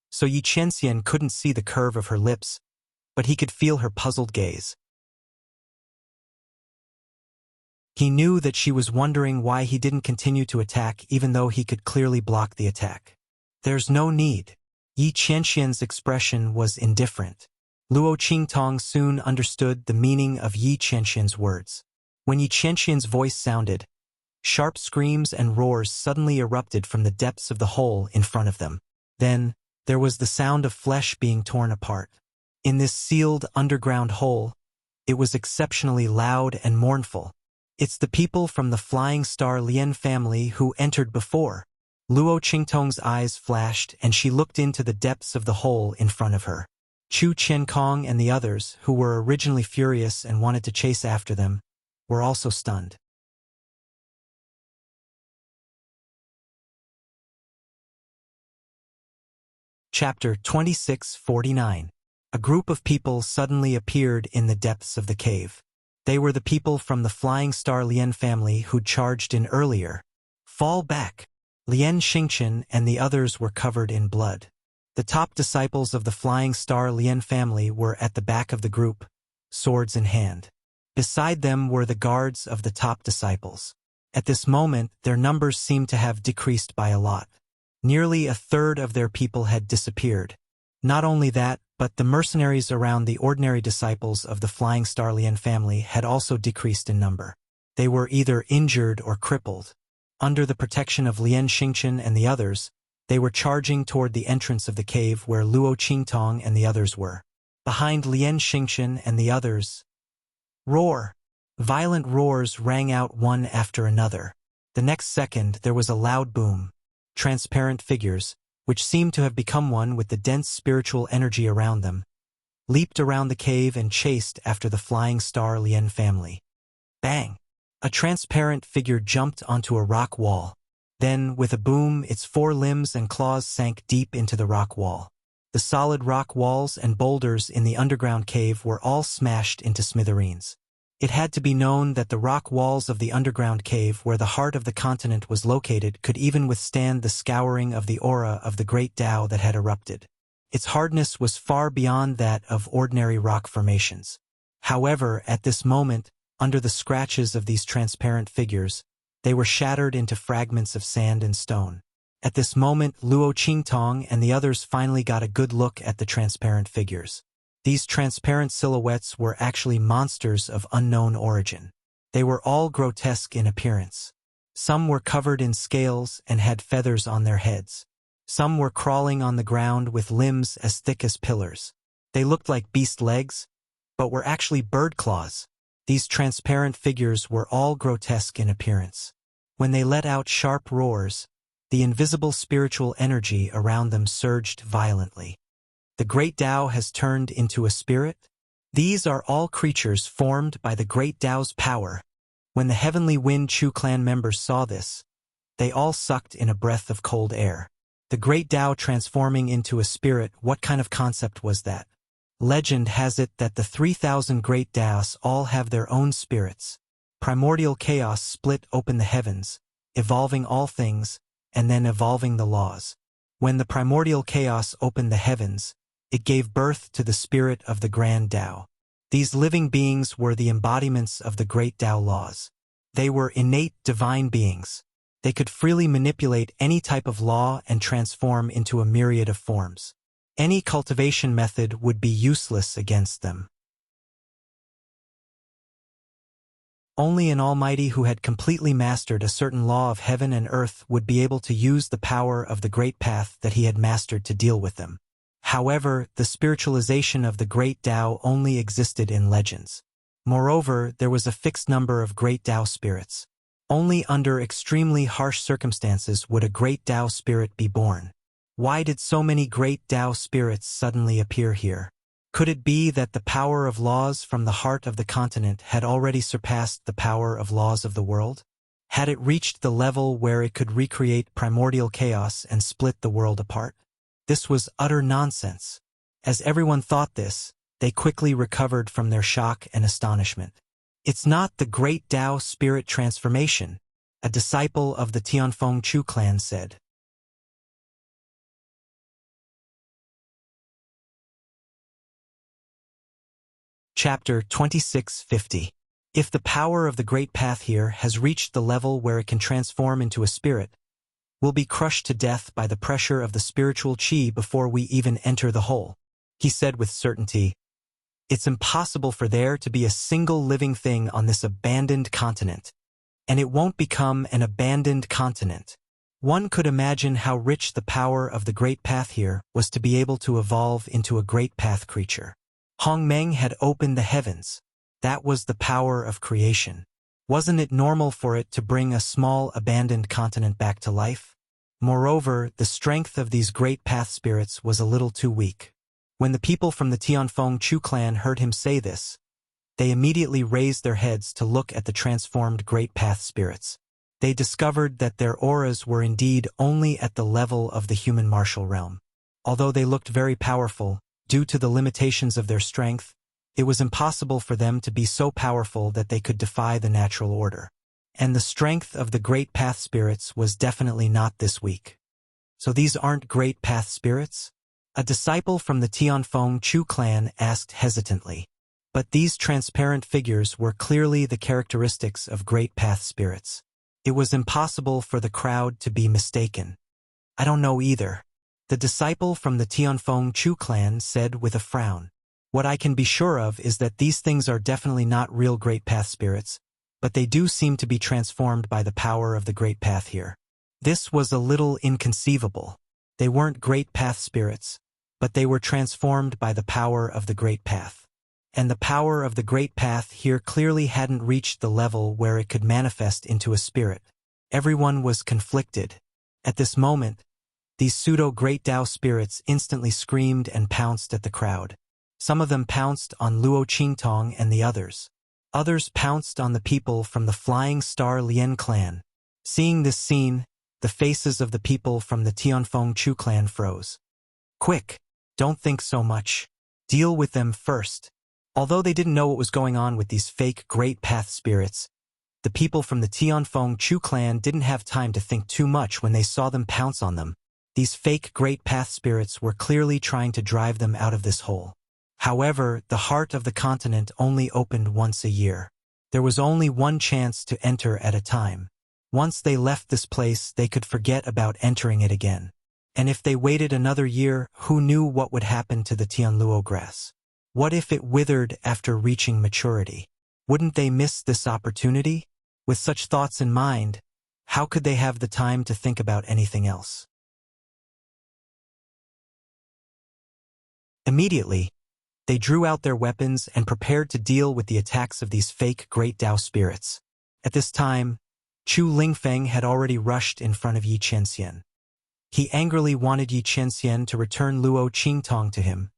so Yi Qianxian couldn't see the curve of her lips, but he could feel her puzzled gaze. He knew that she was wondering why he didn't continue to attack even though he could clearly block the attack. There's no need. Yi Qianxian's expression was indifferent. Luo Qingtong soon understood the meaning of Yi Qianxian's words. When Yi Qianxian's voice sounded, sharp screams and roars suddenly erupted from the depths of the hole in front of them. Then, there was the sound of flesh being torn apart. In this sealed underground hole, it was exceptionally loud and mournful. It's the people from the Flying Star Lien family who entered before. Luo Qingtong's eyes flashed and she looked into the depths of the hole in front of her. Chu Qiankong and the others, who were originally furious and wanted to chase after them, were also stunned. Chapter 2649. A group of people suddenly appeared in the depths of the cave. They were the people from the Flying Star Lien family who'd charged in earlier. Fall back! Lien Xingqian and the others were covered in blood. The top disciples of the Flying Star Lien family were at the back of the group, swords in hand. Beside them were the guards of the top disciples. At this moment, their numbers seemed to have decreased by a lot. Nearly a third of their people had disappeared. Not only that, but the mercenaries around the ordinary disciples of the Flying Star Lien family had also decreased in number. They were either injured or crippled. Under the protection of Lien Xingqian and the others, they were charging toward the entrance of the cave where Luo Qingtong and the others were. Behind Lien Xingqian and the others, roar! Violent roars rang out one after another. The next second there was a loud boom. Transparent figures, which seemed to have become one with the dense spiritual energy around them, leaped around the cave and chased after the Flying Star Lien family. Bang! A transparent figure jumped onto a rock wall. Then, with a boom, its four limbs and claws sank deep into the rock wall. The solid rock walls and boulders in the underground cave were all smashed into smithereens. It had to be known that the rock walls of the underground cave where the heart of the continent was located could even withstand the scouring of the aura of the great Tao that had erupted. Its hardness was far beyond that of ordinary rock formations. However, at this moment, under the scratches of these transparent figures, they were shattered into fragments of sand and stone. At this moment, Luo Qingtong and the others finally got a good look at the transparent figures. These transparent silhouettes were actually monsters of unknown origin. They were all grotesque in appearance. Some were covered in scales and had feathers on their heads. Some were crawling on the ground with limbs as thick as pillars. They looked like beast legs, but were actually bird claws. These transparent figures were all grotesque in appearance. When they let out sharp roars, the invisible spiritual energy around them surged violently. The great Tao has turned into a spirit? These are all creatures formed by the great Tao's power. When the Heavenly Wind Chu clan members saw this, they all sucked in a breath of cold air. The great Tao transforming into a spirit, what kind of concept was that? Legend has it that the 3,000 great Taos all have their own spirits. Primordial chaos split open the heavens, evolving all things, and then evolving the laws. When the primordial chaos opened the heavens, it gave birth to the spirit of the grand Tao. These living beings were the embodiments of the great Tao laws. They were innate divine beings. They could freely manipulate any type of law and transform into a myriad of forms. Any cultivation method would be useless against them. Only an Almighty who had completely mastered a certain law of heaven and earth would be able to use the power of the great path that he had mastered to deal with them. However, the spiritualization of the great Tao only existed in legends. Moreover, there was a fixed number of great Tao spirits. Only under extremely harsh circumstances would a great Tao spirit be born. Why did so many great Tao spirits suddenly appear here? Could it be that the power of laws from the heart of the continent had already surpassed the power of laws of the world? Had it reached the level where it could recreate primordial chaos and split the world apart? This was utter nonsense. As everyone thought this, they quickly recovered from their shock and astonishment. It's not the great Tao spirit transformation, a disciple of the Tianfeng Chu clan said. Chapter 2650. If the power of the Great Path here has reached the level where it can transform into a spirit, we'll be crushed to death by the pressure of the spiritual qi before we even enter the hole, he said with certainty. It's impossible for there to be a single living thing on this abandoned continent, and it won't become an abandoned continent. One could imagine how rich the power of the Great Path here was to be able to evolve into a Great Path creature. Hongmeng had opened the heavens. That was the power of creation. Wasn't it normal for it to bring a small abandoned continent back to life? Moreover, the strength of these Great Path spirits was a little too weak. When the people from the Tianfeng Chu clan heard him say this, they immediately raised their heads to look at the transformed Great Path spirits. They discovered that their auras were indeed only at the level of the human martial realm. Although they looked very powerful, due to the limitations of their strength, it was impossible for them to be so powerful that they could defy the natural order. And the strength of the Great Path spirits was definitely not this weak. So these aren't Great Path spirits? A disciple from the Tianfeng Chu clan asked hesitantly. But these transparent figures were clearly the characteristics of Great Path spirits. It was impossible for the crowd to be mistaken. I don't know either. The disciple from the Tianfeng Chu clan said with a frown. What I can be sure of is that these things are definitely not real Great Path spirits, but they do seem to be transformed by the power of the Great Path here. This was a little inconceivable. They weren't Great Path spirits, but they were transformed by the power of the Great Path. And the power of the Great Path here clearly hadn't reached the level where it could manifest into a spirit. Everyone was conflicted. At this moment, these pseudo-Great Tao spirits instantly screamed and pounced at the crowd. Some of them pounced on Luo Qingtong and the others. Others pounced on the people from the Flying Star Lien clan. Seeing this scene, the faces of the people from the Tianfeng Chu clan froze. Quick, don't think so much. Deal with them first. Although they didn't know what was going on with these fake Great Path spirits, the people from the Tianfeng Chu clan didn't have time to think too much when they saw them pounce on them. These fake Great Path spirits were clearly trying to drive them out of this hole. However, the heart of the continent only opened once a year. There was only one chance to enter at a time. Once they left this place, they could forget about entering it again. And if they waited another year, who knew what would happen to the Tianluo grass? What if it withered after reaching maturity? Wouldn't they miss this opportunity? With such thoughts in mind, how could they have the time to think about anything else? Immediately, they drew out their weapons and prepared to deal with the attacks of these fake Great Tao spirits. At this time, Chu Lingfeng had already rushed in front of Yi Qianxian. He angrily wanted Yi Qianxian to return Luo Qingtong to him,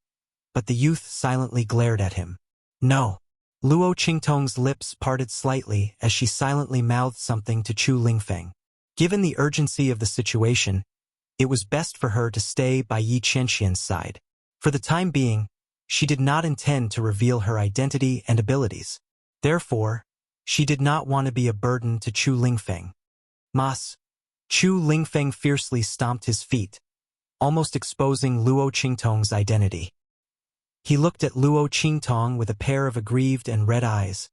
but the youth silently glared at him. No. Luo Qingtong's lips parted slightly as she silently mouthed something to Chu Lingfeng. Given the urgency of the situation, it was best for her to stay by Yi Qianxian's side. For the time being, she did not intend to reveal her identity and abilities. Therefore, she did not want to be a burden to Chu Lingfeng. Mas. Chu Lingfeng fiercely stomped his feet, almost exposing Luo Qingtong's identity. He looked at Luo Qingtong with a pair of aggrieved and red eyes,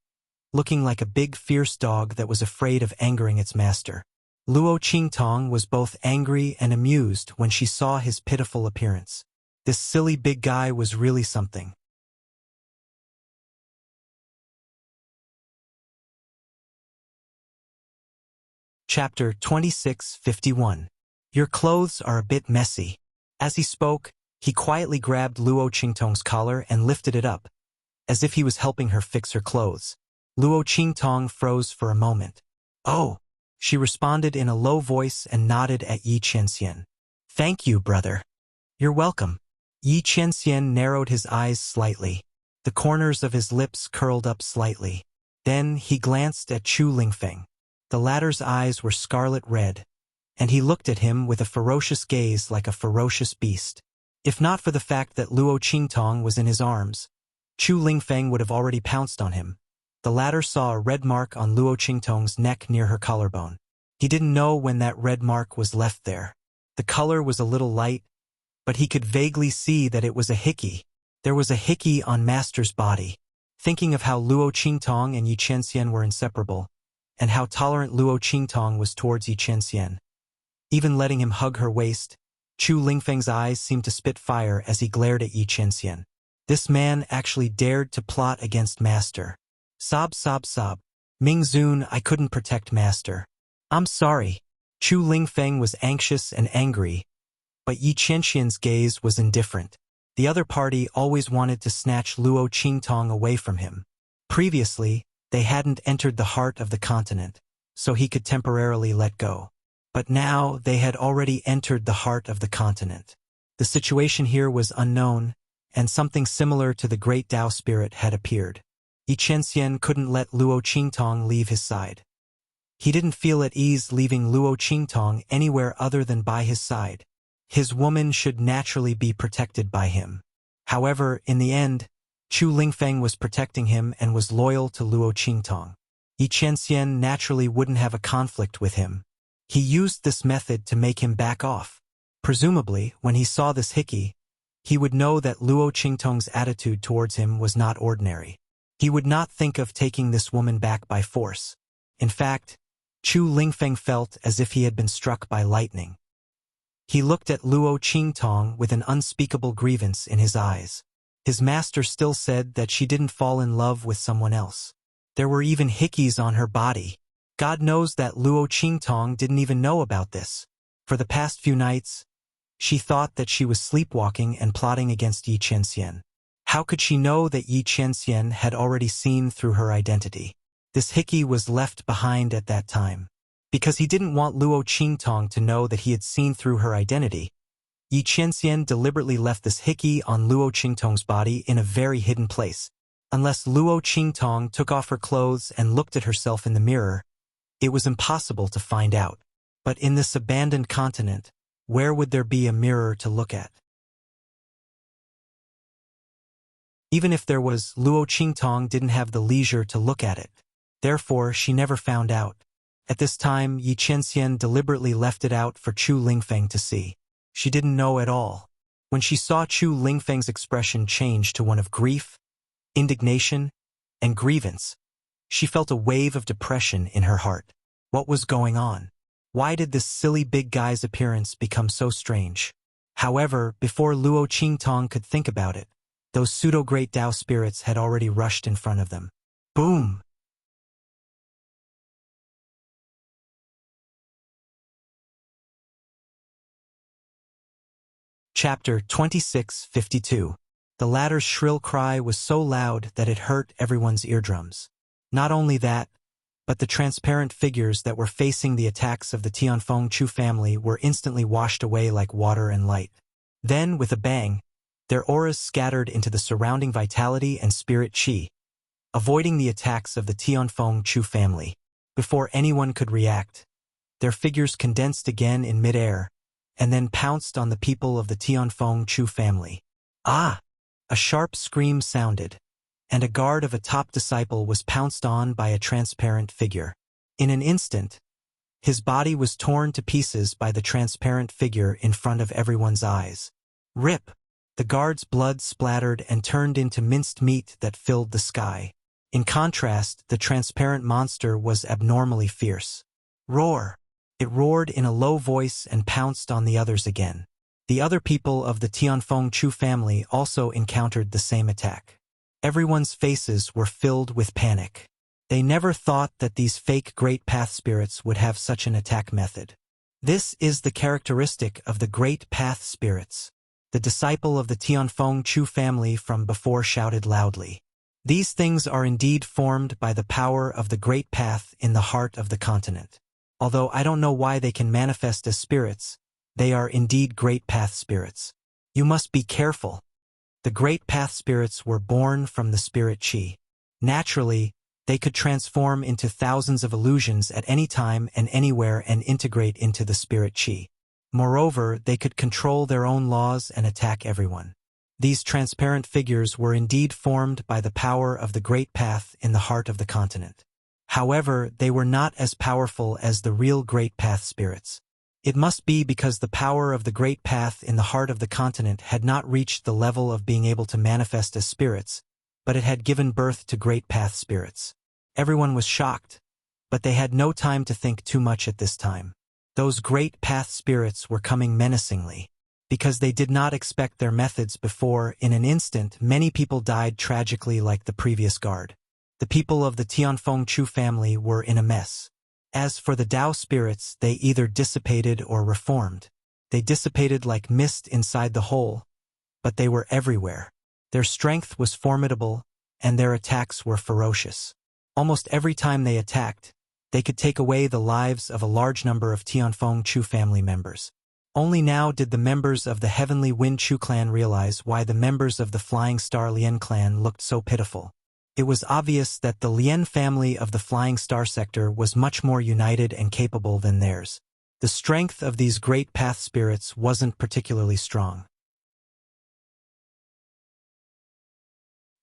looking like a big fierce dog that was afraid of angering its master. Luo Qingtong was both angry and amused when she saw his pitiful appearance. This silly big guy was really something. Chapter 2651. Your clothes are a bit messy. As he spoke, He quietly grabbed Luo Qingtong's collar and lifted it up, as if he was helping her fix her clothes. Luo Qingtong froze for a moment. "Oh," she responded in a low voice and nodded at Yi Qianxian. "Thank you, brother." "You're welcome." Yi Qianxian narrowed his eyes slightly. The corners of his lips curled up slightly. Then he glanced at Chu Lingfeng. The latter's eyes were scarlet red, and he looked at him with a ferocious gaze like a ferocious beast. If not for the fact that Luo Qingtong was in his arms, Chu Lingfeng would have already pounced on him. The latter saw a red mark on Luo Qingtong's neck near her collarbone. He didn't know when that red mark was left there. The color was a little light, but he could vaguely see that it was a hickey. There was a hickey on Master's body. Thinking of how Luo Qingtong and Yi Qianxian were inseparable, and how tolerant Luo Qingtong was towards Yi Qianxian, even letting him hug her waist, Chu Lingfeng's eyes seemed to spit fire as he glared at Yi Qianxian. This man actually dared to plot against Master. Sob, sob, sob. "Ming Zun, I couldn't protect Master. I'm sorry." Chu Lingfeng was anxious and angry, but Yi Qianxian's gaze was indifferent. The other party always wanted to snatch Luo Qingtong away from him. Previously, they hadn't entered the heart of the continent, so he could temporarily let go. But now they had already entered the heart of the continent. The situation here was unknown, and something similar to the great Tao spirit had appeared. Yi Qianxian couldn't let Luo Qingtong leave his side. He didn't feel at ease leaving Luo Qingtong anywhere other than by his side. His woman should naturally be protected by him. However, in the end, Chu Lingfeng was protecting him and was loyal to Luo Qingtong. Yi Qianxian naturally wouldn't have a conflict with him. He used this method to make him back off. Presumably, when he saw this hickey, he would know that Luo Qingtong's attitude towards him was not ordinary. He would not think of taking this woman back by force. In fact, Chu Lingfeng felt as if he had been struck by lightning. He looked at Luo Qingtong with an unspeakable grievance in his eyes. His master still said that she didn't fall in love with someone else. There were even hickeys on her body. God knows that Luo Qingtong didn't even know about this. For the past few nights, she thought that she was sleepwalking and plotting against Yi Qianxian. How could she know that Yi Qianxian had already seen through her identity? This hickey was left behind at that time. Because he didn't want Luo Qingtong to know that he had seen through her identity, Yi Qianxian deliberately left this hickey on Luo Qingtong's body in a very hidden place. Unless Luo Qingtong took off her clothes and looked at herself in the mirror, it was impossible to find out. But in this abandoned continent, where would there be a mirror to look at? Even if there was, Luo Qingtong didn't have the leisure to look at it. Therefore, she never found out. At this time, Yi Qianxian deliberately left it out for Chu Lingfeng to see. She didn't know at all. When she saw Chu Lingfeng's expression change to one of grief, indignation, and grievance, she felt a wave of depression in her heart. What was going on? Why did this silly big guy's appearance become so strange? However, before Luo Qingtong could think about it, those pseudo-great Tao spirits had already rushed in front of them. Boom! Chapter 2652. The latter's shrill cry was so loud that it hurt everyone's eardrums. Not only that, but the transparent figures that were facing the attacks of the Tianfeng Chu family were instantly washed away like water and light. Then, with a bang, their auras scattered into the surrounding vitality and spirit qi, avoiding the attacks of the Tianfeng Chu family. Before anyone could react, their figures condensed again in midair, and then pounced on the people of the Tianfeng Chu family. Ah! A sharp scream sounded, and a guard of a top disciple was pounced on by a transparent figure. In an instant, his body was torn to pieces by the transparent figure in front of everyone's eyes. Rip! The guard's blood splattered and turned into minced meat that filled the sky. In contrast, the transparent monster was abnormally fierce. Roar! It roared in a low voice and pounced on the others again. The other people of the Tianfeng Chu family also encountered the same attack. Everyone's faces were filled with panic. They never thought that these fake Great Path spirits would have such an attack method. This is the characteristic of the Great Path spirits. The disciple of the Tianfeng Chu family from before shouted loudly. These things are indeed formed by the power of the great path in the heart of the continent. Although I don't know why they can manifest as spirits, they are indeed great path spirits. You must be careful. The great path spirits were born from the spirit qi. Naturally, they could transform into thousands of illusions at any time and anywhere and integrate into the spirit qi. Moreover, they could control their own laws and attack everyone. These transparent figures were indeed formed by the power of the great path in the heart of the continent. However, they were not as powerful as the real great path spirits. It must be because the power of the great path in the heart of the continent had not reached the level of being able to manifest as spirits, but it had given birth to great path spirits. Everyone was shocked, but they had no time to think too much at this time. Those great path spirits were coming menacingly. Because they did not expect their methods before, in an instant, many people died tragically like the previous guard. The people of the Tianfeng Chu family were in a mess. As for the Tao spirits, they either dissipated or reformed. They dissipated like mist inside the hole, but they were everywhere. Their strength was formidable, and their attacks were ferocious. Almost every time they attacked, they could take away the lives of a large number of Tianfeng Chu family members. Only now did the members of the Heavenly Wind Chu clan realize why the members of the Flying Star Lien clan looked so pitiful. It was obvious that the Lien family of the Flying Star sector was much more united and capable than theirs. The strength of these great path spirits wasn't particularly strong.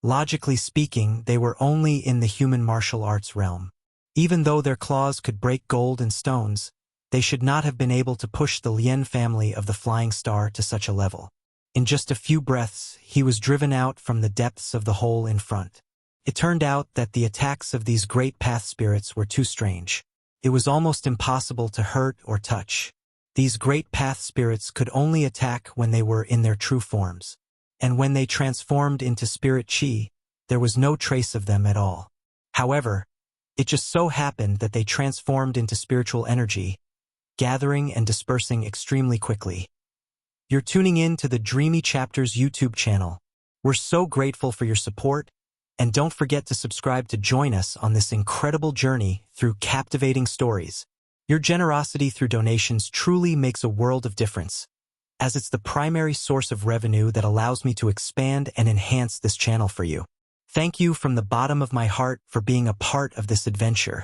Logically speaking, they were only in the human martial arts realm. Even though their claws could break gold and stones, they should not have been able to push the Lien family of the Flying Star to such a level. In just a few breaths, he was driven out from the depths of the hole in front. It turned out that the attacks of these great path spirits were too strange. It was almost impossible to hurt or touch. These great path spirits could only attack when they were in their true forms. And when they transformed into spirit qi, there was no trace of them at all. However, it just so happened that they transformed into spiritual energy, gathering and dispersing extremely quickly. You're tuning in to the Dreamy Chapters YouTube channel. We're so grateful for your support, and don't forget to subscribe to join us on this incredible journey through captivating stories. Your generosity through donations truly makes a world of difference, as it's the primary source of revenue that allows me to expand and enhance this channel for you. Thank you from the bottom of my heart for being a part of this adventure.